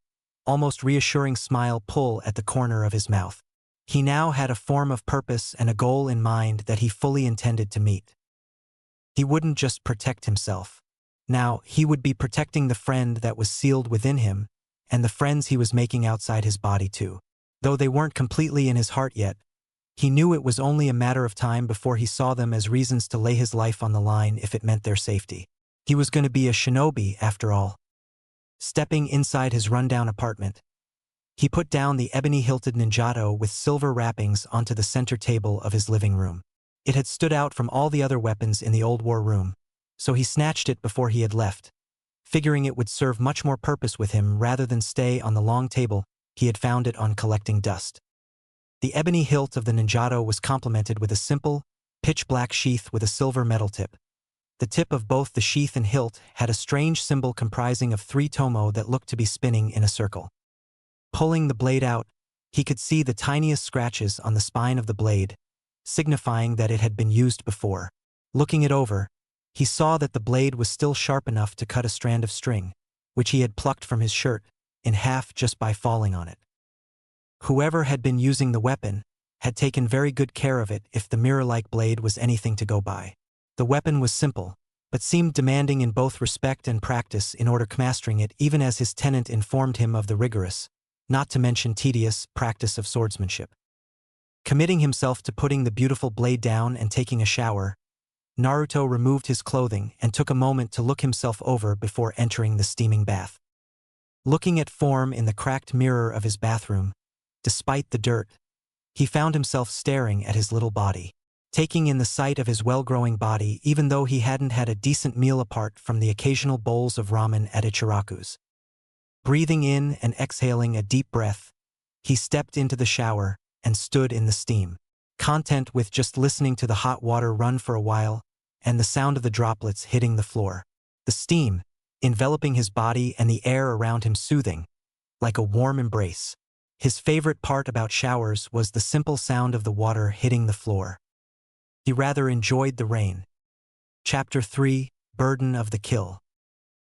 almost reassuring smile pull at the corner of his mouth. He now had a form of purpose and a goal in mind that he fully intended to meet. He wouldn't just protect himself. Now, he would be protecting the friend that was sealed within him, and the friends he was making outside his body too. Though they weren't completely in his heart yet, he knew it was only a matter of time before he saw them as reasons to lay his life on the line if it meant their safety. He was going to be a shinobi, after all. Stepping inside his rundown apartment, he put down the ebony-hilted ninjato with silver wrappings onto the center table of his living room. It had stood out from all the other weapons in the old war room, so he snatched it before he had left, figuring it would serve much more purpose with him rather than stay on the long table he had found it on collecting dust. The ebony hilt of the ninjato was complemented with a simple, pitch-black sheath with a silver metal tip. The tip of both the sheath and hilt had a strange symbol comprising of 3 tomo that looked to be spinning in a circle. Pulling the blade out, he could see the tiniest scratches on the spine of the blade, signifying that it had been used before. Looking it over, he saw that the blade was still sharp enough to cut a strand of string, which he had plucked from his shirt, in half just by falling on it. Whoever had been using the weapon had taken very good care of it if the mirror-like blade was anything to go by. The weapon was simple, but seemed demanding in both respect and practice in order mastering it, even as his tenant informed him of the rigorous, not to mention tedious, practice of swordsmanship. Committing himself to putting the beautiful blade down and taking a shower, Naruto removed his clothing and took a moment to look himself over before entering the steaming bath. Looking at form in the cracked mirror of his bathroom, despite the dirt, he found himself staring at his little body, taking in the sight of his well-growing body even though he hadn't had a decent meal apart from the occasional bowls of ramen at Ichiraku's. Breathing in and exhaling a deep breath, he stepped into the shower and stood in the steam, content with just listening to the hot water run for a while and the sound of the droplets hitting the floor. The steam, enveloping his body and the air around him soothing, like a warm embrace. His favorite part about showers was the simple sound of the water hitting the floor. He rather enjoyed the rain. Chapter 3: Burden of the Kill.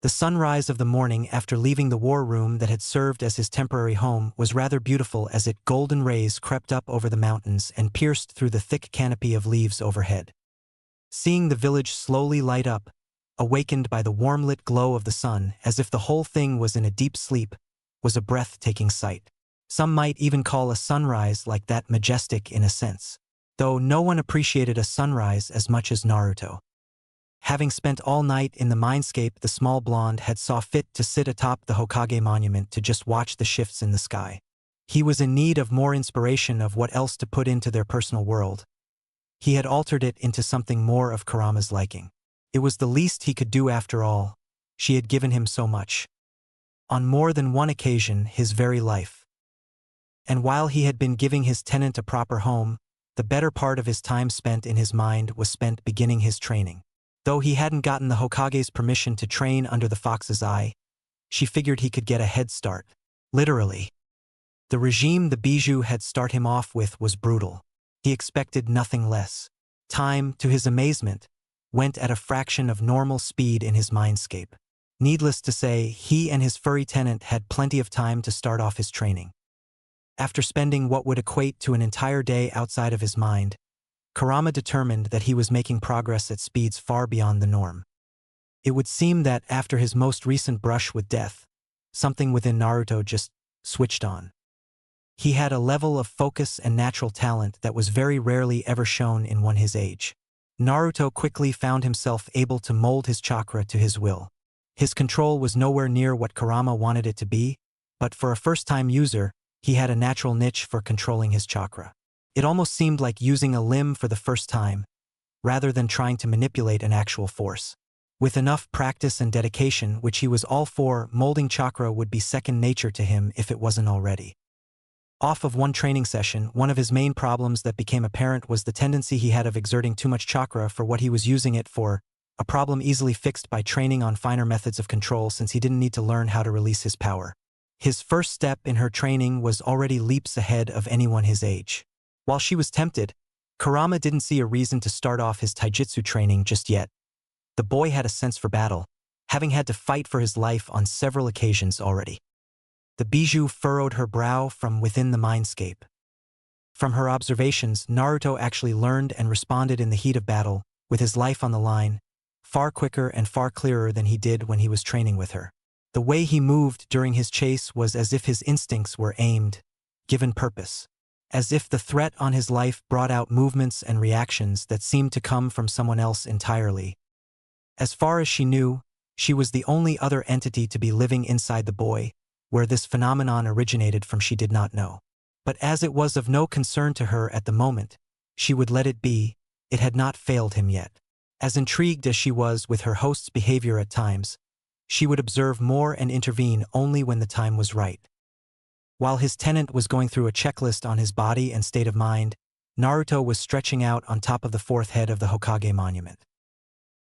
The sunrise of the morning after leaving the war room that had served as his temporary home was rather beautiful as its golden rays crept up over the mountains and pierced through the thick canopy of leaves overhead. Seeing the village slowly light up, awakened by the warm-lit glow of the sun as if the whole thing was in a deep sleep, was a breathtaking sight. Some might even call a sunrise like that majestic in a sense, though no one appreciated a sunrise as much as Naruto. Having spent all night in the mindscape, the small blonde had saw fit to sit atop the Hokage monument to just watch the shifts in the sky. He was in need of more inspiration of what else to put into their personal world. He had altered it into something more of Kurama's liking. It was the least he could do after all. She had given him so much. On more than one occasion, his very life. And while he had been giving his tenant a proper home, the better part of his time spent in his mind was spent beginning his training. Though he hadn't gotten the Hokage's permission to train under the fox's eye, she figured he could get a head start. Literally. The regime the Bijou had started him off with was brutal. He expected nothing less. Time, to his amazement, went at a fraction of normal speed in his mindscape. Needless to say, he and his furry tenant had plenty of time to start off his training. After spending what would equate to an entire day outside of his mind, Kurama determined that he was making progress at speeds far beyond the norm. It would seem that after his most recent brush with death, something within Naruto just switched on. He had a level of focus and natural talent that was very rarely ever shown in one his age. Naruto quickly found himself able to mold his chakra to his will. His control was nowhere near what Kurama wanted it to be, but for a first-time user, he had a natural niche for controlling his chakra. It almost seemed like using a limb for the first time, rather than trying to manipulate an actual force. With enough practice and dedication, which he was all for, molding chakra would be second nature to him if it wasn't already. Off of one training session, one of his main problems that became apparent was the tendency he had of exerting too much chakra for what he was using it for, a problem easily fixed by training on finer methods of control since he didn't need to learn how to release his power. His first step in her training was already leaps ahead of anyone his age. While she was tempted, Kurama didn't see a reason to start off his taijutsu training just yet. The boy had a sense for battle, having had to fight for his life on several occasions already. The bijou furrowed her brow from within the mindscape. From her observations, Naruto actually learned and responded in the heat of battle, with his life on the line, far quicker and far clearer than he did when he was training with her. The way he moved during his chase was as if his instincts were aimed, given purpose. As if the threat on his life brought out movements and reactions that seemed to come from someone else entirely. As far as she knew, she was the only other entity to be living inside the boy, where this phenomenon originated from she did not know. But as it was of no concern to her at the moment, she would let it be. It had not failed him yet. As intrigued as she was with her host's behavior at times, she would observe more and intervene only when the time was right. While his tenant was going through a checklist on his body and state of mind, Naruto was stretching out on top of the fourth head of the Hokage monument.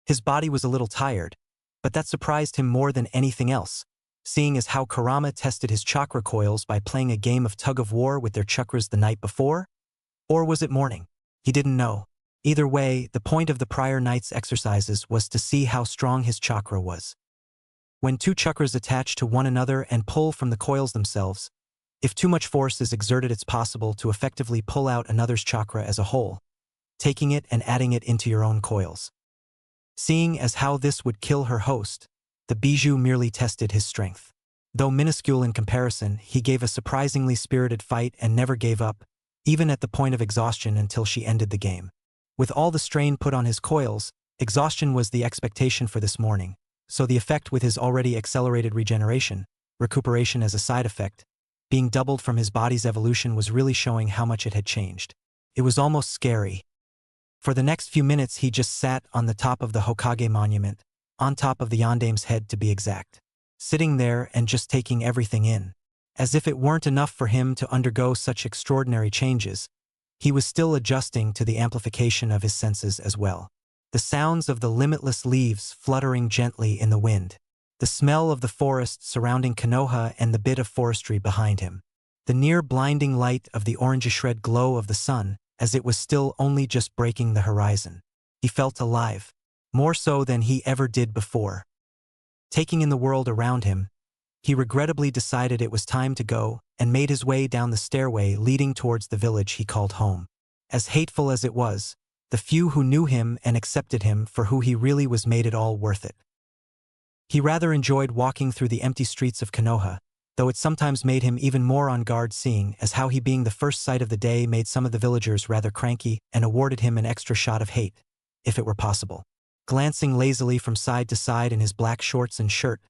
His body was a little tired, but that surprised him more than anything else, seeing as how Kurama tested his chakra coils by playing a game of tug-of-war with their chakras the night before? Or was it morning? He didn't know. Either way, the point of the prior night's exercises was to see how strong his chakra was. When two chakras attach to one another and pull from the coils themselves, if too much force is exerted, it's possible to effectively pull out another's chakra as a whole, taking it and adding it into your own coils. Seeing as how this would kill her host, the bijou merely tested his strength. Though minuscule in comparison, he gave a surprisingly spirited fight and never gave up, even at the point of exhaustion until she ended the game. With all the strain put on his coils, exhaustion was the expectation for this morning, so the effect with his already accelerated regeneration, recuperation as a side effect, being doubled from his body's evolution was really showing how much it had changed. It was almost scary. For the next few minutes he just sat on the top of the Hokage monument, on top of the Yandame's head to be exact, sitting there and just taking everything in. As if it weren't enough for him to undergo such extraordinary changes, he was still adjusting to the amplification of his senses as well. The sounds of the limitless leaves fluttering gently in the wind, the smell of the forest surrounding Konoha and the bit of forestry behind him, the near blinding light of the orangish-red glow of the sun as it was still only just breaking the horizon. He felt alive, more so than he ever did before. Taking in the world around him, he regrettably decided it was time to go and made his way down the stairway leading towards the village he called home. As hateful as it was, the few who knew him and accepted him for who he really was made it all worth it. He rather enjoyed walking through the empty streets of Konoha, though it sometimes made him even more on guard seeing as how he being the first sight of the day made some of the villagers rather cranky and awarded him an extra shot of hate, if it were possible. Glancing lazily from side to side in his black shorts and shirt,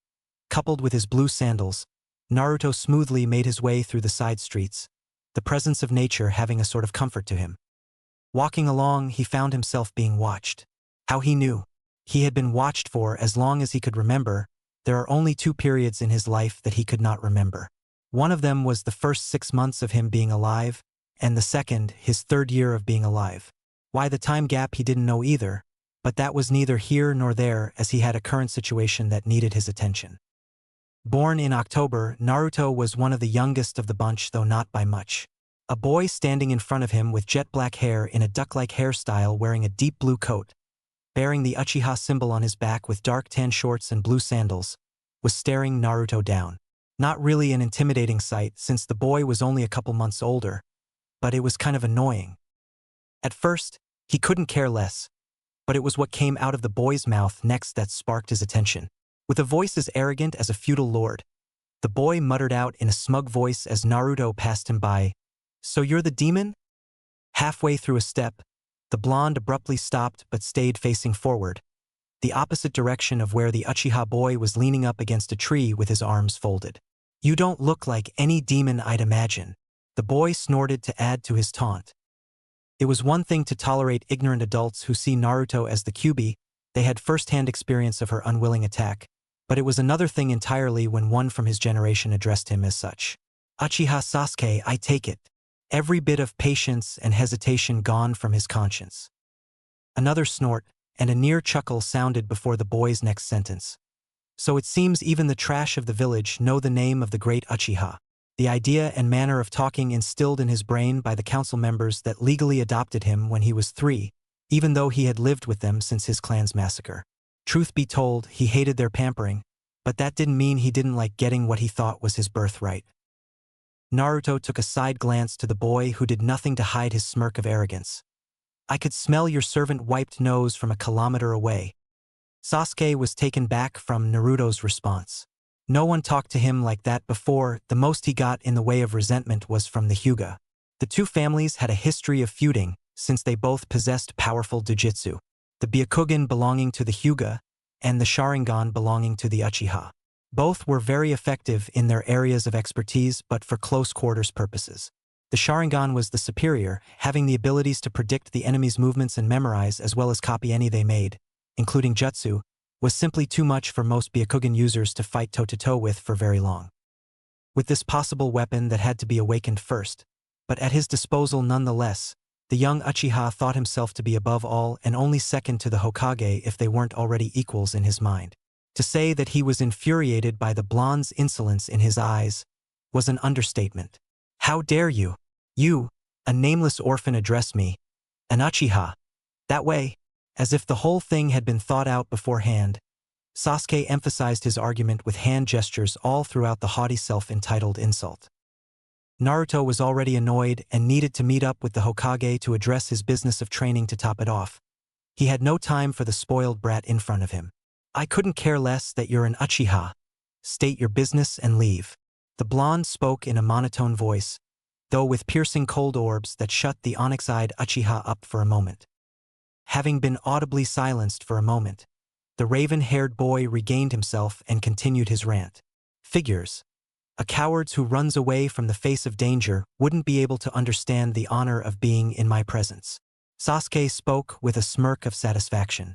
coupled with his blue sandals, Naruto smoothly made his way through the side streets, the presence of nature having a sort of comfort to him. Walking along, he found himself being watched. How he knew. He had been watched for as long as he could remember. There are only two periods in his life that he could not remember. One of them was the first 6 months of him being alive, and the second, his third year of being alive. Why the time gap he didn't know either, but that was neither here nor there as he had a current situation that needed his attention. Born in October, Naruto was one of the youngest of the bunch, though not by much. A boy standing in front of him with jet black hair in a duck-like hairstyle, wearing a deep blue coat, bearing the Uchiha symbol on his back with dark tan shorts and blue sandals, was staring Naruto down. Not really an intimidating sight since the boy was only a couple months older, but it was kind of annoying. At first, he couldn't care less, but it was what came out of the boy's mouth next that sparked his attention. With a voice as arrogant as a feudal lord, the boy muttered out in a smug voice as Naruto passed him by, "So you're the demon?" Halfway through a step, the blonde abruptly stopped but stayed facing forward, the opposite direction of where the Uchiha boy was leaning up against a tree with his arms folded. "You don't look like any demon I'd imagine," the boy snorted to add to his taunt. It was one thing to tolerate ignorant adults who see Naruto as the Kyuubi, they had first-hand experience of her unwilling attack, but it was another thing entirely when one from his generation addressed him as such. "Uchiha Sasuke, I take it." Every bit of patience and hesitation gone from his conscience. Another snort and a near chuckle sounded before the boy's next sentence. "So it seems even the trash of the village know the name of the great Uchiha." the idea and manner of talking instilled in his brain by the council members that legally adopted him when he was 3, even though he had lived with them since his clan's massacre. Truth be told, he hated their pampering, but that didn't mean he didn't like getting what he thought was his birthright. Naruto took a side glance to the boy who did nothing to hide his smirk of arrogance. I could smell your servant-wiped nose from a kilometer away. Sasuke was taken back from Naruto's response. No one talked to him like that before. The most he got in the way of resentment was from the Hyuga. The two families had a history of feuding, since they both possessed powerful jujutsu. The Byakugan belonging to the Hyuga, and the Sharingan belonging to the Uchiha. Both were very effective in their areas of expertise, but for close quarters purposes. The Sharingan was the superior, having the abilities to predict the enemy's movements and memorize as well as copy any they made, including jutsu, was simply too much for most Byakugan users to fight toe-to-toe with for very long. With this possible weapon that had to be awakened first, but at his disposal nonetheless, the young Uchiha thought himself to be above all and only second to the Hokage if they weren't already equals in his mind. To say that he was infuriated by the blonde's insolence in his eyes was an understatement. How dare you? You, a nameless orphan, address me, an Uchiha, that way, as if the whole thing had been thought out beforehand. Sasuke emphasized his argument with hand gestures all throughout the haughty self-entitled insult. Naruto was already annoyed and needed to meet up with the Hokage to address his business of training to top it off. He had no time for the spoiled brat in front of him. I couldn't care less that you're an Uchiha. State your business and leave. The blonde spoke in a monotone voice, though with piercing cold orbs that shut the onyx-eyed Uchiha up for a moment. Having been audibly silenced for a moment, the raven-haired boy regained himself and continued his rant. Figures. A coward who runs away from the face of danger wouldn't be able to understand the honor of being in my presence. Sasuke spoke with a smirk of satisfaction.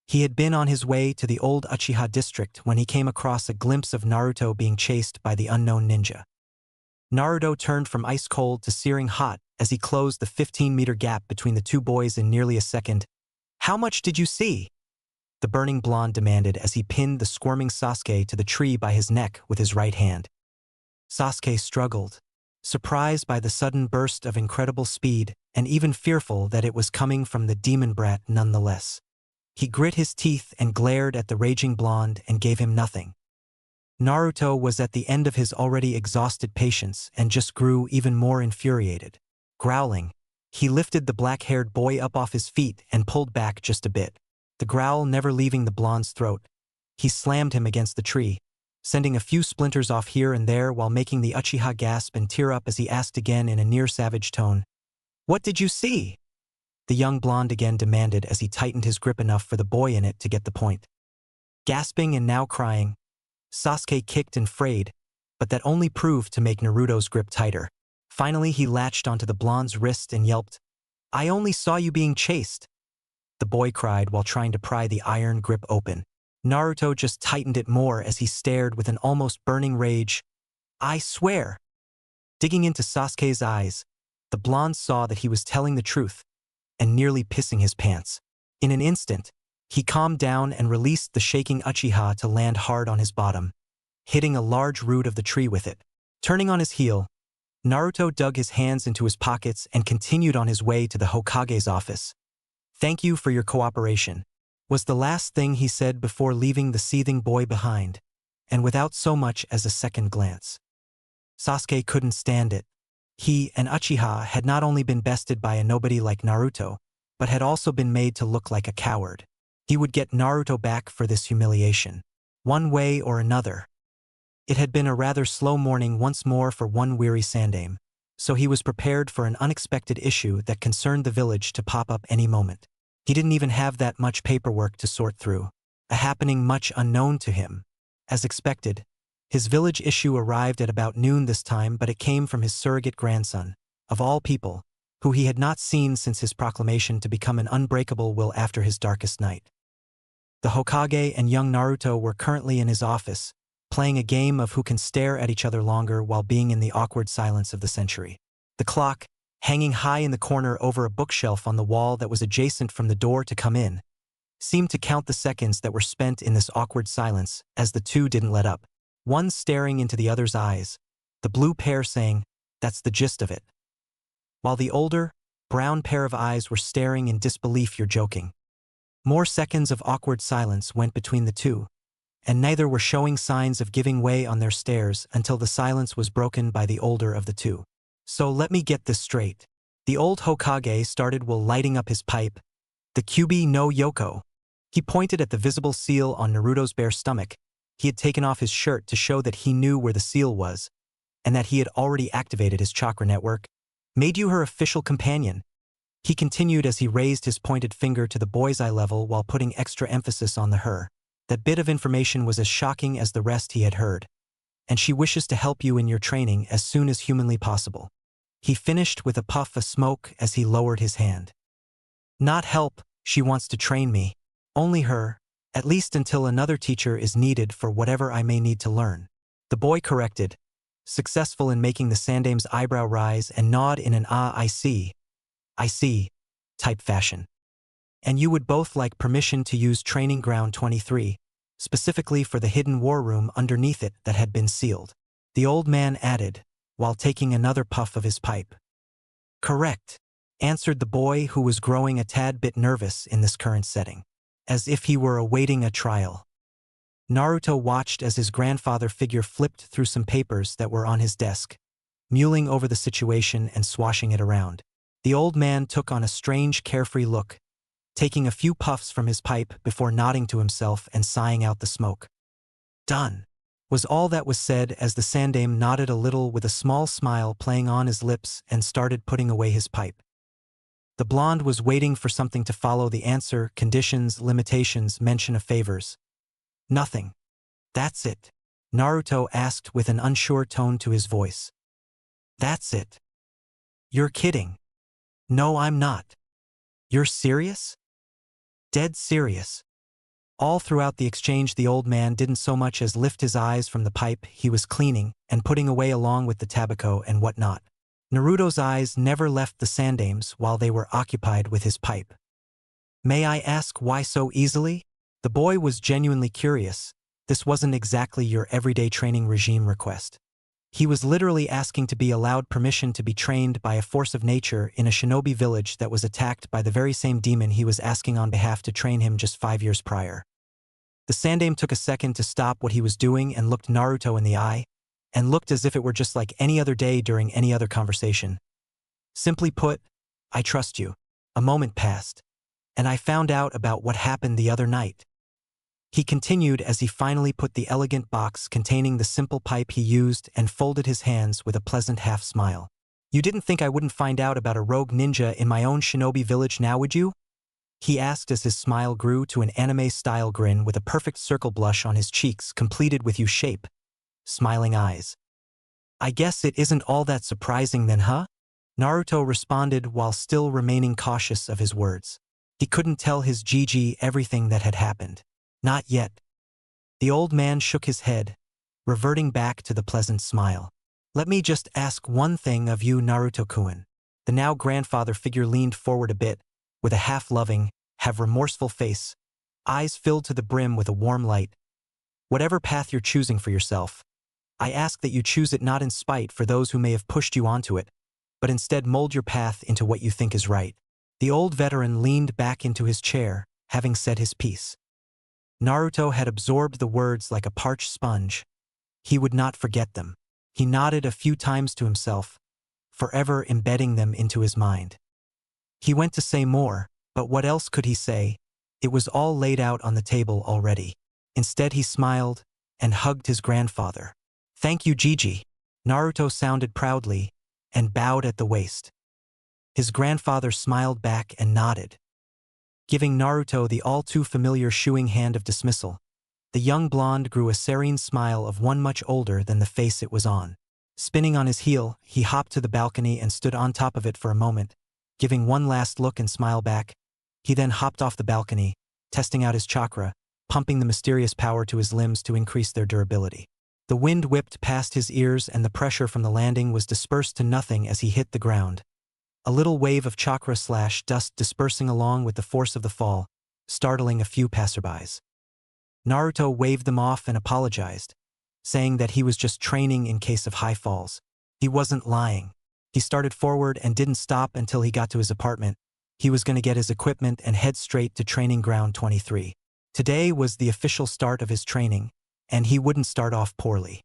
He had been on his way to the old Uchiha district when he came across a glimpse of Naruto being chased by the unknown ninja. Naruto turned from ice cold to searing hot as he closed the 15-meter gap between the two boys in nearly a second. How much did you see? The burning blonde demanded as he pinned the squirming Sasuke to the tree by his neck with his right hand. Sasuke struggled, surprised by the sudden burst of incredible speed and even fearful that it was coming from the demon brat nonetheless. He grit his teeth and glared at the raging blonde and gave him nothing. Naruto was at the end of his already exhausted patience and just grew even more infuriated. Growling, he lifted the black-haired boy up off his feet and pulled back just a bit. The growl never leaving the blonde's throat, he slammed him against the tree, sending a few splinters off here and there while making the Uchiha gasp and tear up as he asked again in a near-savage tone, "What did you see?" The young blonde again demanded as he tightened his grip enough for the boy in it to get the point. Gasping and now crying, Sasuke kicked and frayed, but that only proved to make Naruto's grip tighter. Finally, he latched onto the blonde's wrist and yelped, "I only saw you being chased," the boy cried while trying to pry the iron grip open. Naruto just tightened it more as he stared with an almost burning rage. "I swear." Digging into Sasuke's eyes, the blonde saw that he was telling the truth and nearly pissing his pants. In an instant, he calmed down and released the shaking Uchiha to land hard on his bottom, hitting a large root of the tree with it. Turning on his heel, Naruto dug his hands into his pockets and continued on his way to the Hokage's office. "Thank you for your cooperation," was the last thing he said before leaving the seething boy behind, and without so much as a second glance. Sasuke couldn't stand it. He and Uchiha had not only been bested by a nobody like Naruto, but had also been made to look like a coward. He would get Naruto back for this humiliation, one way or another. It had been a rather slow morning once more for one weary Sandaime, so he was prepared for an unexpected issue that concerned the village to pop up any moment. He didn't even have that much paperwork to sort through, a happening much unknown to him. As expected, his village issue arrived at about noon this time, but it came from his surrogate grandson, of all people, who he had not seen since his proclamation to become an unbreakable will after his darkest night. The Hokage and young Naruto were currently in his office, playing a game of who can stare at each other longer while being in the awkward silence of the century. The clock, hanging high in the corner over a bookshelf on the wall that was adjacent from the door to come in, seemed to count the seconds that were spent in this awkward silence as the two didn't let up. One staring into the other's eyes, the the blue pair saying, "That's the gist of it." While the older, brown pair of eyes were staring in disbelief. "You're joking." More seconds of awkward silence went between the two, and neither were showing signs of giving way on their stares until the silence was broken by the older of the two. "So let me get this straight." The old Hokage started while lighting up his pipe. "The Kyubi no Yoko." He pointed at the visible seal on Naruto's bare stomach. He had taken off his shirt to show that he knew where the seal was, and that he had already activated his chakra network. "Made you her official companion." He continued as he raised his pointed finger to the boy's eye level while putting extra emphasis on the her. "That bit of information was as shocking as the rest he had heard, and she wishes to help you in your training as soon as humanly possible." He finished with a puff of smoke as he lowered his hand. "Not help, she wants to train me. Only her, at least until another teacher is needed for whatever I may need to learn." The boy corrected, successful in making the Sandame's eyebrow rise and nod in an I see type fashion. "And you would both like permission to use Training Ground 23, specifically for the hidden war room underneath it that had been sealed," the old man added, while taking another puff of his pipe. "Correct," answered the boy, who was growing a tad bit nervous in this current setting, as if he were awaiting a trial. Naruto watched as his grandfather figure flipped through some papers that were on his desk, mulling over the situation and swashing it around. The old man took on a strange, carefree look, taking a few puffs from his pipe before nodding to himself and sighing out the smoke. "Done," was all that was said as the Sandame nodded a little with a small smile playing on his lips and started putting away his pipe. The blonde was waiting for something to follow the answer: conditions, limitations, mention of favors. "Nothing. That's it?" Naruto asked with an unsure tone to his voice. "That's it? You're kidding." "No, I'm not." "You're serious?" "Dead serious." All throughout the exchange the old man didn't so much as lift his eyes from the pipe he was cleaning and putting away along with the tobacco and whatnot. Naruto's eyes never left the Sandame's while they were occupied with his pipe. "May I ask why so easily?" The boy was genuinely curious. This wasn't exactly your everyday training regime request. He was literally asking to be allowed permission to be trained by a force of nature in a shinobi village that was attacked by the very same demon he was asking on behalf to train him just 5 years prior. The Sandame took a second to stop what he was doing and looked Naruto in the eye, and looked as if it were just like any other day during any other conversation. "Simply put, I trust you." A moment passed, and I found out about what happened the other night. He continued as he finally put the elegant box containing the simple pipe he used and folded his hands with a pleasant half-smile. "You didn't think I wouldn't find out about a rogue ninja in my own shinobi village now, would you?" he asked as his smile grew to an anime-style grin with a perfect circle blush on his cheeks completed with U-shape, smiling eyes. "I guess it isn't all that surprising then, huh?" Naruto responded while still remaining cautious of his words. He couldn't tell his Gigi everything that had happened. "Not yet." The old man shook his head, reverting back to the pleasant smile. "Let me just ask one thing of you, Naruto-kun." The now grandfather figure leaned forward a bit, with a half-loving, half-remorseful face, eyes filled to the brim with a warm light. "Whatever path you're choosing for yourself, I ask that you choose it not in spite for those who may have pushed you onto it, but instead mold your path into what you think is right." The old veteran leaned back into his chair, having said his piece. Naruto had absorbed the words like a parched sponge. He would not forget them. He nodded a few times to himself, forever embedding them into his mind. He went to say more, but what else could he say? It was all laid out on the table already. Instead he smiled and hugged his grandfather. "Thank you, Gigi." Naruto sounded proudly and bowed at the waist. His grandfather smiled back and nodded, giving Naruto the all-too-familiar shooing hand of dismissal. The young blonde grew a serene smile of one much older than the face it was on. Spinning on his heel, he hopped to the balcony and stood on top of it for a moment, giving one last look and smile back. He then hopped off the balcony, testing out his chakra, pumping the mysterious power to his limbs to increase their durability. The wind whipped past his ears and the pressure from the landing was dispersed to nothing as he hit the ground. A little wave of chakra/dust dispersing along with the force of the fall, startling a few passerbys. Naruto waved them off and apologized, saying that he was just training in case of high falls. He wasn't lying. He started forward and didn't stop until he got to his apartment. He was going to get his equipment and head straight to Training Ground 23. Today was the official start of his training, and he wouldn't start off poorly.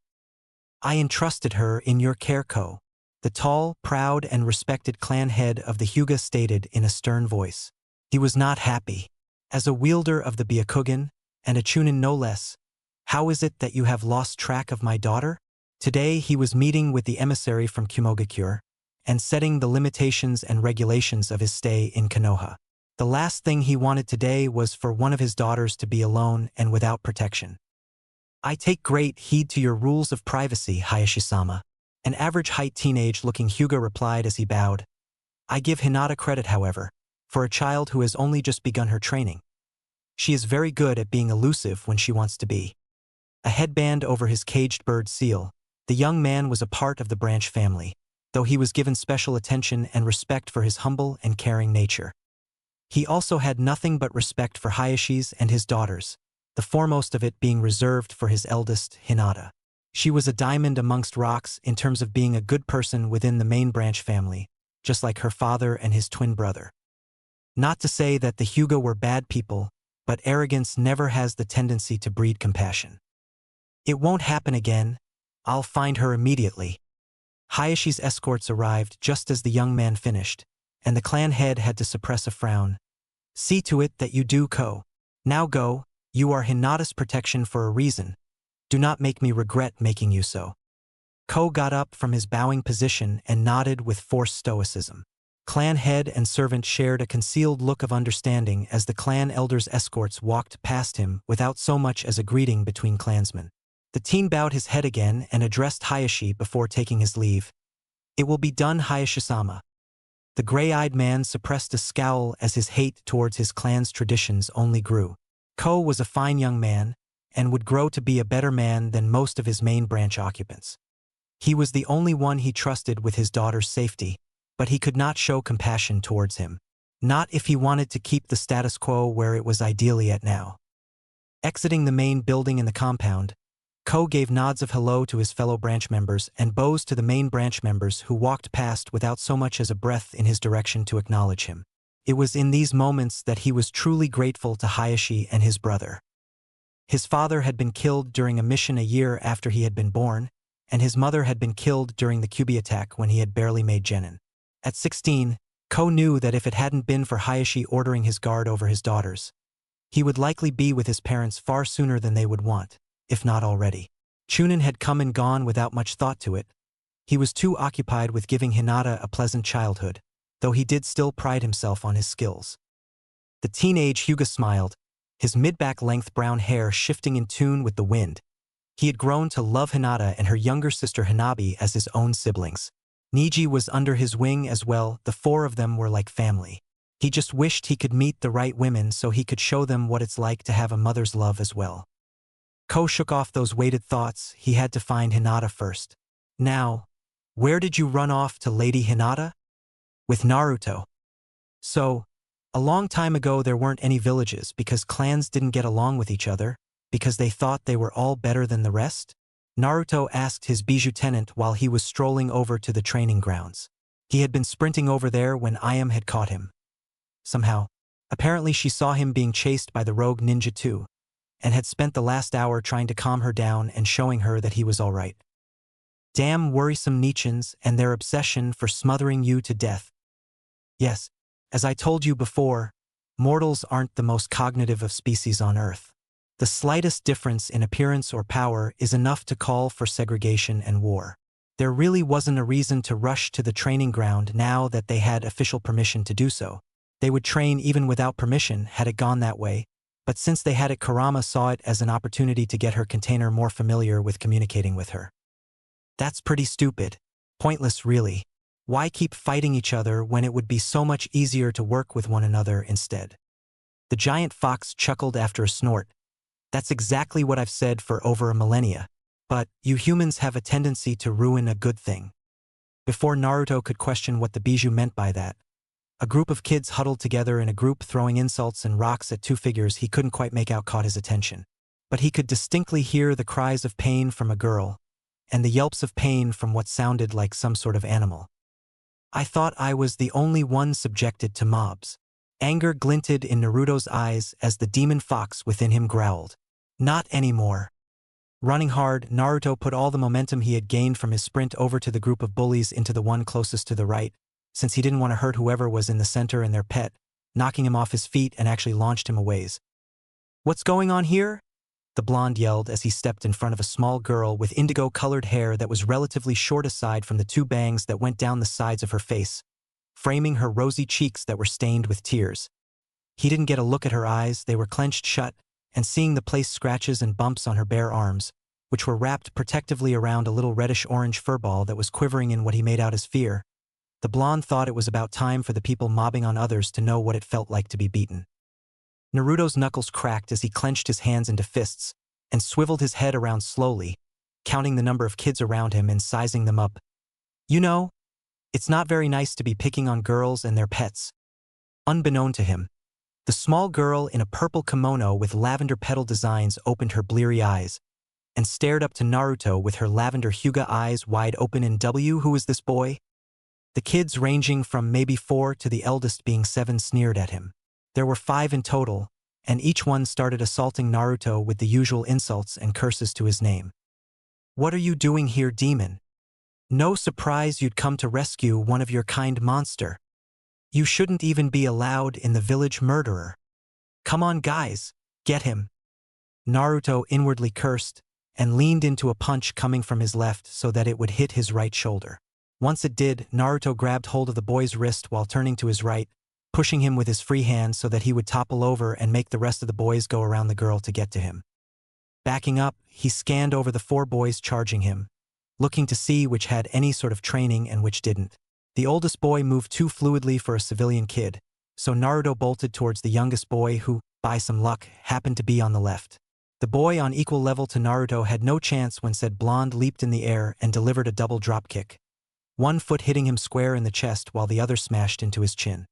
I entrusted her in your care, Ko, the tall, proud, and respected clan head of the Hyuga stated in a stern voice. He was not happy. As a wielder of the Byakugan, and a Chunin no less, how is it that you have lost track of my daughter? Today he was meeting with the emissary from Kumogakure, and setting the limitations and regulations of his stay in Konoha. The last thing he wanted today was for one of his daughters to be alone and without protection. I take great heed to your rules of privacy, Hayashi-sama. An average-height teenage-looking Hyuga replied as he bowed. I give Hinata credit, however, for a child who has only just begun her training. She is very good at being elusive when she wants to be. A headband over his caged bird seal, the young man was a part of the branch family, though he was given special attention and respect for his humble and caring nature. He also had nothing but respect for Hayashi's and his daughters, the foremost of it being reserved for his eldest, Hinata. She was a diamond amongst rocks in terms of being a good person within the main branch family, just like her father and his twin brother. Not to say that the Hyuga were bad people, but arrogance never has the tendency to breed compassion. It won't happen again. I'll find her immediately. Hayashi's escorts arrived just as the young man finished, and the clan head had to suppress a frown. See to it that you do, Ko. Now go, you are Hinata's protection for a reason. Do not make me regret making you so. Ko got up from his bowing position and nodded with forced stoicism. Clan head and servant shared a concealed look of understanding as the clan elder's escorts walked past him without so much as a greeting between clansmen. The teen bowed his head again and addressed Hayashi before taking his leave. It will be done, Hayashi-sama. The gray-eyed man suppressed a scowl as his hate towards his clan's traditions only grew. Ko was a fine young man, and would grow to be a better man than most of his main branch occupants. He was the only one he trusted with his daughter's safety, but he could not show compassion towards him. Not if he wanted to keep the status quo where it was ideally at now. Exiting the main building in the compound, Ko gave nods of hello to his fellow branch members and bows to the main branch members who walked past without so much as a breath in his direction to acknowledge him. It was in these moments that he was truly grateful to Hayashi and his brother. His father had been killed during a mission a year after he had been born, and his mother had been killed during the Kyubi attack when he had barely made genin. At 16, Ko knew that if it hadn't been for Hayashi ordering his guard over his daughters, he would likely be with his parents far sooner than they would want, if not already. Chunin had come and gone without much thought to it. He was too occupied with giving Hinata a pleasant childhood, though he did still pride himself on his skills. The teenage Hyuga smiled, his mid-back length brown hair shifting in tune with the wind. He had grown to love Hinata and her younger sister Hanabi as his own siblings. Niji was under his wing as well, the four of them were like family. He just wished he could meet the right women so he could show them what it's like to have a mother's love as well. Ko shook off those weighted thoughts. He had to find Hinata first. Now, where did you run off to, Lady Hinata? With Naruto. So, a long time ago there weren't any villages because clans didn't get along with each other, because they thought they were all better than the rest? Naruto asked his bijou tenant while he was strolling over to the training grounds. He had been sprinting over there when Ayam had caught him. Somehow, apparently she saw him being chased by the rogue ninja too, and had spent the last hour trying to calm her down and showing her that he was all right. Damn worrisome Nichins and their obsession for smothering you to death. Yes, as I told you before, mortals aren't the most cognitive of species on Earth. The slightest difference in appearance or power is enough to call for segregation and war. There really wasn't a reason to rush to the training ground now that they had official permission to do so. They would train even without permission had it gone that way, but since they had it, Kurama saw it as an opportunity to get her container more familiar with communicating with her. That's pretty stupid. Pointless, really. Why keep fighting each other when it would be so much easier to work with one another instead? The giant fox chuckled after a snort. That's exactly what I've said for over a millennia. But you humans have a tendency to ruin a good thing. Before Naruto could question what the bijou meant by that, a group of kids huddled together in a group throwing insults and rocks at two figures he couldn't quite make out caught his attention. but he could distinctly hear the cries of pain from a girl, and the yelps of pain from what sounded like some sort of animal. I thought I was the only one subjected to mobs. Anger glinted in Naruto's eyes as the demon fox within him growled. Not anymore. Running hard, Naruto put all the momentum he had gained from his sprint over to the group of bullies into the one closest to the right, since he didn't want to hurt whoever was in the center and their pet, knocking him off his feet and actually launched him a ways. "What's going on here?" the blonde yelled as he stepped in front of a small girl with indigo-colored hair that was relatively short aside from the two bangs that went down the sides of her face, framing her rosy cheeks that were stained with tears. He didn't get a look at her eyes, they were clenched shut, and seeing the place scratches and bumps on her bare arms, which were wrapped protectively around a little reddish-orange furball that was quivering in what he made out as fear, the blonde thought it was about time for the people mobbing on others to know what it felt like to be beaten. Naruto's knuckles cracked as he clenched his hands into fists and swiveled his head around slowly, counting the number of kids around him and sizing them up. "You know, it's not very nice to be picking on girls and their pets." Unbeknown to him, the small girl in a purple kimono with lavender petal designs opened her bleary eyes and stared up to Naruto with her lavender Hyuga eyes wide open in W. "Who is this boy?" The kids ranging from maybe 4 to the eldest being 7 sneered at him. There were 5 in total, and each one started assaulting Naruto with the usual insults and curses to his name. "What are you doing here, demon? No surprise you'd come to rescue one of your kind, monster. You shouldn't even be allowed in the village, murderer. Come on guys, get him." Naruto inwardly cursed and leaned into a punch coming from his left so that it would hit his right shoulder. Once it did, Naruto grabbed hold of the boy's wrist while turning to his right, pushing him with his free hand so that he would topple over and make the rest of the boys go around the girl to get to him. Backing up, he scanned over the 4 boys charging him, looking to see which had any sort of training and which didn't. The oldest boy moved too fluidly for a civilian kid, so Naruto bolted towards the youngest boy who, by some luck, happened to be on the left. The boy on equal level to Naruto had no chance when said blonde leaped in the air and delivered a double dropkick, one foot hitting him square in the chest while the other smashed into his chin.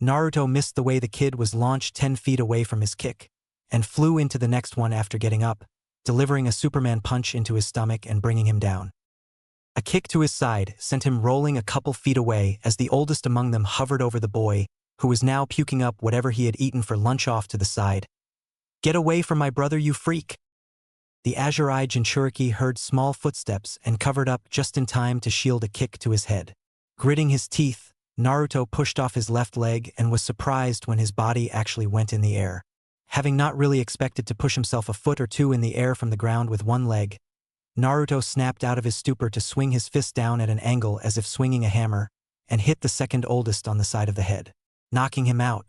Naruto missed the way the kid was launched 10 feet away from his kick, and flew into the next one after getting up, delivering a Superman punch into his stomach and bringing him down. A kick to his side sent him rolling a couple feet away as the oldest among them hovered over the boy, who was now puking up whatever he had eaten for lunch off to the side. "Get away from my brother, you freak!" The Azure-Eye Jinchuriki heard small footsteps and covered up just in time to shield a kick to his head. Gritting his teeth, Naruto pushed off his left leg and was surprised when his body actually went in the air. Having not really expected to push himself a foot or two in the air from the ground with one leg, Naruto snapped out of his stupor to swing his fist down at an angle as if swinging a hammer, and hit the second oldest on the side of the head, knocking him out.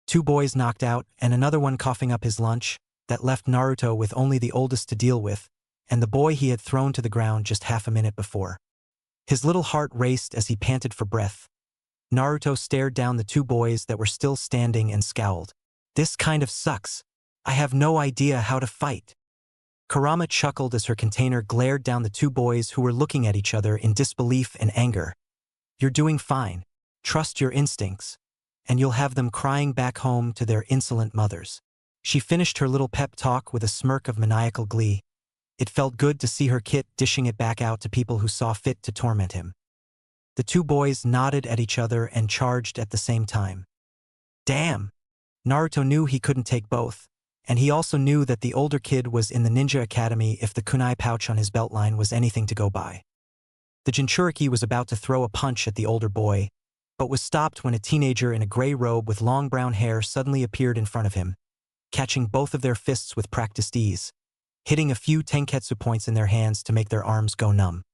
2 boys knocked out, and another one coughing up his lunch, that left Naruto with only the oldest to deal with, and the boy he had thrown to the ground just half a minute before. His little heart raced as he panted for breath. Naruto stared down the 2 boys that were still standing and scowled. "This kind of sucks. I have no idea how to fight." Kurama chuckled as her container glared down the 2 boys who were looking at each other in disbelief and anger. "You're doing fine. Trust your instincts, and you'll have them crying back home to their insolent mothers." She finished her little pep talk with a smirk of maniacal glee. It felt good to see her kit dishing it back out to people who saw fit to torment him. The 2 boys nodded at each other and charged at the same time. Damn! Naruto knew he couldn't take both, and he also knew that the older kid was in the ninja academy if the kunai pouch on his beltline was anything to go by. The Jinchuriki was about to throw a punch at the older boy, but was stopped when a teenager in a gray robe with long brown hair suddenly appeared in front of him, catching both of their fists with practiced ease, hitting a few tenketsu points in their hands to make their arms go numb.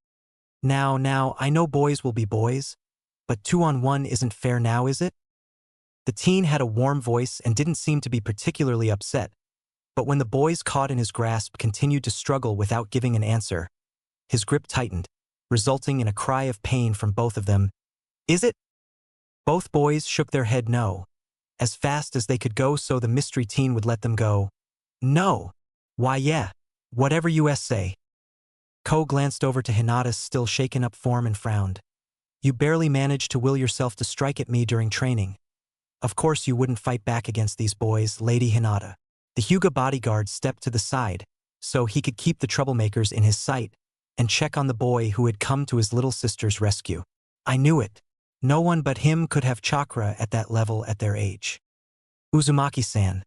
Now, I know boys will be boys, but 2-on-1 isn't fair now, is it? The teen had a warm voice and didn't seem to be particularly upset, but when the boys caught in his grasp continued to struggle without giving an answer, his grip tightened, resulting in a cry of pain from both of them. "Is it?" Both boys shook their head no, as fast as they could go so the mystery teen would let them go. "No. Why yeah, whatever you say." Ko glanced over to Hinata's still shaken up form and frowned. "You barely managed to will yourself to strike at me during training. Of course you wouldn't fight back against these boys, Lady Hinata." The Hyuga bodyguard stepped to the side, so he could keep the troublemakers in his sight and check on the boy who had come to his little sister's rescue. I knew it. No one but him could have chakra at that level at their age. Uzumaki-san,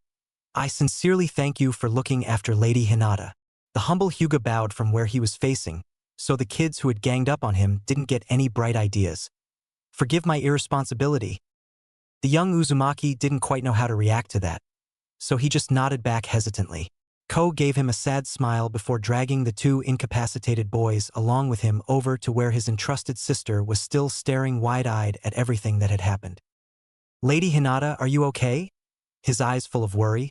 I sincerely thank you for looking after Lady Hinata. The humble Hyuga bowed from where he was facing, so the kids who had ganged up on him didn't get any bright ideas. Forgive my irresponsibility. The young Uzumaki didn't quite know how to react to that, so he just nodded back hesitantly. Ko gave him a sad smile before dragging the two incapacitated boys along with him over to where his entrusted sister was still staring wide-eyed at everything that had happened. Lady Hinata, are you okay? His eyes full of worry.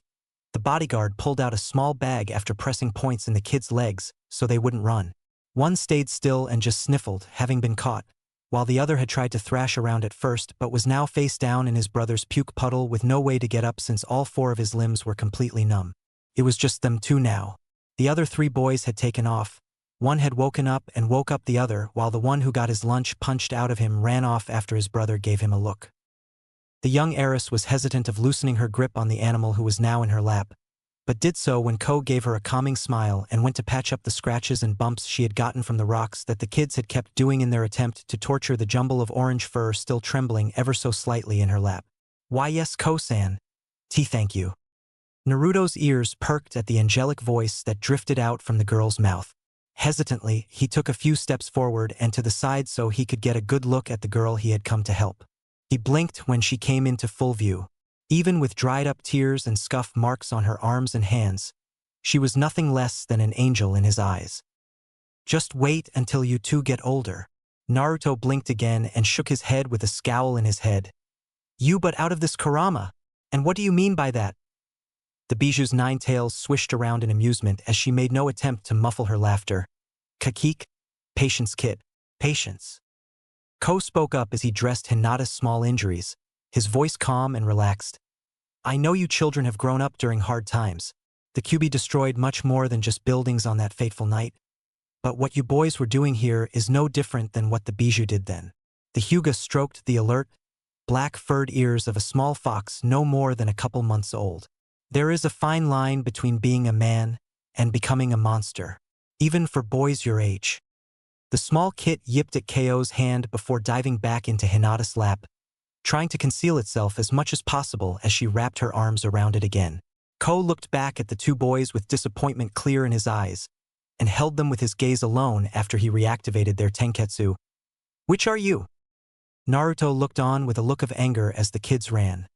The bodyguard pulled out a small bag after pressing points in the kids' legs so they wouldn't run. One stayed still and just sniffled, having been caught, while the other had tried to thrash around at first but was now face down in his brother's puke puddle with no way to get up since all four of his limbs were completely numb. It was just them two now. The other three boys had taken off. One had woken up and woke up the other, while the one who got his lunch punched out of him ran off after his brother gave him a look. The young heiress was hesitant of loosening her grip on the animal who was now in her lap, but did so when Ko gave her a calming smile and went to patch up the scratches and bumps she had gotten from the rocks that the kids had kept doing in their attempt to torture the jumble of orange fur still trembling ever so slightly in her lap. Why yes, Ko-san. Thank you. Naruto's ears perked at the angelic voice that drifted out from the girl's mouth. Hesitantly, he took a few steps forward and to the side so he could get a good look at the girl he had come to help. He blinked when she came into full view. Even with dried-up tears and scuff marks on her arms and hands, she was nothing less than an angel in his eyes. Just wait until you two get older. Naruto blinked again and shook his head with a scowl in his head. You but out of this Kurama? And what do you mean by that? The Biju's 9 tails swished around in amusement as she made no attempt to muffle her laughter. Kakik, patience kit, patience. Ko spoke up as he dressed Hinata's small injuries, his voice calm and relaxed. I know you children have grown up during hard times. The Kyuubi destroyed much more than just buildings on that fateful night. But what you boys were doing here is no different than what the Biju did then. The Hyuga stroked the alert, black-furred ears of a small fox no more than a couple months old. There is a fine line between being a man and becoming a monster, even for boys your age. The small kit yipped at KO's hand before diving back into Hinata's lap, trying to conceal itself as much as possible as she wrapped her arms around it again. Ko looked back at the two boys with disappointment clear in his eyes, and held them with his gaze alone after he reactivated their tenketsu. Which are you? Naruto looked on with a look of anger as the kids ran,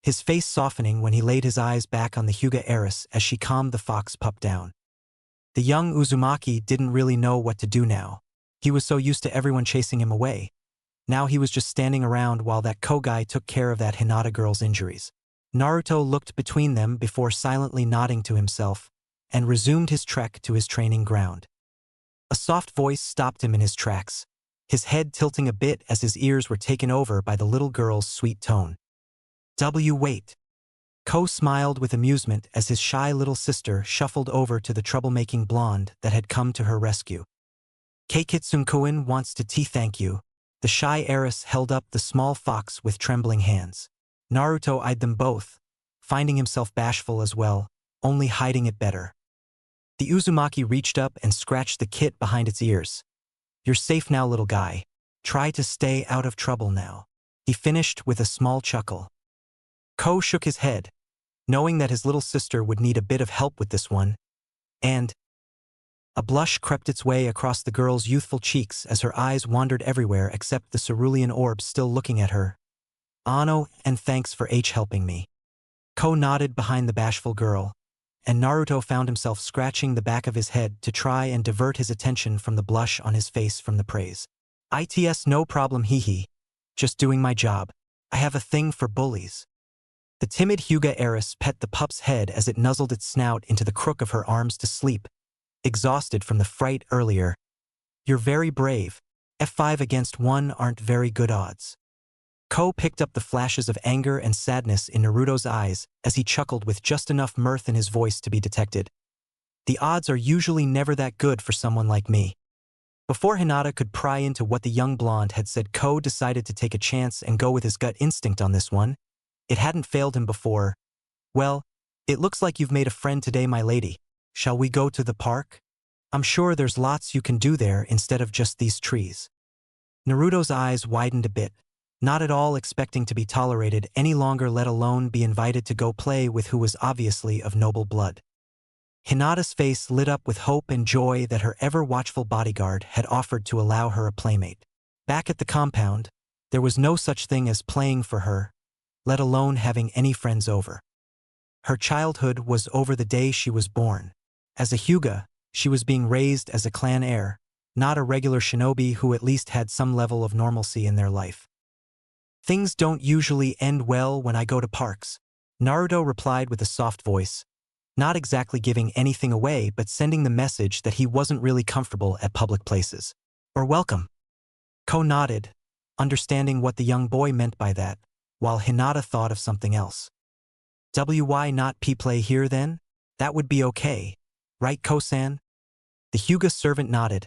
his face softening when he laid his eyes back on the Hyuga heiress as she calmed the fox pup down. The young Uzumaki didn't really know what to do now. He was so used to everyone chasing him away. Now he was just standing around while that Ko guy took care of that Hinata girl's injuries. Naruto looked between them before silently nodding to himself and resumed his trek to his training ground. A soft voice stopped him in his tracks, his head tilting a bit as his ears were taken over by the little girl's sweet tone. Wait. Ko smiled with amusement as his shy little sister shuffled over to the troublemaking blonde that had come to her rescue. Keikitsun-kun wants to thank you. The shy heiress held up the small fox with trembling hands. Naruto eyed them both, finding himself bashful as well, only hiding it better. The Uzumaki reached up and scratched the kit behind its ears. You're safe now, little guy. Try to stay out of trouble now. He finished with a small chuckle. Ko shook his head, knowing that his little sister would need a bit of help with this one, and a blush crept its way across the girl's youthful cheeks as her eyes wandered everywhere except the cerulean orb still looking at her. Ano, and thanks for helping me. Ko nodded behind the bashful girl, and Naruto found himself scratching the back of his head to try and divert his attention from the blush on his face from the praise. Its no problem, hee. Just doing my job. I have a thing for bullies. The timid Hyuga heiress pet the pup's head as it nuzzled its snout into the crook of her arms to sleep, exhausted from the fright earlier. You're very brave. F5 against 1 aren't very good odds. Ko picked up the flashes of anger and sadness in Naruto's eyes as he chuckled with just enough mirth in his voice to be detected. The odds are usually never that good for someone like me. Before Hinata could pry into what the young blonde had said, Ko decided to take a chance and go with his gut instinct on this one. It hadn't failed him before. Well, It looks like you've made a friend today, my lady. Shall we go to the park? I'm sure there's lots you can do there instead of just these trees. Naruto's eyes widened a bit, not at all expecting to be tolerated any longer, let alone be invited to go play with who was obviously of noble blood. Hinata's face lit up with hope and joy that her ever-watchful bodyguard had offered to allow her a playmate. Back at the compound, there was no such thing as playing for her, let alone having any friends over. Her childhood was over the day she was born. As a Hyuga, she was being raised as a clan heir, not a regular shinobi who at least had some level of normalcy in their life. Things don't usually end well when I go to parks, Naruto replied with a soft voice, not exactly giving anything away but sending the message that he wasn't really comfortable at public places. Or welcome. Ko nodded, understanding what the young boy meant by that, while Hinata thought of something else. Why not play here then? That would be okay, right, Ko-san? The Hyuga servant nodded,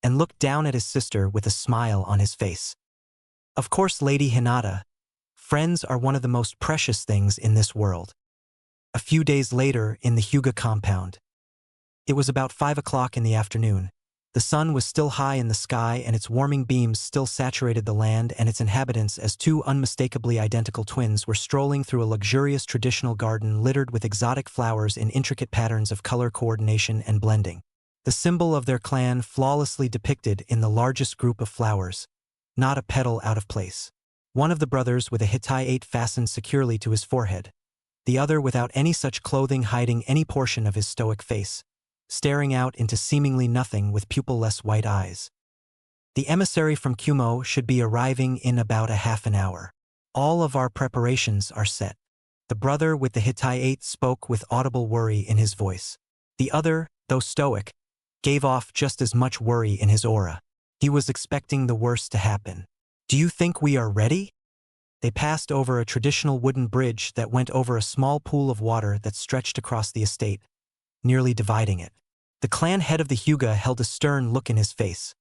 and looked down at his sister with a smile on his face. Of course, Lady Hinata. Friends are one of the most precious things in this world. A few days later, in the Hyuga compound. It was about 5 o'clock in the afternoon. The sun was still high in the sky and its warming beams still saturated the land and its inhabitants as two unmistakably identical twins were strolling through a luxurious traditional garden littered with exotic flowers in intricate patterns of color coordination and blending. The symbol of their clan flawlessly depicted in the largest group of flowers, not a petal out of place. One of the brothers with a Hittite fastened securely to his forehead, the other without any such clothing hiding any portion of his stoic face, staring out into seemingly nothing with pupil-less white eyes. The emissary from Kumo should be arriving in about a half an hour. All of our preparations are set. The brother with the Hittite spoke with audible worry in his voice. The other, though stoic, gave off just as much worry in his aura. He was expecting the worst to happen. Do you think we are ready? They passed over a traditional wooden bridge that went over a small pool of water that stretched across the estate, nearly dividing it. The clan head of the Hyuga held a stern look in his face.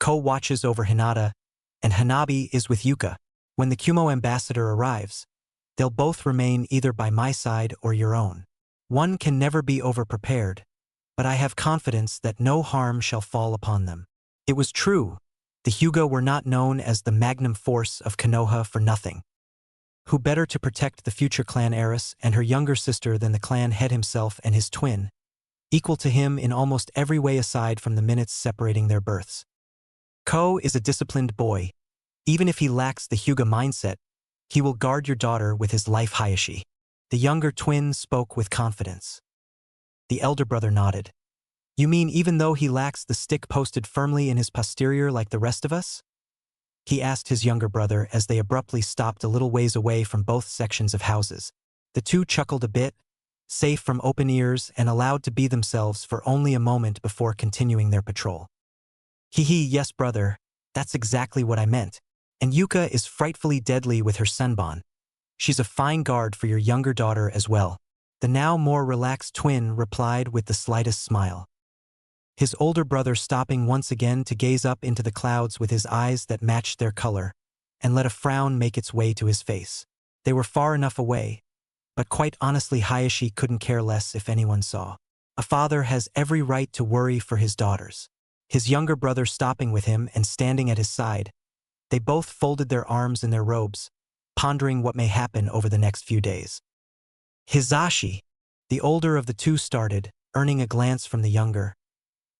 Ko watches over Hinata, and Hanabi is with Yuka. When the Kumo ambassador arrives, they'll both remain either by my side or your own. One can never be overprepared, but I have confidence that no harm shall fall upon them. It was true. The Hyuga were not known as the magnum force of Konoha for nothing. Who better to protect the future clan heiress and her younger sister than the clan head himself and his twin, equal to him in almost every way aside from the minutes separating their births. Ko is a disciplined boy. Even if he lacks the Hyuga mindset, he will guard your daughter with his life. Hayashi. The younger twin spoke with confidence. The elder brother nodded. You mean even though he lacks the stick posted firmly in his posterior like the rest of us? He asked his younger brother as they abruptly stopped a little ways away from both sections of houses. The two chuckled a bit, safe from open ears and allowed to be themselves for only a moment before continuing their patrol. Yes brother, that's exactly what I meant. And Yuka is frightfully deadly with her senbon. She's a fine guard for your younger daughter as well. The now more relaxed twin replied with the slightest smile. His older brother stopping once again to gaze up into the clouds with his eyes that matched their color, and let a frown make its way to his face. They were far enough away, but quite honestly Hayashi couldn't care less if anyone saw. A father has every right to worry for his daughters. His younger brother stopping with him and standing at his side, they both folded their arms in their robes, pondering what may happen over the next few days. Hizashi, the older of the two started, earning a glance from the younger.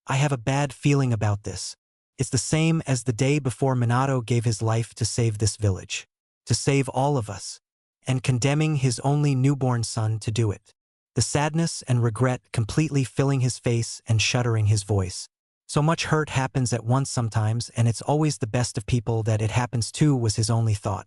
I have a bad feeling about this. It's the same as the day before Minato gave his life to save this village, to save all of us, and condemning his only newborn son to do it. The sadness and regret completely filling his face and shuddering his voice. So much hurt happens at once sometimes, and it's always the best of people that it happens to, was his only thought.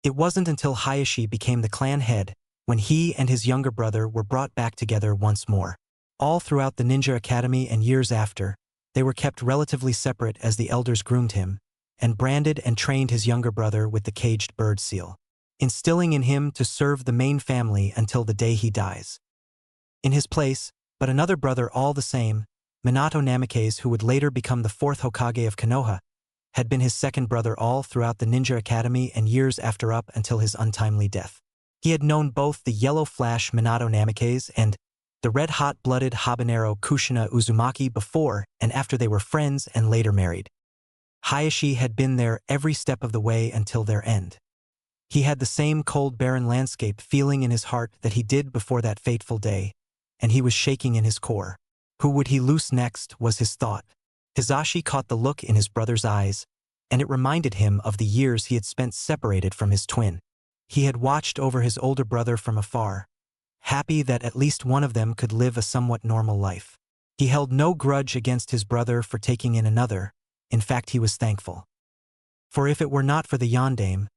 It wasn't until Hayashi became the clan head, when he and his younger brother were brought back together once more. All throughout the ninja academy and years after, they were kept relatively separate as the elders groomed him, and branded and trained his younger brother with the caged bird seal, instilling in him to serve the main family until the day he dies. In his place, but another brother all the same, Minato Namikaze, who would later become the fourth Hokage of Konoha, had been his second brother all throughout the ninja academy and years after up until his untimely death. He had known both the yellow flash Minato Namikaze and the red-hot-blooded habanero Kushina Uzumaki before and after they were friends and later married. Hayashi had been there every step of the way until their end. He had the same cold barren landscape feeling in his heart that he did before that fateful day, and he was shaking in his core. Who would he loose next was his thought. Hizashi caught the look in his brother's eyes, and it reminded him of the years he had spent separated from his twin. He had watched over his older brother from afar, happy that at least one of them could live a somewhat normal life. He held no grudge against his brother for taking in another. In fact, he was thankful. For if it were not for the yondaime,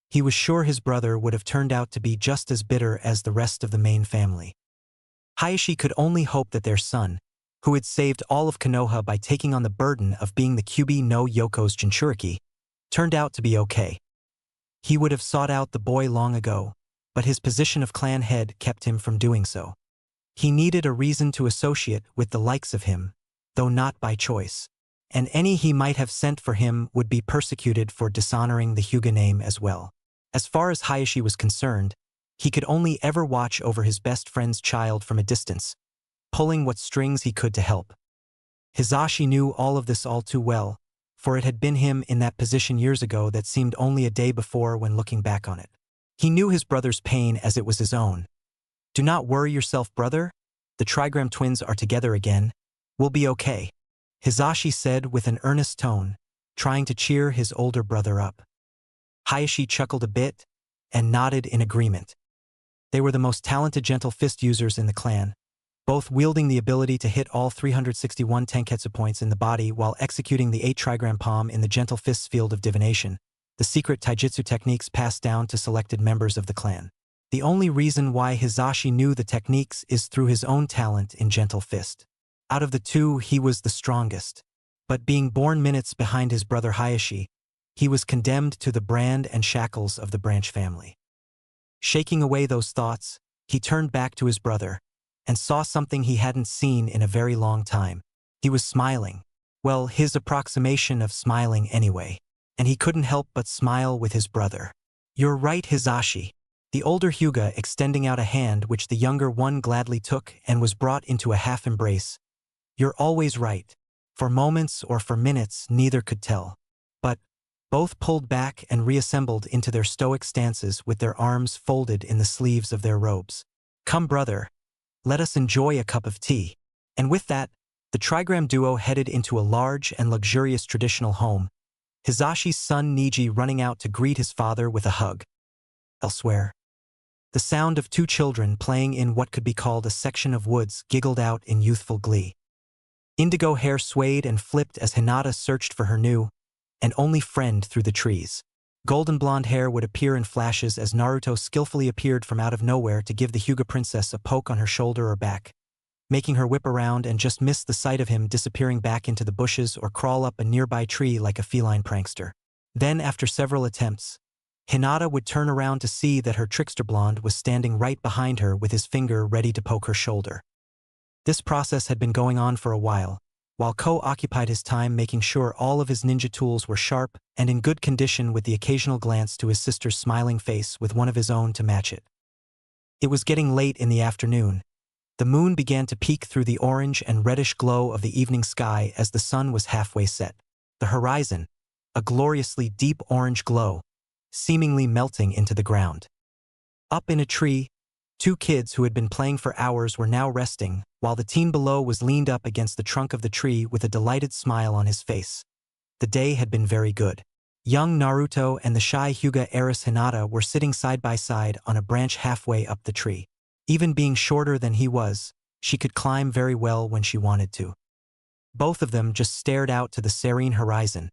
he was sure his brother would have turned out to be just as bitter as the rest of the main family. Hayashi could only hope that their son, who had saved all of Konoha by taking on the burden of being the Kyuubi no Yoko's Jinchuriki, turned out to be okay. He would have sought out the boy long ago, but his position of clan head kept him from doing so. He needed a reason to associate with the likes of him, though not by choice, and any he might have sent for him would be persecuted for dishonoring the Hyuga name as well. As far as Hayashi was concerned, he could only ever watch over his best friend's child from a distance, pulling what strings he could to help. Hizashi knew all of this all too well, for it had been him in that position years ago that seemed only a day before when looking back on it. He knew his brother's pain as it was his own. "Do not worry yourself, brother. The trigram twins are together again. We'll be okay," Hizashi said with an earnest tone, trying to cheer his older brother up. Hayashi chuckled a bit and nodded in agreement. They were the most talented gentle fist users in the clan, both wielding the ability to hit all 361 tenketsu points in the body while executing the 8 trigram palm in the gentle fist's field of divination, the secret taijutsu techniques passed down to selected members of the clan. The only reason why Hizashi knew the techniques is through his own talent in gentle fist. Out of the two, he was the strongest. But being born minutes behind his brother Hayashi, he was condemned to the brand and shackles of the branch family. Shaking away those thoughts, he turned back to his brother and saw something he hadn't seen in a very long time. He was smiling. Well, his approximation of smiling anyway. And he couldn't help but smile with his brother. "You're right, Hizashi," the older Hyuga extending out a hand which the younger one gladly took and was brought into a half embrace. "You're always right. For moments or for minutes, neither could tell. But both pulled back and reassembled into their stoic stances with their arms folded in the sleeves of their robes. "Come, brother. Let us enjoy a cup of tea." And with that, the trigram duo headed into a large and luxurious traditional home, Hizashi's son Niji running out to greet his father with a hug. Elsewhere, the sound of two children playing in what could be called a section of woods giggled out in youthful glee. Indigo hair swayed and flipped as Hinata searched for her new and only friend through the trees. Golden blonde hair would appear in flashes as Naruto skillfully appeared from out of nowhere to give the Hyuga princess a poke on her shoulder or back, making her whip around and just miss the sight of him disappearing back into the bushes or crawl up a nearby tree like a feline prankster. Then, after several attempts, Hinata would turn around to see that her trickster blonde was standing right behind her with his finger ready to poke her shoulder. This process had been going on for a while Ko occupied his time making sure all of his ninja tools were sharp and in good condition with the occasional glance to his sister's smiling face with one of his own to match it. It was getting late in the afternoon. The moon began to peek through the orange and reddish glow of the evening sky as the sun was halfway set. The horizon, a gloriously deep orange glow, seemingly melting into the ground. Up in a tree, two kids who had been playing for hours were now resting, while the teen below was leaned up against the trunk of the tree with a delighted smile on his face. The day had been very good. Young Naruto and the shy Hyuga heiress Hinata were sitting side by side on a branch halfway up the tree. Even being shorter than he was, she could climb very well when she wanted to. Both of them just stared out to the serene horizon,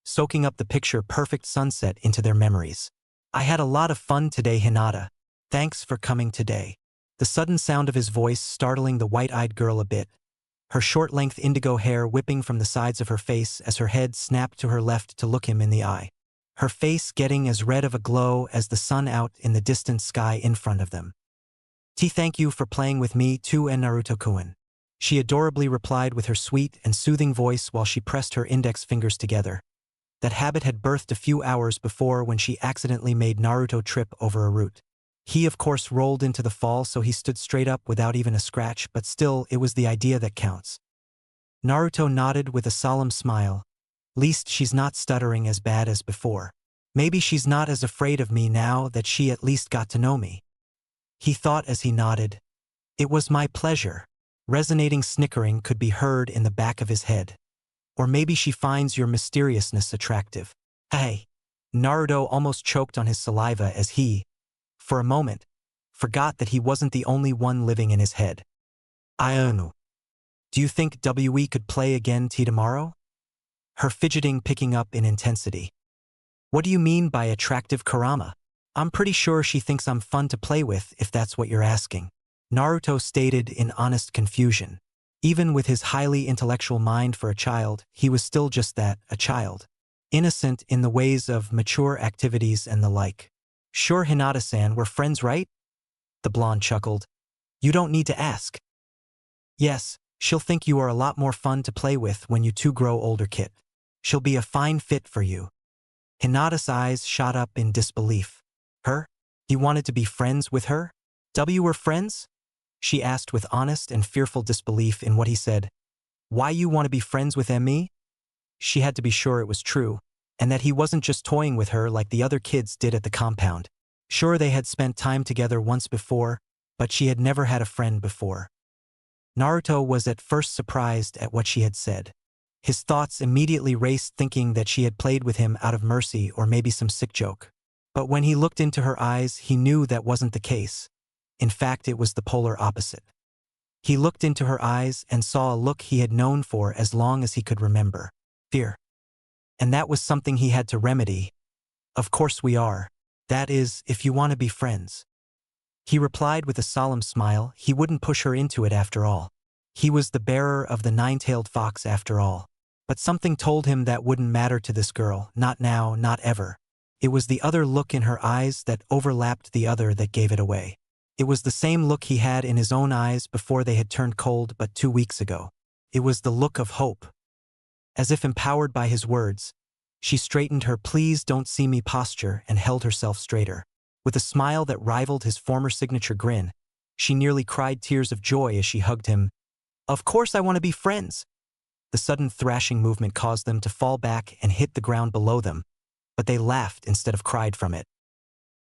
soaking up the picture-perfect sunset into their memories. "I had a lot of fun today, Hinata. Thanks for coming today." The sudden sound of his voice startling the white-eyed girl a bit, her short-length indigo hair whipping from the sides of her face as her head snapped to her left to look him in the eye. Her face getting as red of a glow as the sun out in the distant sky in front of them. "Thank you for playing with me too, and Naruto-kun," she adorably replied with her sweet and soothing voice while she pressed her index fingers together. That habit had birthed a few hours before when she accidentally made Naruto trip over a root. He of course rolled into the fall, so he stood straight up without even a scratch, but still, it was the idea that counts. Naruto nodded with a solemn smile. Least she's not stuttering as bad as before. Maybe she's not as afraid of me now that she at least got to know me. He thought as he nodded. It was my pleasure. Resonating snickering could be heard in the back of his head. Or maybe she finds your mysteriousness attractive. Hey. Naruto almost choked on his saliva as he, for a moment, forgot that he wasn't the only one living in his head. I don't know. Do you think we could play again tomorrow? Her fidgeting picking up in intensity. What do you mean by attractive Kurama? I'm pretty sure she thinks I'm fun to play with, if that's what you're asking. Naruto stated in honest confusion. Even with his highly intellectual mind for a child, he was still just that, a child. Innocent in the ways of mature activities and the like. Sure, Hinata-san, we're friends, right? The blonde chuckled. You don't need to ask. Yes, she'll think you are a lot more fun to play with when you two grow older, Kit. She'll be a fine fit for you. Hinata's eyes shot up in disbelief. Her? He wanted to be friends with her? Were friends? She asked with honest and fearful disbelief in what he said. Why you want to be friends with me? She had to be sure it was true, and that he wasn't just toying with her like the other kids did at the compound. Sure, they had spent time together once before, but she had never had a friend before. Naruto was at first surprised at what she had said. His thoughts immediately raced, thinking that she had played with him out of mercy or maybe some sick joke. But when he looked into her eyes, he knew that wasn't the case. In fact, it was the polar opposite. He looked into her eyes and saw a look he had known for as long as he could remember. Fear. And that was something he had to remedy. Of course we are. That is, if you want to be friends. He replied with a solemn smile. He wouldn't push her into it after all. He was the bearer of the nine-tailed fox after all. But something told him that wouldn't matter to this girl, not now, not ever. It was the other look in her eyes that overlapped the other that gave it away. It was the same look he had in his own eyes before they had turned cold but 2 weeks ago. It was the look of hope. As if empowered by his words, she straightened her "please don't see me" posture and held herself straighter. With a smile that rivaled his former signature grin, she nearly cried tears of joy as she hugged him. Of course I want to be friends. The sudden thrashing movement caused them to fall back and hit the ground below them, but they laughed instead of cried from it.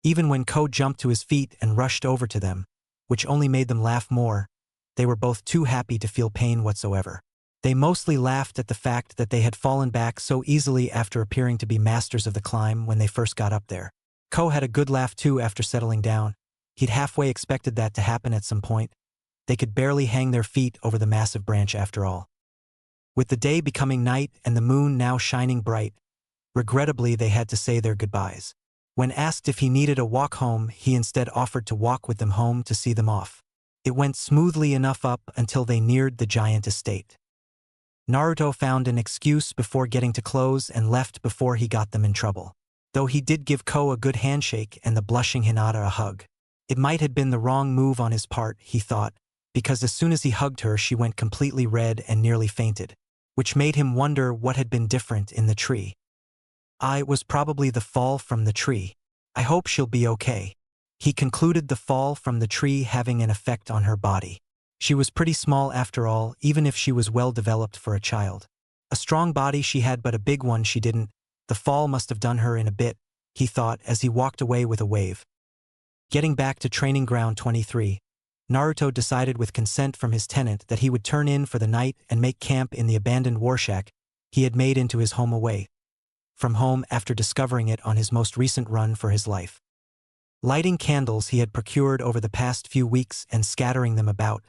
Even when Ko jumped to his feet and rushed over to them, which only made them laugh more, they were both too happy to feel pain whatsoever. They mostly laughed at the fact that they had fallen back so easily after appearing to be masters of the climb when they first got up there. Ko had a good laugh too after settling down. He'd halfway expected that to happen at some point. They could barely hang their feet over the massive branch after all. With the day becoming night and the moon now shining bright, regrettably they had to say their goodbyes. When asked if he needed a walk home, he instead offered to walk with them home to see them off. It went smoothly enough up until they neared the giant estate. Naruto found an excuse before getting to close and left before he got them in trouble. Though he did give Ko a good handshake and the blushing Hinata a hug. It might have been the wrong move on his part, he thought, because as soon as he hugged her she went completely red and nearly fainted, which made him wonder what had been different in the tree. It was probably the fall from the tree. I hope she'll be okay. He concluded the fall from the tree having an effect on her body. She was pretty small after all, even if she was well developed for a child. A strong body she had, but a big one she didn't. The fall must have done her in a bit, he thought as he walked away with a wave. Getting back to Training Ground 23, Naruto decided with consent from his tenant that he would turn in for the night and make camp in the abandoned warshack he had made into his home away from home after discovering it on his most recent run for his life. Lighting candles he had procured over the past few weeks and scattering them about,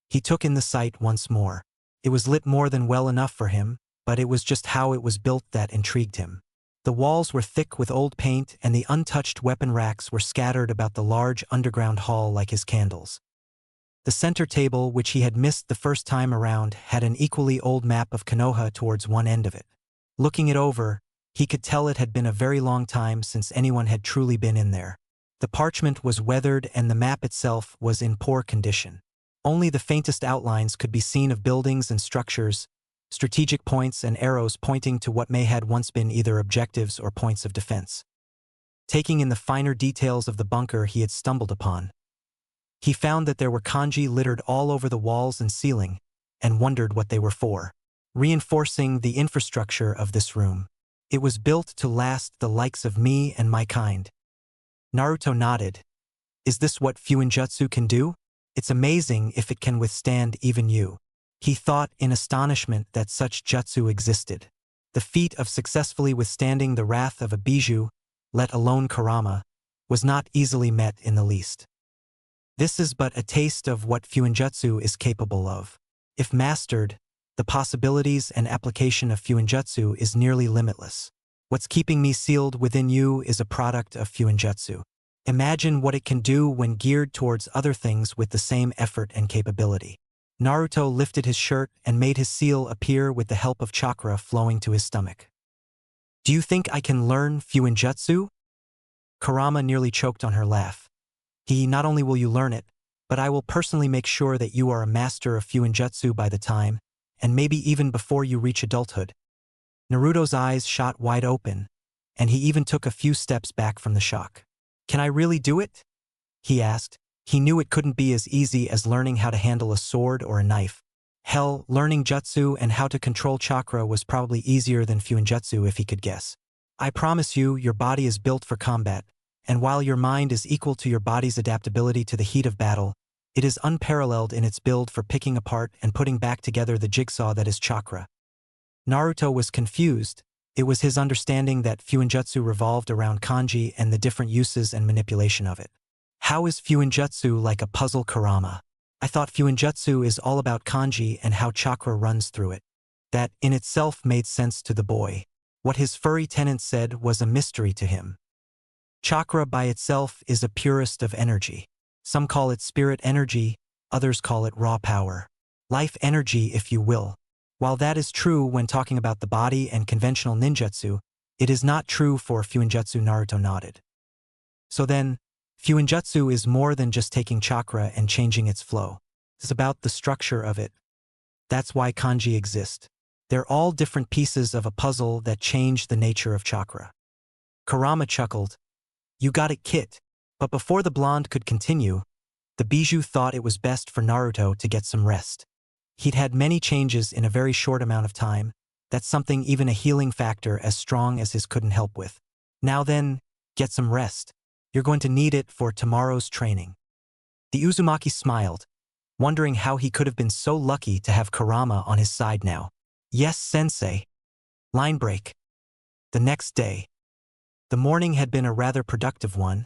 he took in the sight once more. It was lit more than well enough for him, but it was just how it was built that intrigued him. The walls were thick with old paint and the untouched weapon racks were scattered about the large underground hall like his candles. The center table, which he had missed the first time around, had an equally old map of Konoha towards one end of it. Looking it over, he could tell it had been a very long time since anyone had truly been in there. The parchment was weathered and the map itself was in poor condition. Only the faintest outlines could be seen of buildings and structures, strategic points and arrows pointing to what may had once been either objectives or points of defense. taking in the finer details of the bunker he had stumbled upon. He found that there were kanji littered all over the walls and ceiling, and wondered what they were for, reinforcing the infrastructure of this room. It was built to last the likes of me and my kind. Naruto nodded. Is this what Fuinjutsu can do? It's amazing if it can withstand even you. He thought in astonishment that such jutsu existed. The feat of successfully withstanding the wrath of a bijou, let alone Kurama, was not easily met in the least. This is but a taste of what Fuinjutsu is capable of. If mastered, the possibilities and application of Fuinjutsu is nearly limitless. What's keeping me sealed within you is a product of Fuinjutsu. Imagine what it can do when geared towards other things with the same effort and capability. Naruto lifted his shirt and made his seal appear with the help of chakra flowing to his stomach. Do you think I can learn Fuinjutsu? Kurama nearly choked on her laugh. Not only will you learn it, but I will personally make sure that you are a master of Fuinjutsu by the time, and maybe even before you reach adulthood. Naruto's eyes shot wide open, and he even took a few steps back from the shock. Can I really do it? He asked. He knew it couldn't be as easy as learning how to handle a sword or a knife. Hell, learning jutsu and how to control chakra was probably easier than Fuinjutsu if he could guess. I promise you, your body is built for combat, and while your mind is equal to your body's adaptability to the heat of battle, it is unparalleled in its build for picking apart and putting back together the jigsaw that is chakra. Naruto was confused. It was his understanding that Fuinjutsu revolved around kanji and the different uses and manipulation of it. How is Fuinjutsu like a puzzle, Kurama? I thought Fuinjutsu is all about kanji and how chakra runs through it. That, in itself, made sense to the boy. What his furry tenant said was a mystery to him. Chakra by itself is a purest of energy. Some call it spirit energy, others call it raw power. Life energy, if you will. While that is true when talking about the body and conventional ninjutsu, it is not true for Fuinjutsu. Naruto nodded. So then, Fuinjutsu is more than just taking chakra and changing its flow. It's about the structure of it. That's why kanji exist. They're all different pieces of a puzzle that change the nature of chakra. Kurama chuckled. You got it, kid. But before the blonde could continue, the bijou thought it was best for Naruto to get some rest. He'd had many changes in a very short amount of time. That's something even a healing factor as strong as his couldn't help with. Now then, get some rest. You're going to need it for tomorrow's training. The Uzumaki smiled, wondering how he could have been so lucky to have Kurama on his side now. Yes, sensei. Line break. The next day. The morning had been a rather productive one,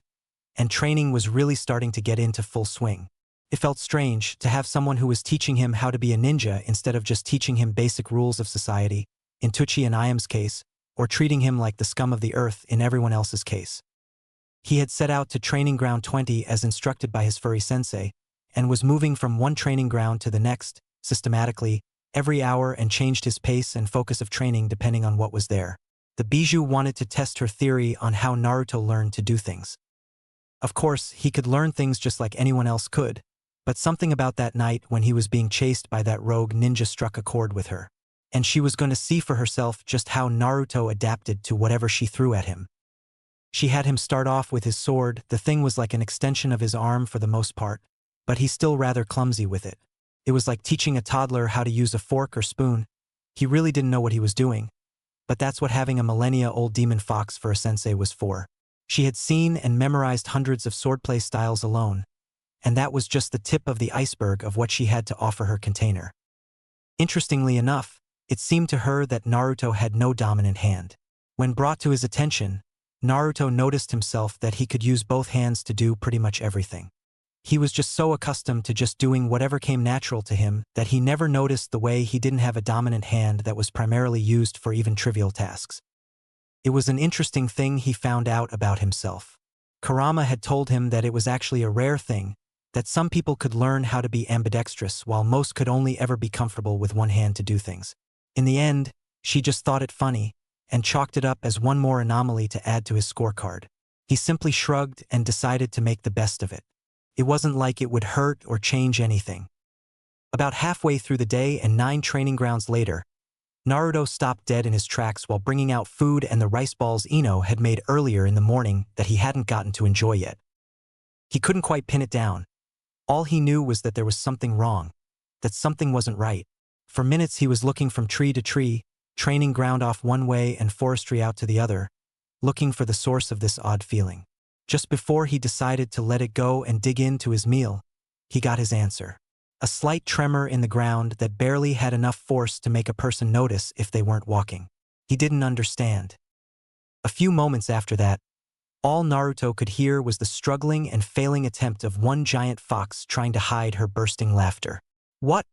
and training was really starting to get into full swing. It felt strange to have someone who was teaching him how to be a ninja instead of just teaching him basic rules of society, in Itachi and Iam's case, or treating him like the scum of the earth in everyone else's case. He had set out to Training Ground 20 as instructed by his furry sensei, and was moving from one training ground to the next, systematically, every hour, and changed his pace and focus of training depending on what was there. The bijou wanted to test her theory on how Naruto learned to do things. Of course, he could learn things just like anyone else could, but something about that night when he was being chased by that rogue ninja struck a chord with her. And she was going to see for herself just how Naruto adapted to whatever she threw at him. She had him start off with his sword. The thing was like an extension of his arm for the most part, but he's still rather clumsy with it. It was like teaching a toddler how to use a fork or spoon. He really didn't know what he was doing. But that's what having a millennia-old demon fox for a sensei was for. She had seen and memorized hundreds of swordplay styles alone, and that was just the tip of the iceberg of what she had to offer her container. Interestingly enough, it seemed to her that Naruto had no dominant hand. When brought to his attention, Naruto noticed himself that he could use both hands to do pretty much everything. He was just so accustomed to just doing whatever came natural to him that he never noticed the way he didn't have a dominant hand that was primarily used for even trivial tasks. It was an interesting thing he found out about himself. Kurama had told him that it was actually a rare thing, that some people could learn how to be ambidextrous while most could only ever be comfortable with one hand to do things. In the end, she just thought it funny, and chalked it up as one more anomaly to add to his scorecard. He simply shrugged and decided to make the best of it. It wasn't like it would hurt or change anything. About halfway through the day and 9 training grounds later, Naruto stopped dead in his tracks while bringing out food and the rice balls Ino had made earlier in the morning that he hadn't gotten to enjoy yet. He couldn't quite pin it down. All he knew was that there was something wrong, that something wasn't right. For minutes he was looking from tree to tree, training ground off one way and forestry out to the other, looking for the source of this odd feeling. Just before he decided to let it go and dig into his meal, he got his answer. A slight tremor in the ground that barely had enough force to make a person notice if they weren't walking. He didn't understand. A few moments after that, all Naruto could hear was the struggling and failing attempt of one giant fox trying to hide her bursting laughter. What?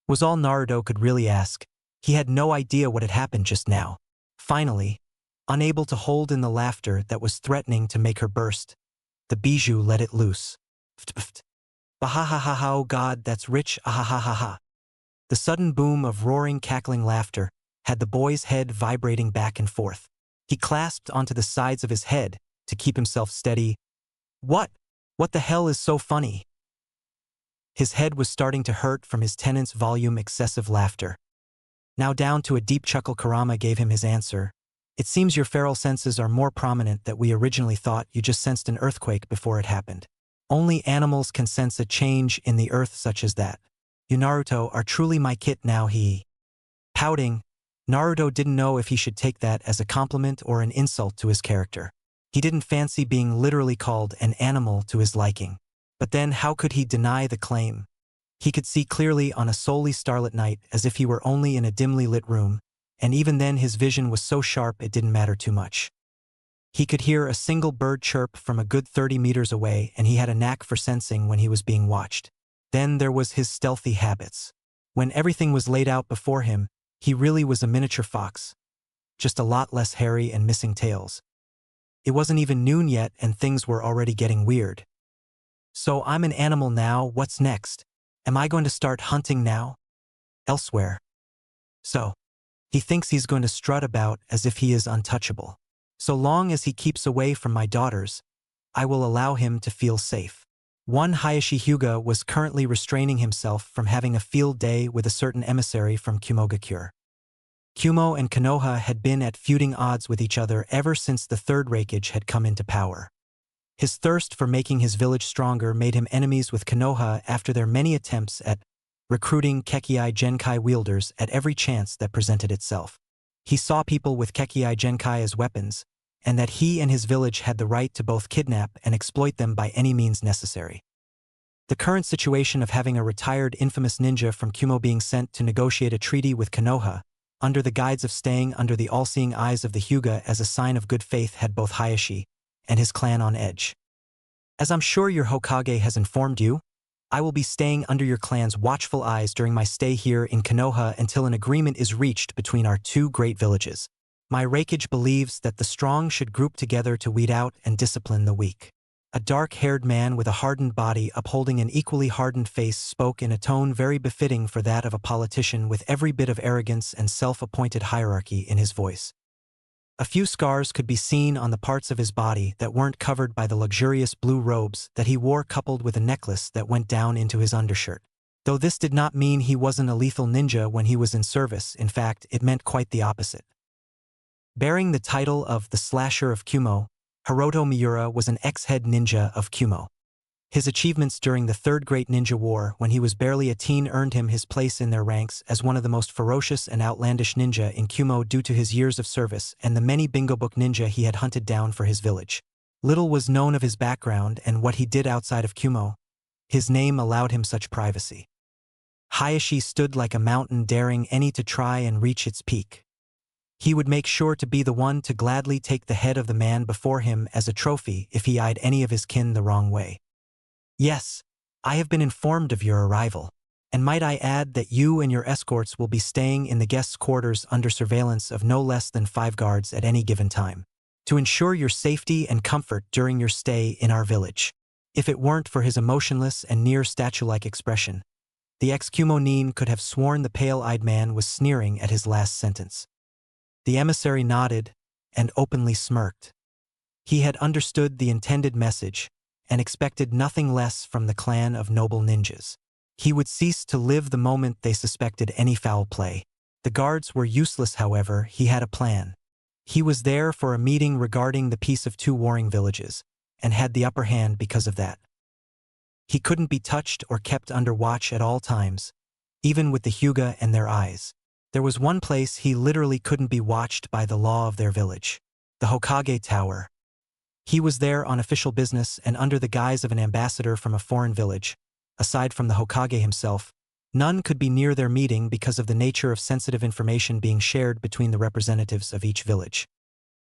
Was all Naruto could really ask. He had no idea what had happened just now. Finally, unable to hold in the laughter that was threatening to make her burst, the bijou let it loose. Bahahaha, oh God, that's rich, ahahaha. The sudden boom of roaring, cackling laughter had the boy's head vibrating back and forth. He clasped onto the sides of his head to keep himself steady. What? What the hell is so funny? His head was starting to hurt from his tenant's volume excessive laughter. Now down to a deep chuckle, Kurama gave him his answer. It seems your feral senses are more prominent than we originally thought. You just sensed an earthquake before it happened. Only animals can sense a change in the earth such as that. You Naruto are truly my kit now. He. Pouting, Naruto didn't know if he should take that as a compliment or an insult to his character. He didn't fancy being literally called an animal to his liking. But then how could he deny the claim? He could see clearly on a solely starlit night as if he were only in a dimly lit room, and even then his vision was so sharp it didn't matter too much. He could hear a single bird chirp from a good 30 meters away, and he had a knack for sensing when he was being watched. Then there was his stealthy habits. When everything was laid out before him, he really was a miniature fox. Just a lot less hairy and missing tails. It wasn't even noon yet and things were already getting weird. So I'm an animal now, what's next? Am I going to start hunting now? Elsewhere. So, he thinks he's going to strut about as if he is untouchable. So long as he keeps away from my daughters, I will allow him to feel safe. One Hayashi Hyuga was currently restraining himself from having a field day with a certain emissary from Kumogakure. Kumo and Konoha had been at feuding odds with each other ever since the Third Raikage had come into power. His thirst for making his village stronger made him enemies with Konoha after their many attempts at recruiting Kekkei Genkai wielders at every chance that presented itself. He saw people with Kekkei Genkai as weapons, and that he and his village had the right to both kidnap and exploit them by any means necessary. The current situation of having a retired infamous ninja from Kumo being sent to negotiate a treaty with Konoha, under the guise of staying under the all-seeing eyes of the Hyuga as a sign of good faith, had both Hayashi and his clan on edge. As I'm sure your Hokage has informed you, I will be staying under your clan's watchful eyes during my stay here in Konoha until an agreement is reached between our two great villages. My Raikage believes that the strong should group together to weed out and discipline the weak. A dark-haired man with a hardened body upholding an equally hardened face spoke in a tone very befitting for that of a politician, with every bit of arrogance and self-appointed hierarchy in his voice. A few scars could be seen on the parts of his body that weren't covered by the luxurious blue robes that he wore, coupled with a necklace that went down into his undershirt. Though this did not mean he wasn't a lethal ninja when he was in service. In fact, it meant quite the opposite. Bearing the title of the Slasher of Kumo, Hiroto Miura was an ex-head ninja of Kumo. His achievements during the Third Great Ninja War, when he was barely a teen, earned him his place in their ranks as one of the most ferocious and outlandish ninja in Kumo due to his years of service and the many bingo book ninja he had hunted down for his village. Little was known of his background and what he did outside of Kumo. His name allowed him such privacy. Hayashi stood like a mountain, daring any to try and reach its peak. He would make sure to be the one to gladly take the head of the man before him as a trophy if he eyed any of his kin the wrong way. Yes, I have been informed of your arrival, and might I add that you and your escorts will be staying in the guests' quarters under surveillance of no less than 5 guards at any given time, to ensure your safety and comfort during your stay in our village. If it weren't for his emotionless and near statue-like expression, the ex-Kumo nin could have sworn the pale-eyed man was sneering at his last sentence. The emissary nodded and openly smirked. He had understood the intended message and expected nothing less from the clan of noble ninjas. He would cease to live the moment they suspected any foul play. The guards were useless, however. He had a plan. He was there for a meeting regarding the peace of two warring villages, and had the upper hand because of that. He couldn't be touched or kept under watch at all times, even with the Hyuga and their eyes. There was one place he literally couldn't be watched by the law of their village: the Hokage Tower. He was there on official business and under the guise of an ambassador from a foreign village. Aside from the Hokage himself, none could be near their meeting because of the nature of sensitive information being shared between the representatives of each village.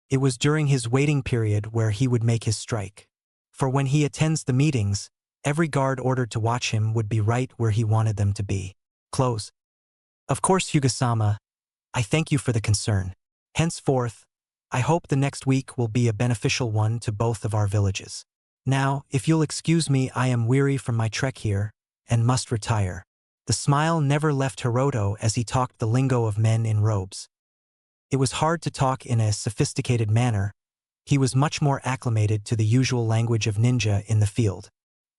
It was during his waiting period where he would make his strike. For when he attends the meetings, every guard ordered to watch him would be right where he wanted them to be. Close. Of course, Hyuga-sama, I thank you for the concern. Henceforth, I hope the next week will be a beneficial one to both of our villages. Now, if you'll excuse me, I am weary from my trek here, and must retire. The smile never left Hiroto as he talked the lingo of men in robes. It was hard to talk in a sophisticated manner. He was much more acclimated to the usual language of ninja in the field.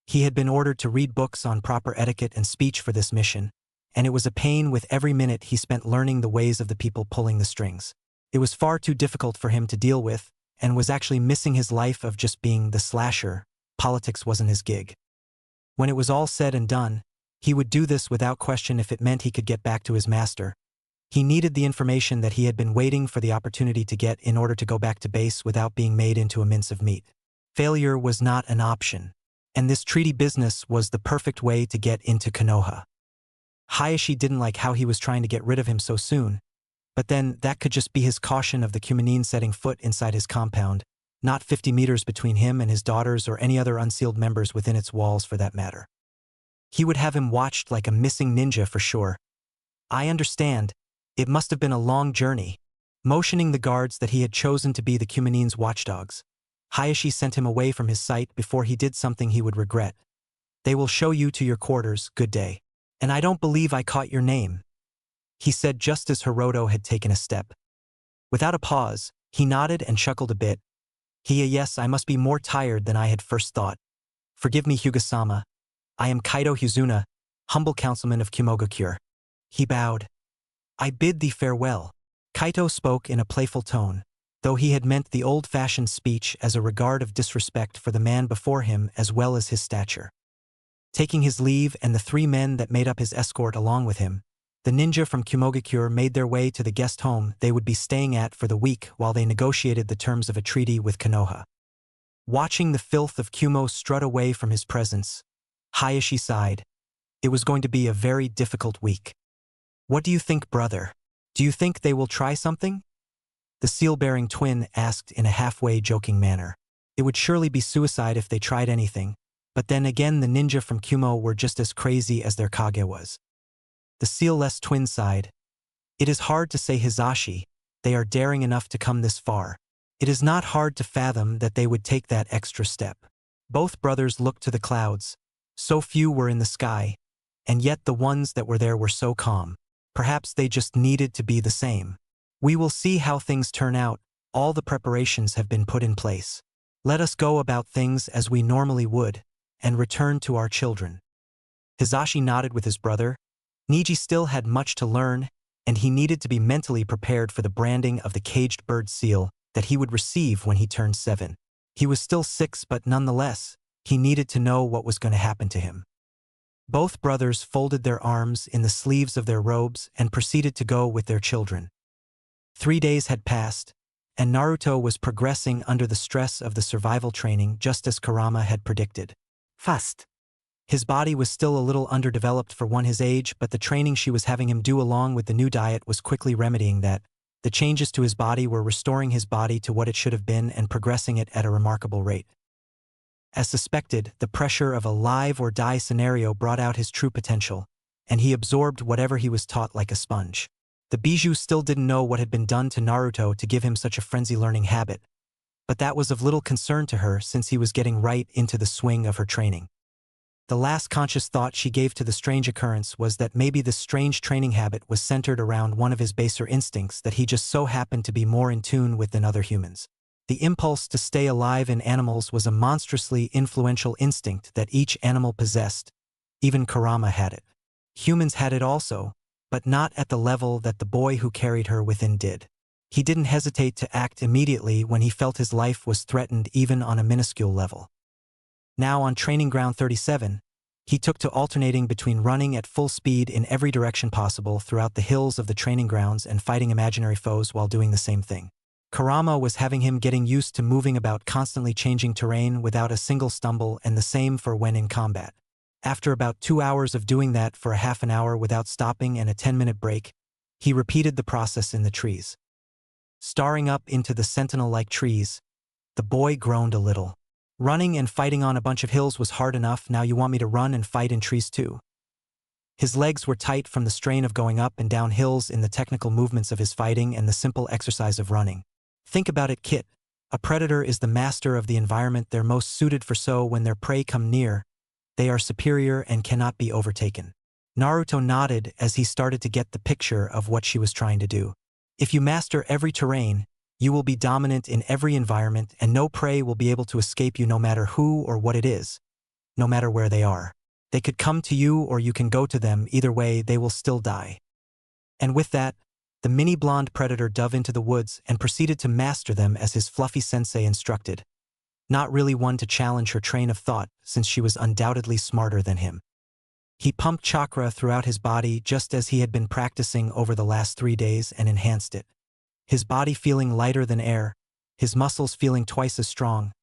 He had been ordered to read books on proper etiquette and speech for this mission, and it was a pain with every minute he spent learning the ways of the people pulling the strings. It was far too difficult for him to deal with, and was actually missing his life of just being the slasher. Politics wasn't his gig. When it was all said and done, he would do this without question if it meant he could get back to his master. He needed the information that he had been waiting for the opportunity to get in order to go back to base without being made into a mince of meat. Failure was not an option, and this treaty business was the perfect way to get into Konoha. Hayashi didn't like how he was trying to get rid of him so soon, but then that could just be his caution of the Kumanin setting foot inside his compound, not 50 meters between him and his daughters or any other unsealed members within its walls for that matter. He would have him watched like a missing ninja for sure. I understand. It must have been a long journey. Motioning the guards that he had chosen to be the Kumanin's watchdogs, Hayashi sent him away from his sight before he did something he would regret. They will show you to your quarters, good day. And I don't believe I caught your name, he said just as Hiroto had taken a step. Without a pause, he nodded and chuckled a bit. Yes, I must be more tired than I had first thought. Forgive me, Hyuga-sama. I am Kaito Hizuna, humble councilman of Kumogakure. He bowed. I bid thee farewell. Kaito spoke in a playful tone, though he had meant the old-fashioned speech as a regard of disrespect for the man before him as well as his stature. Taking his leave and the 3 men that made up his escort along with him, the ninja from Kumogakure made their way to the guest home they would be staying at for the week while they negotiated the terms of a treaty with Konoha. Watching the filth of Kumo strut away from his presence, Hayashi sighed. It was going to be a very difficult week. What do you think, brother? Do you think they will try something? The seal-bearing twin asked in a halfway joking manner. It would surely be suicide if they tried anything, but then again the ninja from Kumo were just as crazy as their Kage was. The seal-less twin sighed. It is hard to say, Hizashi. They are daring enough to come this far. It is not hard to fathom that they would take that extra step. Both brothers looked to the clouds. So few were in the sky, and yet the ones that were there were so calm. Perhaps they just needed to be the same. We will see how things turn out. All the preparations have been put in place. Let us go about things as we normally would, and return to our children. Hizashi nodded with his brother. Niji still had much to learn, and he needed to be mentally prepared for the branding of the caged bird seal that he would receive when he turned 7. He was still 6, but nonetheless, he needed to know what was going to happen to him. Both brothers folded their arms in the sleeves of their robes and proceeded to go with their children. 3 days had passed, and Naruto was progressing under the stress of the survival training just as Kurama had predicted. Fast. His body was still a little underdeveloped for one his age, but the training she was having him do along with the new diet was quickly remedying that. The changes to his body were restoring his body to what it should have been and progressing it at a remarkable rate. As suspected, the pressure of a live-or-die scenario brought out his true potential, and he absorbed whatever he was taught like a sponge. The Bijou still didn't know what had been done to Naruto to give him such a frenzy learning habit, but that was of little concern to her since he was getting right into the swing of her training. The last conscious thought she gave to the strange occurrence was that maybe this strange training habit was centered around one of his baser instincts that he just so happened to be more in tune with than other humans. The impulse to stay alive in animals was a monstrously influential instinct that each animal possessed. Even Kurama had it. Humans had it also, but not at the level that the boy who carried her within did. He didn't hesitate to act immediately when he felt his life was threatened even on a minuscule level. Now on training ground 37, he took to alternating between running at full speed in every direction possible throughout the hills of the training grounds and fighting imaginary foes while doing the same thing. Kurama was having him getting used to moving about constantly changing terrain without a single stumble, and the same for when in combat. After about 2 hours of doing that for a half an hour without stopping and a 10-minute break, he repeated the process in the trees. Staring up into the sentinel-like trees, the boy groaned a little. Running and fighting on a bunch of hills was hard enough, now you want me to run and fight in trees too? His legs were tight from the strain of going up and down hills in the technical movements of his fighting and the simple exercise of running. Think about it, Kit. A predator is the master of the environment they're most suited for, so when their prey come near, they are superior and cannot be overtaken. Naruto nodded as he started to get the picture of what she was trying to do. If you master every terrain, you will be dominant in every environment, and no prey will be able to escape you no matter who or what it is, no matter where they are. They could come to you or you can go to them, either way they will still die. And with that, the mini blonde predator dove into the woods and proceeded to master them as his fluffy sensei instructed. Not really one to challenge her train of thought, since she was undoubtedly smarter than him. He pumped chakra throughout his body just as he had been practicing over the last 3 days and enhanced it. His body feeling lighter than air, his muscles feeling twice as strong,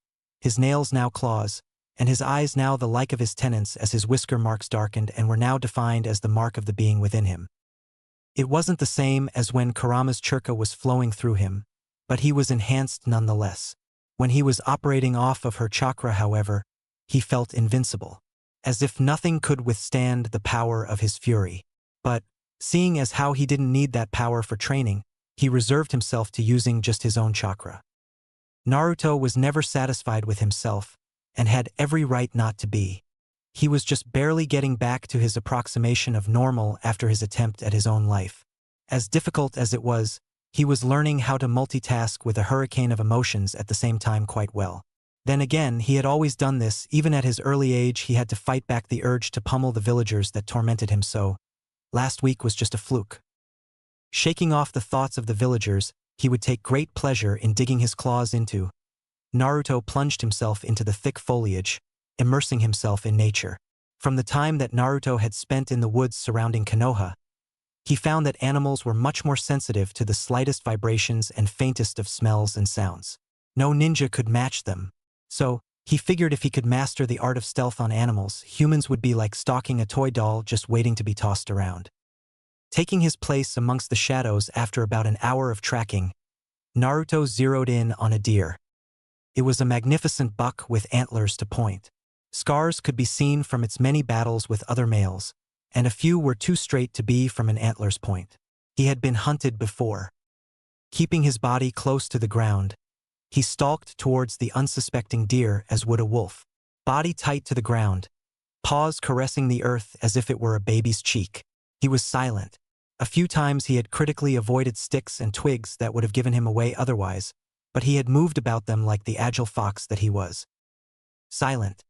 his nails now claws, and his eyes now the like of his tenants as his whisker marks darkened and were now defined as the mark of the being within him. It wasn't the same as when Kurama's chakra was flowing through him, but he was enhanced nonetheless. When he was operating off of her chakra, however, he felt invincible, as if nothing could withstand the power of his fury. But, seeing as how he didn't need that power for training, he reserved himself to using just his own chakra. Naruto was never satisfied with himself, and had every right not to be. He was just barely getting back to his approximation of normal after his attempt at his own life. As difficult as it was, he was learning how to multitask with a hurricane of emotions at the same time quite well. Then again, he had always done this. Even at his early age, he had to fight back the urge to pummel the villagers that tormented him so. Last week was just a fluke. Shaking off the thoughts of the villagers, he would take great pleasure in digging his claws into. Naruto plunged himself into the thick foliage, immersing himself in nature. From the time that Naruto had spent in the woods surrounding Konoha, he found that animals were much more sensitive to the slightest vibrations and faintest of smells and sounds. No ninja could match them. So, he figured if he could master the art of stealth on animals, humans would be like stalking a toy doll just waiting to be tossed around. Taking his place amongst the shadows after about an hour of tracking, Naruto zeroed in on a deer. It was a magnificent buck with antlers to point. Scars could be seen from its many battles with other males, and a few were too straight to be from an antler's point. He had been hunted before. Keeping his body close to the ground, he stalked towards the unsuspecting deer as would a wolf. Body tight to the ground, paws caressing the earth as if it were a baby's cheek. He was silent. A few times he had critically avoided sticks and twigs that would have given him away otherwise, but he had moved about them like the agile fox that he was. Silent.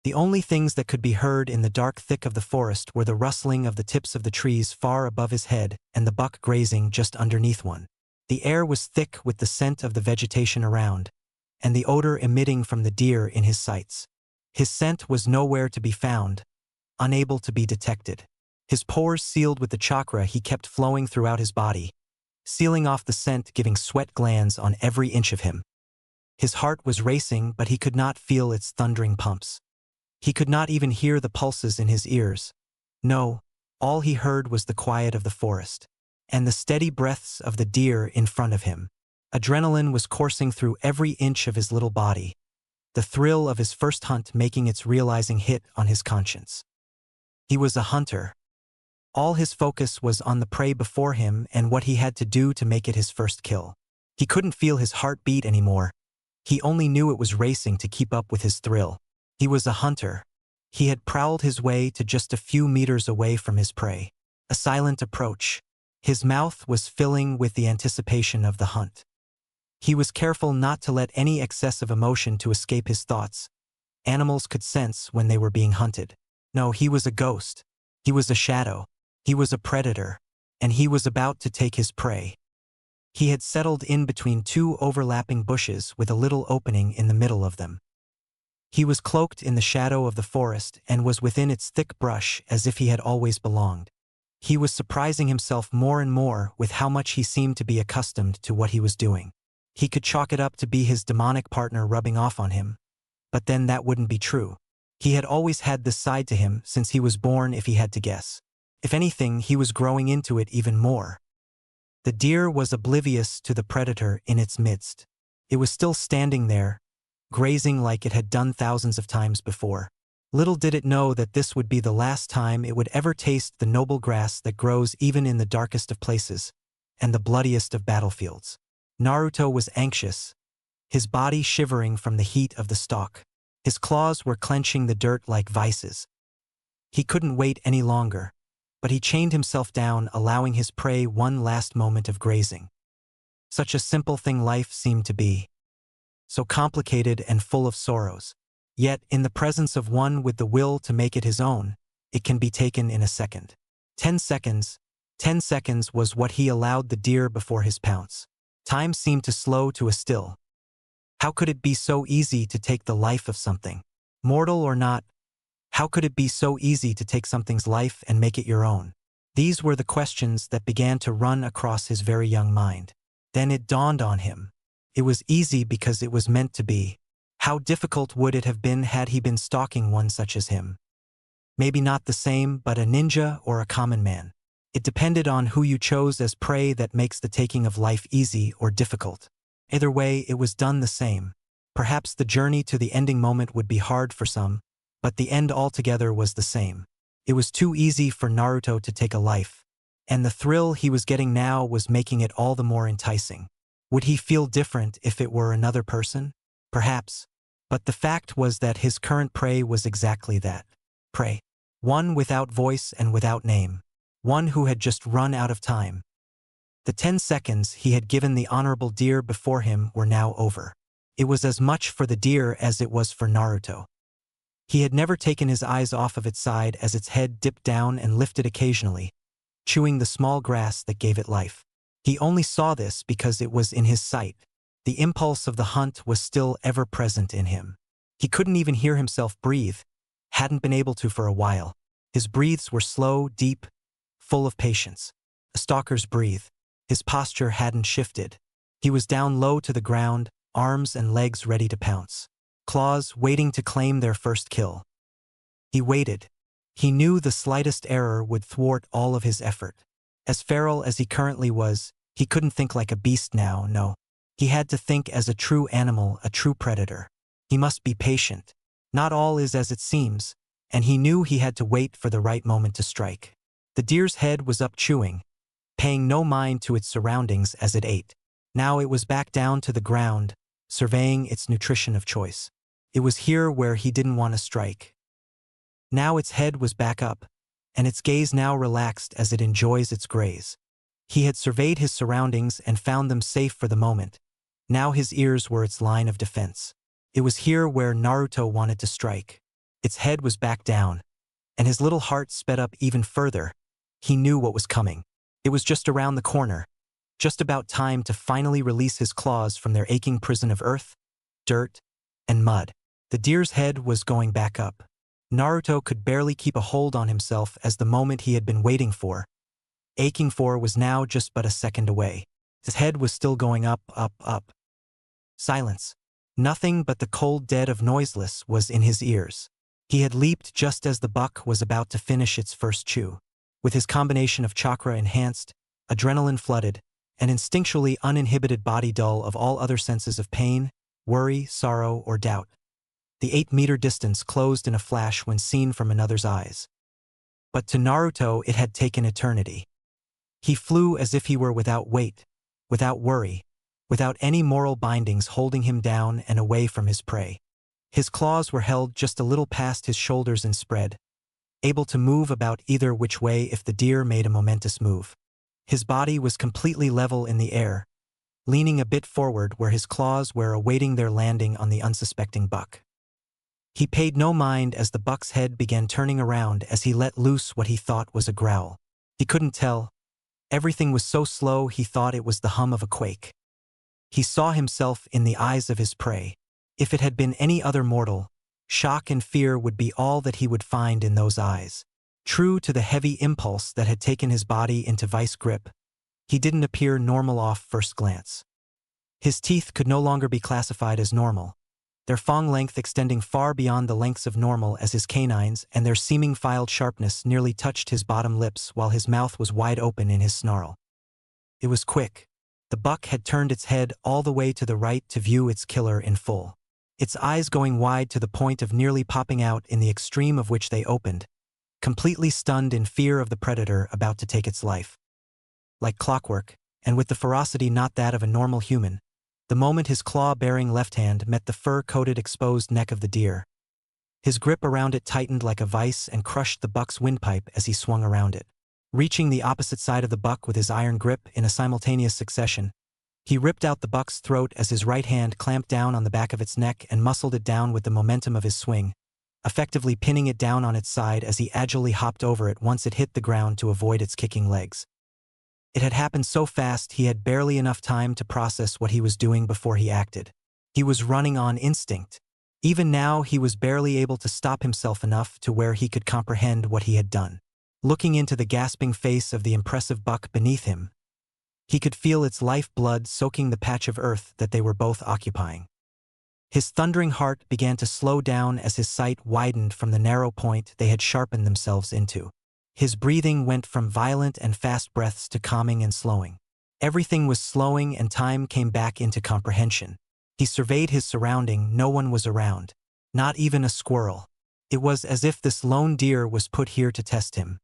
The only things that could be heard in the dark thick of the forest were the rustling of the tips of the trees far above his head and the buck grazing just underneath one. The air was thick with the scent of the vegetation around, and the odor emitting from the deer in his sights. His scent was nowhere to be found, unable to be detected. His pores sealed with the chakra he kept flowing throughout his body, sealing off the scent, giving sweat glands on every inch of him. His heart was racing, but he could not feel its thundering pumps. He could not even hear the pulses in his ears. No, all he heard was the quiet of the forest, and the steady breaths of the deer in front of him. Adrenaline was coursing through every inch of his little body, the thrill of his first hunt making its realizing hit on his conscience. He was a hunter. All his focus was on the prey before him and what he had to do to make it his first kill. He couldn't feel his heart beat anymore. He only knew it was racing to keep up with his thrill. He was a hunter. He had prowled his way to just a few meters away from his prey. A silent approach. His mouth was filling with the anticipation of the hunt. He was careful not to let any excessive emotion to escape his thoughts. Animals could sense when they were being hunted. No, he was a ghost. He was a shadow. He was a predator, and he was about to take his prey. He had settled in between two overlapping bushes with a little opening in the middle of them. He was cloaked in the shadow of the forest and was within its thick brush as if he had always belonged. He was surprising himself more and more with how much he seemed to be accustomed to what he was doing. He could chalk it up to be his demonic partner rubbing off on him, but then that wouldn't be true. He had always had this side to him since he was born, if he had to guess. If anything, he was growing into it even more. The deer was oblivious to the predator in its midst. It was still standing there, grazing like it had done thousands of times before. Little did it know that this would be the last time it would ever taste the noble grass that grows even in the darkest of places, and the bloodiest of battlefields. Naruto was anxious, his body shivering from the heat of the stalk. His claws were clenching the dirt like vices. He couldn't wait any longer, but he chained himself down, allowing his prey one last moment of grazing. Such a simple thing life seemed to be. So complicated and full of sorrows. Yet, in the presence of one with the will to make it his own, it can be taken in a second. 10 seconds. 10 seconds was what he allowed the deer before his pounce. Time seemed to slow to a still. How could it be so easy to take the life of something? Mortal or not, how could it be so easy to take something's life and make it your own? These were the questions that began to run across his very young mind. Then it dawned on him. It was easy because it was meant to be. How difficult would it have been had he been stalking one such as him? Maybe not the same, but a ninja or a common man. It depended on who you chose as prey that makes the taking of life easy or difficult. Either way, it was done the same. Perhaps the journey to the ending moment would be hard for some, but the end altogether was the same. It was too easy for Naruto to take a life, and the thrill he was getting now was making it all the more enticing. Would he feel different if it were another person? Perhaps. But the fact was that his current prey was exactly that. Prey. One without voice and without name. One who had just run out of time. The 10 seconds he had given the honorable deer before him were now over. It was as much for the deer as it was for Naruto. He had never taken his eyes off of its side as its head dipped down and lifted occasionally, chewing the small grass that gave it life. He only saw this because it was in his sight. The impulse of the hunt was still ever present in him. He couldn't even hear himself breathe, hadn't been able to for a while. His breaths were slow, deep, full of patience. A stalker's breathe. His posture hadn't shifted. He was down low to the ground, arms and legs ready to pounce. Claws waiting to claim their first kill. He waited. He knew the slightest error would thwart all of his effort. As feral as he currently was, he couldn't think like a beast now, no. He had to think as a true animal, a true predator. He must be patient. Not all is as it seems, and he knew he had to wait for the right moment to strike. The deer's head was up chewing, paying no mind to its surroundings as it ate. Now it was back down to the ground, surveying its nutrition of choice. It was here where he didn't want to strike. Now its head was back up, and its gaze now relaxed as it enjoys its graze. He had surveyed his surroundings and found them safe for the moment. Now his ears were its line of defense. It was here where Naruto wanted to strike. Its head was back down, and his little heart sped up even further. He knew what was coming. It was just around the corner, just about time to finally release his claws from their aching prison of earth, dirt, and mud. The deer's head was going back up. Naruto could barely keep a hold on himself as the moment he had been waiting for, aching for, was now just but a second away. His head was still going up, up, up. Silence. Nothing but the cold dead of noiseless was in his ears. He had leaped just as the buck was about to finish its first chew. With his combination of chakra enhanced, adrenaline flooded, and instinctually uninhibited body dull of all other senses of pain, worry, sorrow, or doubt. The 8-meter distance closed in a flash when seen from another's eyes. But to Naruto it had taken eternity. He flew as if he were without weight, without worry, without any moral bindings holding him down and away from his prey. His claws were held just a little past his shoulders and spread, able to move about either which way if the deer made a momentous move. His body was completely level in the air, leaning a bit forward where his claws were awaiting their landing on the unsuspecting buck. He paid no mind as the buck's head began turning around as he let loose what he thought was a growl. He couldn't tell. Everything was so slow he thought it was the hum of a quake. He saw himself in the eyes of his prey. If it had been any other mortal, shock and fear would be all that he would find in those eyes. True to the heavy impulse that had taken his body into vice grip, he didn't appear normal off first glance. His teeth could no longer be classified as normal, their fang length extending far beyond the lengths of normal as his canines, and their seeming filed sharpness nearly touched his bottom lips while his mouth was wide open in his snarl. It was quick. The buck had turned its head all the way to the right to view its killer in full, its eyes going wide to the point of nearly popping out in the extreme of which they opened, completely stunned in fear of the predator about to take its life. Like clockwork, and with the ferocity not that of a normal human, the moment his claw-bearing left hand met the fur-coated exposed neck of the deer, his grip around it tightened like a vice and crushed the buck's windpipe as he swung around it. Reaching the opposite side of the buck with his iron grip in a simultaneous succession, he ripped out the buck's throat as his right hand clamped down on the back of its neck and muscled it down with the momentum of his swing, effectively pinning it down on its side as he agilely hopped over it once it hit the ground to avoid its kicking legs. It had happened so fast he had barely enough time to process what he was doing before he acted. He was running on instinct. Even now he was barely able to stop himself enough to where he could comprehend what he had done. Looking into the gasping face of the impressive buck beneath him, he could feel its life-blood soaking the patch of earth that they were both occupying. His thundering heart began to slow down as his sight widened from the narrow point they had sharpened themselves into. His breathing went from violent and fast breaths to calming and slowing. Everything was slowing and time came back into comprehension. He surveyed his surrounding. No one was around. Not even a squirrel. It was as if this lone deer was put here to test him.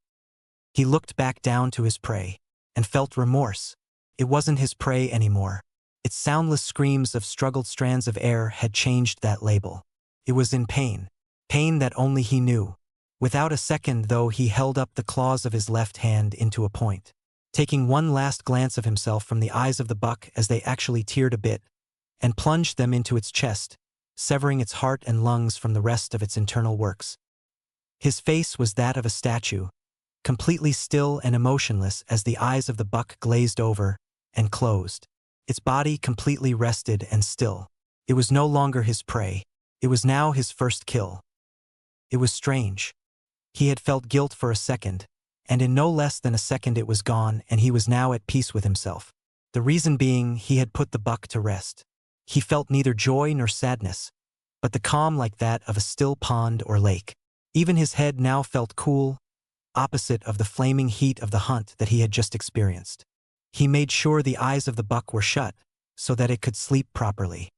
He looked back down to his prey and felt remorse. It wasn't his prey anymore. Its soundless screams of struggled strands of air had changed that label. It was in pain. Pain that only he knew. Without a second, though, he held up the claws of his left hand into a point, taking one last glance of himself from the eyes of the buck as they actually teared a bit, and plunged them into its chest, severing its heart and lungs from the rest of its internal works. His face was that of a statue, completely still and emotionless as the eyes of the buck glazed over and closed. Its body completely rested and still. It was no longer his prey. It was now his first kill. It was strange. He had felt guilt for a second, and in no less than a second it was gone, and he was now at peace with himself. The reason being, he had put the buck to rest. He felt neither joy nor sadness, but the calm like that of a still pond or lake. Even his head now felt cool, opposite of the flaming heat of the hunt that he had just experienced. He made sure the eyes of the buck were shut, so that it could sleep properly.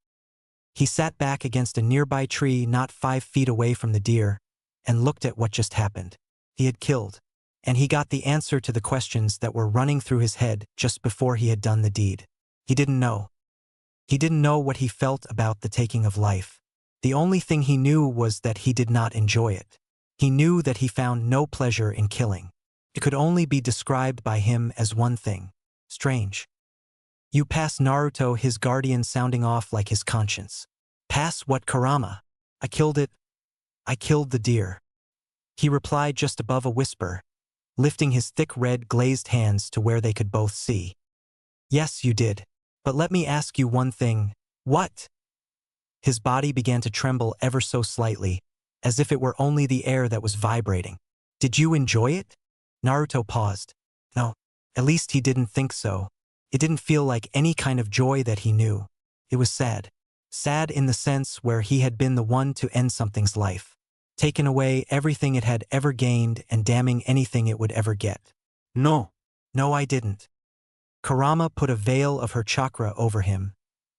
He sat back against a nearby tree not 5 feet away from the deer, and looked at what just happened. He had killed, and he got the answer to the questions that were running through his head just before he had done the deed. He didn't know. He didn't know what he felt about the taking of life. The only thing he knew was that he did not enjoy it. He knew that he found no pleasure in killing. It could only be described by him as one thing: strange. You pass Naruto, his guardian, sounding off like his conscience. Pass what, Kurama? I killed it. I killed the deer. He replied just above a whisper, lifting his thick red glazed hands to where they could both see. Yes, you did. But let me ask you one thing. What? His body began to tremble ever so slightly, as if it were only the air that was vibrating. Did you enjoy it? Naruto paused. No, at least he didn't think so. It didn't feel like any kind of joy that he knew. It was sad. Sad in the sense where he had been the one to end something's life, taken away everything it had ever gained and damning anything it would ever get. No. No, I didn't. Kurama put a veil of her chakra over him,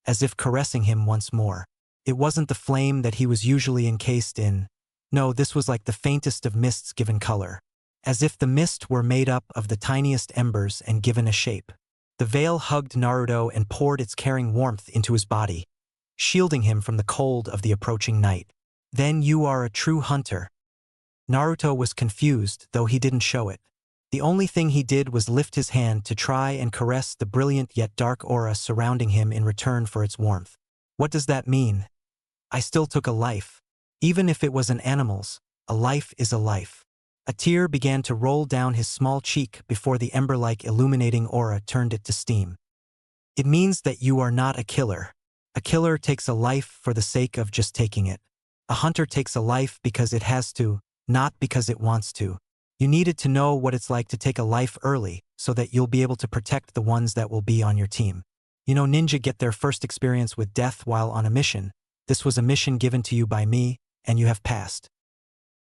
as if caressing him once more. It wasn't the flame that he was usually encased in. No, this was like the faintest of mists given color, as if the mist were made up of the tiniest embers and given a shape. The veil hugged Naruto and poured its caring warmth into his body, shielding him from the cold of the approaching night. Then you are a true hunter. Naruto was confused, though he didn't show it. The only thing he did was lift his hand to try and caress the brilliant yet dark aura surrounding him in return for its warmth. What does that mean? I still took a life. Even if it was an animal's, a life is a life. A tear began to roll down his small cheek before the ember-like illuminating aura turned it to steam. It means that you are not a killer. A killer takes a life for the sake of just taking it. A hunter takes a life because it has to, not because it wants to. You needed to know what it's like to take a life early so that you'll be able to protect the ones that will be on your team. You know, ninja get their first experience with death while on a mission. This was a mission given to you by me, and you have passed.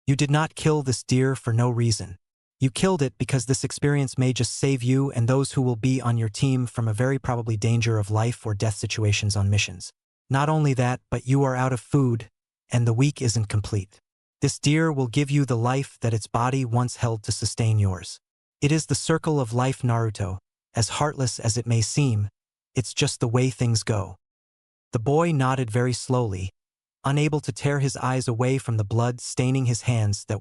You did not kill this deer for no reason. You killed it because this experience may just save you and those who will be on your team from a very probably danger of life or death situations on missions. Not only that, but you are out of food, and the week isn't complete. This deer will give you the life that its body once held to sustain yours. It is the circle of life, Naruto. As heartless as it may seem, it's just the way things go. The boy nodded very slowly, unable to tear his eyes away from the blood staining his hands that